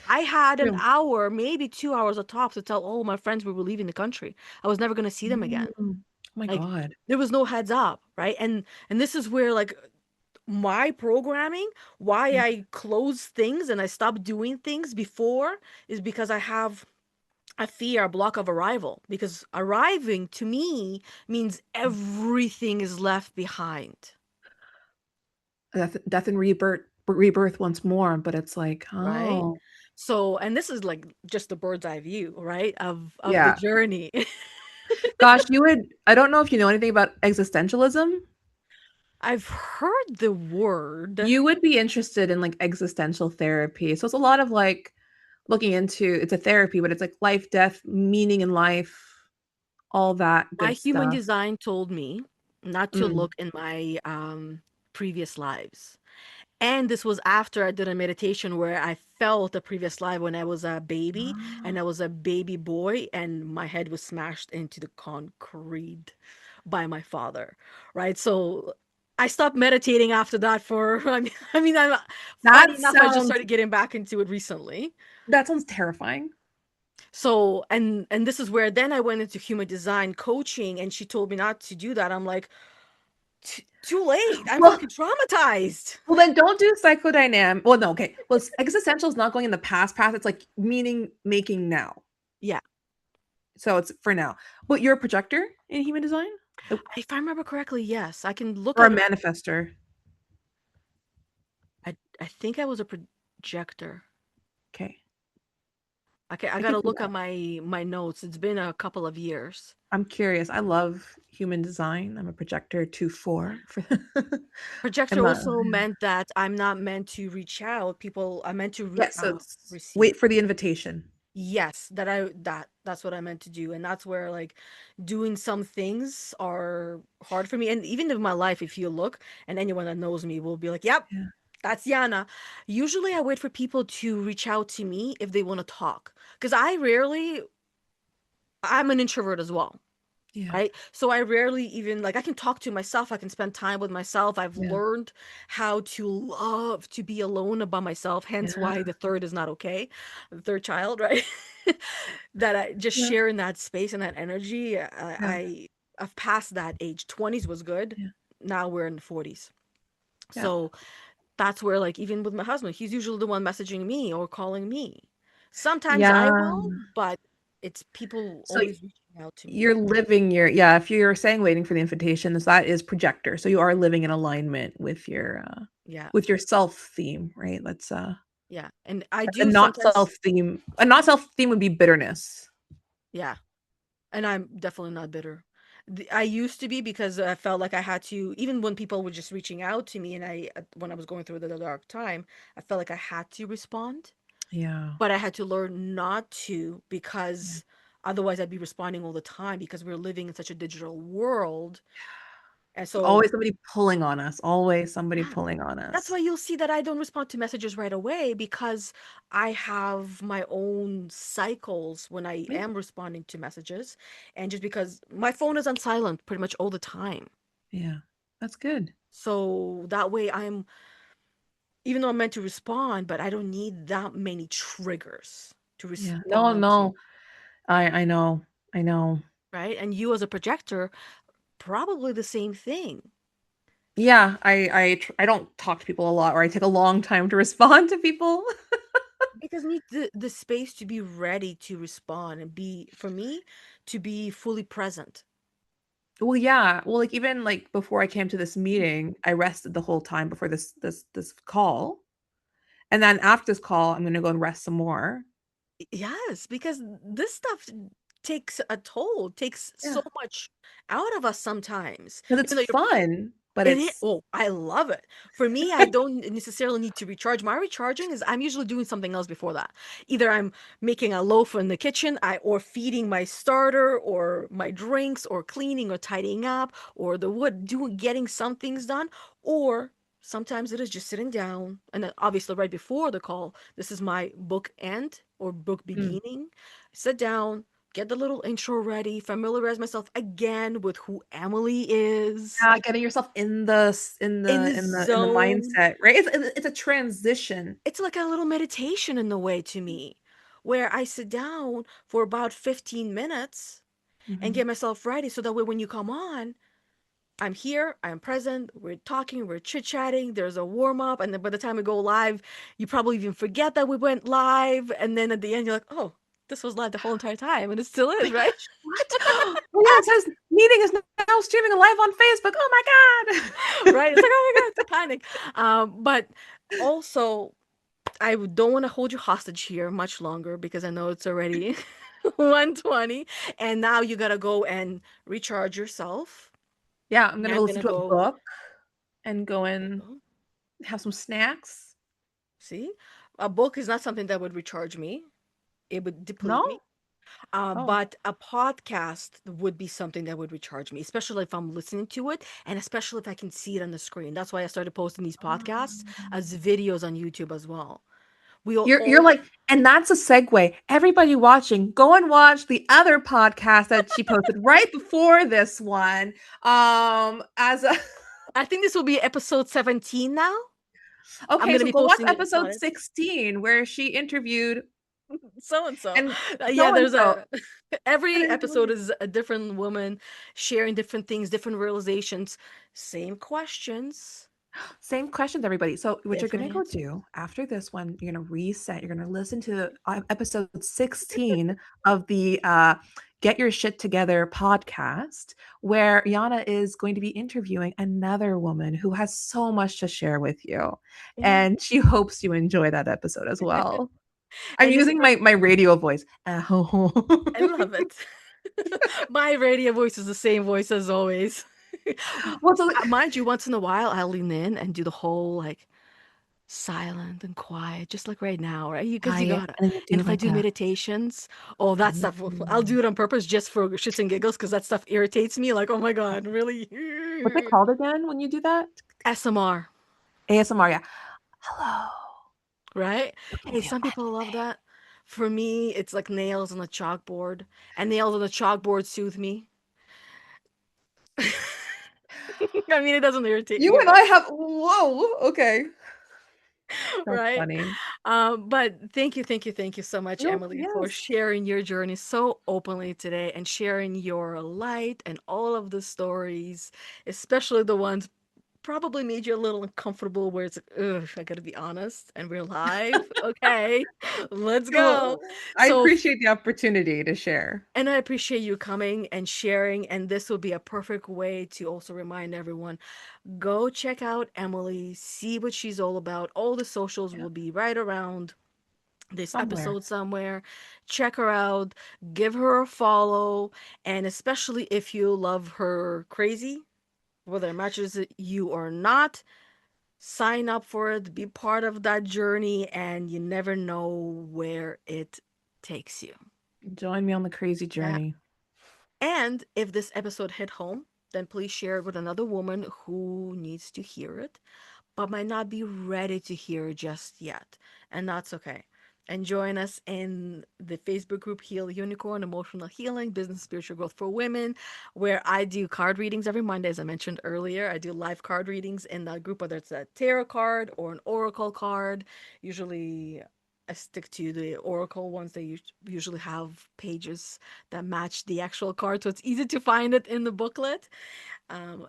Speaker 1: I had an
Speaker 2: True.
Speaker 1: hour, maybe 2 hours at top to tell all my friends we were leaving the country. I was never going to see them
Speaker 2: Mm.
Speaker 1: again.
Speaker 2: Oh my
Speaker 1: Like
Speaker 2: God.
Speaker 1: there was no heads up, right? And this is where like my programming, why
Speaker 2: Mm.
Speaker 1: I close things and I stop doing things before is because I have a fear, a block of arrival. Because arriving to me means everything is left behind,
Speaker 2: Death and rebirth once more, but it's like,
Speaker 1: right?
Speaker 2: oh,
Speaker 1: So, and this is like just the bird's eye view, right? Of the
Speaker 2: yeah.
Speaker 1: journey.
Speaker 2: Gosh, I don't know if you know anything about existentialism.
Speaker 1: I've heard the word.
Speaker 2: You would be interested in like existential therapy. So it's a lot of like looking into it's a therapy, but it's like life, death, meaning in life, all that
Speaker 1: My
Speaker 2: good
Speaker 1: human
Speaker 2: stuff.
Speaker 1: design told me not to
Speaker 2: Mm.
Speaker 1: look in my previous lives. And this was after I did a meditation where I felt a previous life when I was a baby and I was a baby boy and my head was smashed into the concrete by my father, right? So I stopped meditating after that for, I'm funny
Speaker 2: That
Speaker 1: enough, I just
Speaker 2: sounds
Speaker 1: started getting back into it recently.
Speaker 2: that sounds terrifying.
Speaker 1: So, and this is where then I went into human design coaching, and she told me not to do that. I'm like, too late. I'm
Speaker 2: Well,
Speaker 1: fucking traumatized.
Speaker 2: well, then don't do psychodynamic. Well, no, okay. Well, existential is not going in the past path. It's like meaning making now.
Speaker 1: Yeah.
Speaker 2: So it's for now. But you're a projector in human design? Oh,
Speaker 1: If I remember correctly, yes. I can look
Speaker 2: or a
Speaker 1: at it.
Speaker 2: manifester?
Speaker 1: I think I was a projector.
Speaker 2: Okay.
Speaker 1: Okay, I
Speaker 2: I could
Speaker 1: gotta
Speaker 2: see
Speaker 1: look
Speaker 2: that.
Speaker 1: at my notes. It's been a couple of years.
Speaker 2: I'm curious. I love human design. I'm a projector 2-4 for
Speaker 1: Projector
Speaker 2: I'm a
Speaker 1: also meant that I'm not meant to reach out. People, I meant to
Speaker 2: yeah, so it's
Speaker 1: receive.
Speaker 2: wait for the invitation.
Speaker 1: Yes, that's what I meant to do. And that's where like doing some things are hard for me. And even in my life, if you look, and anyone that knows me will be like, "Yep,
Speaker 2: Yeah.
Speaker 1: that's Yana." Usually I wait for people to reach out to me if they want to talk. Because I'm an introvert as well.
Speaker 2: Yeah.
Speaker 1: Right? So I rarely even like I can talk to myself, I can spend time with myself. I've
Speaker 2: Yeah.
Speaker 1: learned how to love to be alone by myself, hence
Speaker 2: Yeah.
Speaker 1: why the third is not okay. The third child, right? That I just
Speaker 2: Yeah.
Speaker 1: sharing that space and that energy.
Speaker 2: Yeah.
Speaker 1: I've passed that age. 20s was good.
Speaker 2: Yeah.
Speaker 1: Now we're in the 40s.
Speaker 2: Yeah.
Speaker 1: So that's where like even with my husband, he's usually the one messaging me or calling me. Sometimes I
Speaker 2: Yeah.
Speaker 1: will, but it's people
Speaker 2: So
Speaker 1: always reaching out to me.
Speaker 2: you're living your yeah, if you're saying waiting for the invitation, that is projector. So you are living in alignment
Speaker 1: Yeah.
Speaker 2: with your self theme, right? Let's
Speaker 1: Yeah, and I
Speaker 2: a
Speaker 1: do
Speaker 2: not
Speaker 1: sometimes,
Speaker 2: self theme. A not self theme would be bitterness.
Speaker 1: yeah, and I'm definitely not bitter. I used to be because I felt like I had to, even when people were just reaching out to me, and when I was going through the dark time, I felt like I had to respond,
Speaker 2: Yeah.
Speaker 1: but I had to learn not to
Speaker 2: Yeah.
Speaker 1: because otherwise I'd be responding all the time because we're living in such a digital world, and
Speaker 2: It's
Speaker 1: so
Speaker 2: always somebody pulling on us. Always somebody
Speaker 1: yeah,
Speaker 2: pulling on
Speaker 1: that's
Speaker 2: us.
Speaker 1: why you'll see that I don't respond to messages right away because I have my own cycles when I
Speaker 2: Yeah.
Speaker 1: am responding to messages. And just because my phone is on silent pretty much all the time.
Speaker 2: Yeah. That's good.
Speaker 1: So that way even though I'm meant to respond, but I don't need that many triggers to
Speaker 2: Yeah. No,
Speaker 1: respond to,
Speaker 2: no. I know. I know.
Speaker 1: right? And you as a projector, probably the same thing.
Speaker 2: Yeah, I don't talk to people a lot, or I take a long time to respond to people.
Speaker 1: Because need the space to be ready to respond and be, for me, to be fully present.
Speaker 2: Well, yeah. Well, like even like before I came to this meeting, I rested the whole time before this call. And then after this call, I'm gonna go and rest some more.
Speaker 1: Yes, because this stuff takes a toll, takes
Speaker 2: Yeah.
Speaker 1: so much out of us sometimes.
Speaker 2: Because it's
Speaker 1: Even though you're
Speaker 2: fun, but
Speaker 1: it is,
Speaker 2: it's
Speaker 1: oh, I love it. For me, I don't necessarily need to recharge. My recharging is I'm usually doing something else before that. Either I'm making a loaf in the kitchen, or feeding my starter, or my drinks, or cleaning, or tidying up, or the wood, doing getting some things done, or sometimes it is just sitting down. And then obviously right before the call, this is my book end or book
Speaker 2: mm,
Speaker 1: beginning. Sit down, get the little intro ready, familiarize myself again with who Emily is
Speaker 2: yeah, getting yourself in
Speaker 1: in the
Speaker 2: in the
Speaker 1: zone.
Speaker 2: mindset, right? It's a transition.
Speaker 1: It's like a little meditation in the way to me, where I sit down for about 15 minutes and
Speaker 2: Mhm.
Speaker 1: get myself ready so that way when you come on, I'm here, I'm present, we're talking, we're chit-chatting, there's a warm-up, and then by the time we go live, you probably even forget that we went live, and then at the end you're like, oh, this was live the whole entire time, and it still
Speaker 2: My
Speaker 1: is, right?
Speaker 2: gosh, what? Oh yeah, it says meeting is now streaming live on Facebook. Oh my God.
Speaker 1: Right? It's like, oh my God, it's a panic. But also I don't want to hold you hostage here much longer because I know it's already 1:20 and now you gotta go and recharge yourself.
Speaker 2: Yeah, I'm gonna
Speaker 1: I'm
Speaker 2: go listen
Speaker 1: gonna
Speaker 2: to a
Speaker 1: go.
Speaker 2: book and go
Speaker 1: There you
Speaker 2: and
Speaker 1: go.
Speaker 2: have some snacks.
Speaker 1: See, a book is not something that would recharge me. It would deplete me.
Speaker 2: No? Oh.
Speaker 1: But a podcast would be something that would recharge me, especially if I'm listening to it, and especially if I can see it on the screen. That's why I started posting these podcasts as videos on YouTube as well. We'll
Speaker 2: You're
Speaker 1: all
Speaker 2: like, and that's a segue. Everybody watching, go and watch the other podcast that she posted right before this one. As a
Speaker 1: I think this will be episode 17 now. I'm
Speaker 2: okay,
Speaker 1: gonna
Speaker 2: so
Speaker 1: be
Speaker 2: go watch
Speaker 1: posting it on
Speaker 2: episode
Speaker 1: it.
Speaker 2: 16 where she interviewed
Speaker 1: So and so.
Speaker 2: And
Speaker 1: Yeah,
Speaker 2: so and
Speaker 1: there's
Speaker 2: so.
Speaker 1: a every episode is a different woman sharing different things, different realizations, same questions,
Speaker 2: Same questions, everybody. So, what you're
Speaker 1: different
Speaker 2: going to go
Speaker 1: answers.
Speaker 2: do after this one, you're going to reset. You're going to listen to episode 16 of the Get Your Shit Together podcast, where Yana is going to be interviewing another woman who has so much to share with you.
Speaker 1: Yeah.
Speaker 2: And she hopes you enjoy that episode as well. I'm
Speaker 1: And this
Speaker 2: using my radio voice.
Speaker 1: I love it. My radio voice is the same voice as always.
Speaker 2: Well, so
Speaker 1: Mind you, once in a while I'll lean in and do the whole like silent and quiet, just like right now, right? Because you
Speaker 2: quiet,
Speaker 1: gotta.
Speaker 2: and then you
Speaker 1: And
Speaker 2: do
Speaker 1: if I
Speaker 2: like
Speaker 1: do
Speaker 2: a
Speaker 1: meditations, oh, that stuff, I'll
Speaker 2: mm,
Speaker 1: do it on purpose just for shits and giggles because that stuff irritates me. Like, oh my God, really?
Speaker 2: what's it called again when you do that?
Speaker 1: SMR,
Speaker 2: ASMR, yeah. Hello.
Speaker 1: right?
Speaker 2: You can
Speaker 1: Hey,
Speaker 2: do
Speaker 1: some people love
Speaker 2: anything.
Speaker 1: that. For me, it's like nails on a chalkboard, and nails on a chalkboard soothe me. I mean, it doesn't irritate
Speaker 2: You
Speaker 1: me,
Speaker 2: and
Speaker 1: but
Speaker 2: I have whoa, okay. That's
Speaker 1: right?
Speaker 2: funny.
Speaker 1: But thank you so much,
Speaker 2: No,
Speaker 1: Emily, for
Speaker 2: yes.
Speaker 1: sharing your journey so openly today and sharing your light and all of the stories, especially the ones probably made you a little uncomfortable where it's like, ugh, I gotta be honest, and we're live. Okay, let's go.
Speaker 2: Well, I
Speaker 1: So,
Speaker 2: appreciate the opportunity to share.
Speaker 1: and I appreciate you coming and sharing, and this will be a perfect way to also remind everyone go check out Emily, see what she's all about. All the socials
Speaker 2: Yeah,
Speaker 1: will be right around this
Speaker 2: somewhere.
Speaker 1: episode somewhere. Check her out, give her a follow, and especially if you love her crazy, whether it matches you or not, sign up for it, be part of that journey, and you never know where it takes you.
Speaker 2: Join me on the crazy
Speaker 1: Yeah.
Speaker 2: journey.
Speaker 1: And if this episode hit home, then please share it with another woman who needs to hear it but might not be ready to hear just yet. And that's okay. And join us in the Facebook group Heal Unicorn Emotional Healing Business Spiritual Growth for Women, where I do card readings every Monday, as I mentioned earlier. I do live card readings in that group, whether it's a tarot card or an oracle card. Usually, I stick to the oracle ones. They usually have pages that match the actual card, so it's easy to find it in the booklet.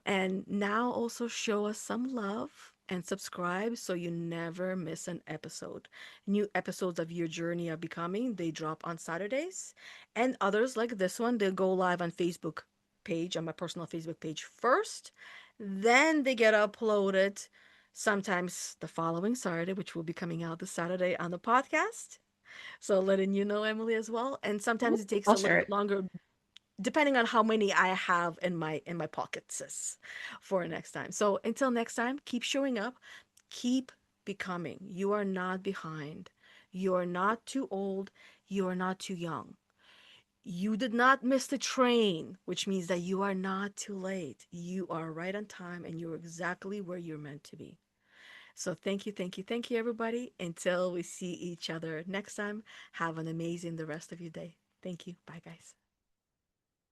Speaker 1: And now also show us some love and subscribe so you never miss an episode. New episodes of Your Journey of Becoming, they drop on Saturdays. And others like this one, they'll go live on Facebook page, on my personal Facebook page first. Then they get uploaded sometimes the following Saturday, which will be coming out this Saturday on the podcast. So letting you know, Emily, as well. And sometimes it takes
Speaker 2: I'll
Speaker 1: a little
Speaker 2: share
Speaker 1: bit
Speaker 2: it.
Speaker 1: longer depending on how many I have in my pockets sis, for next time. So until next time, keep showing up, keep becoming. You are not behind. You are not too old. You are not too young. You did not miss the train, which means that you are not too late. You are right on time and you're exactly where you're meant to be. So thank you, everybody. Until we see each other next time, have an amazing the rest of your day. Thank you. Bye, guys.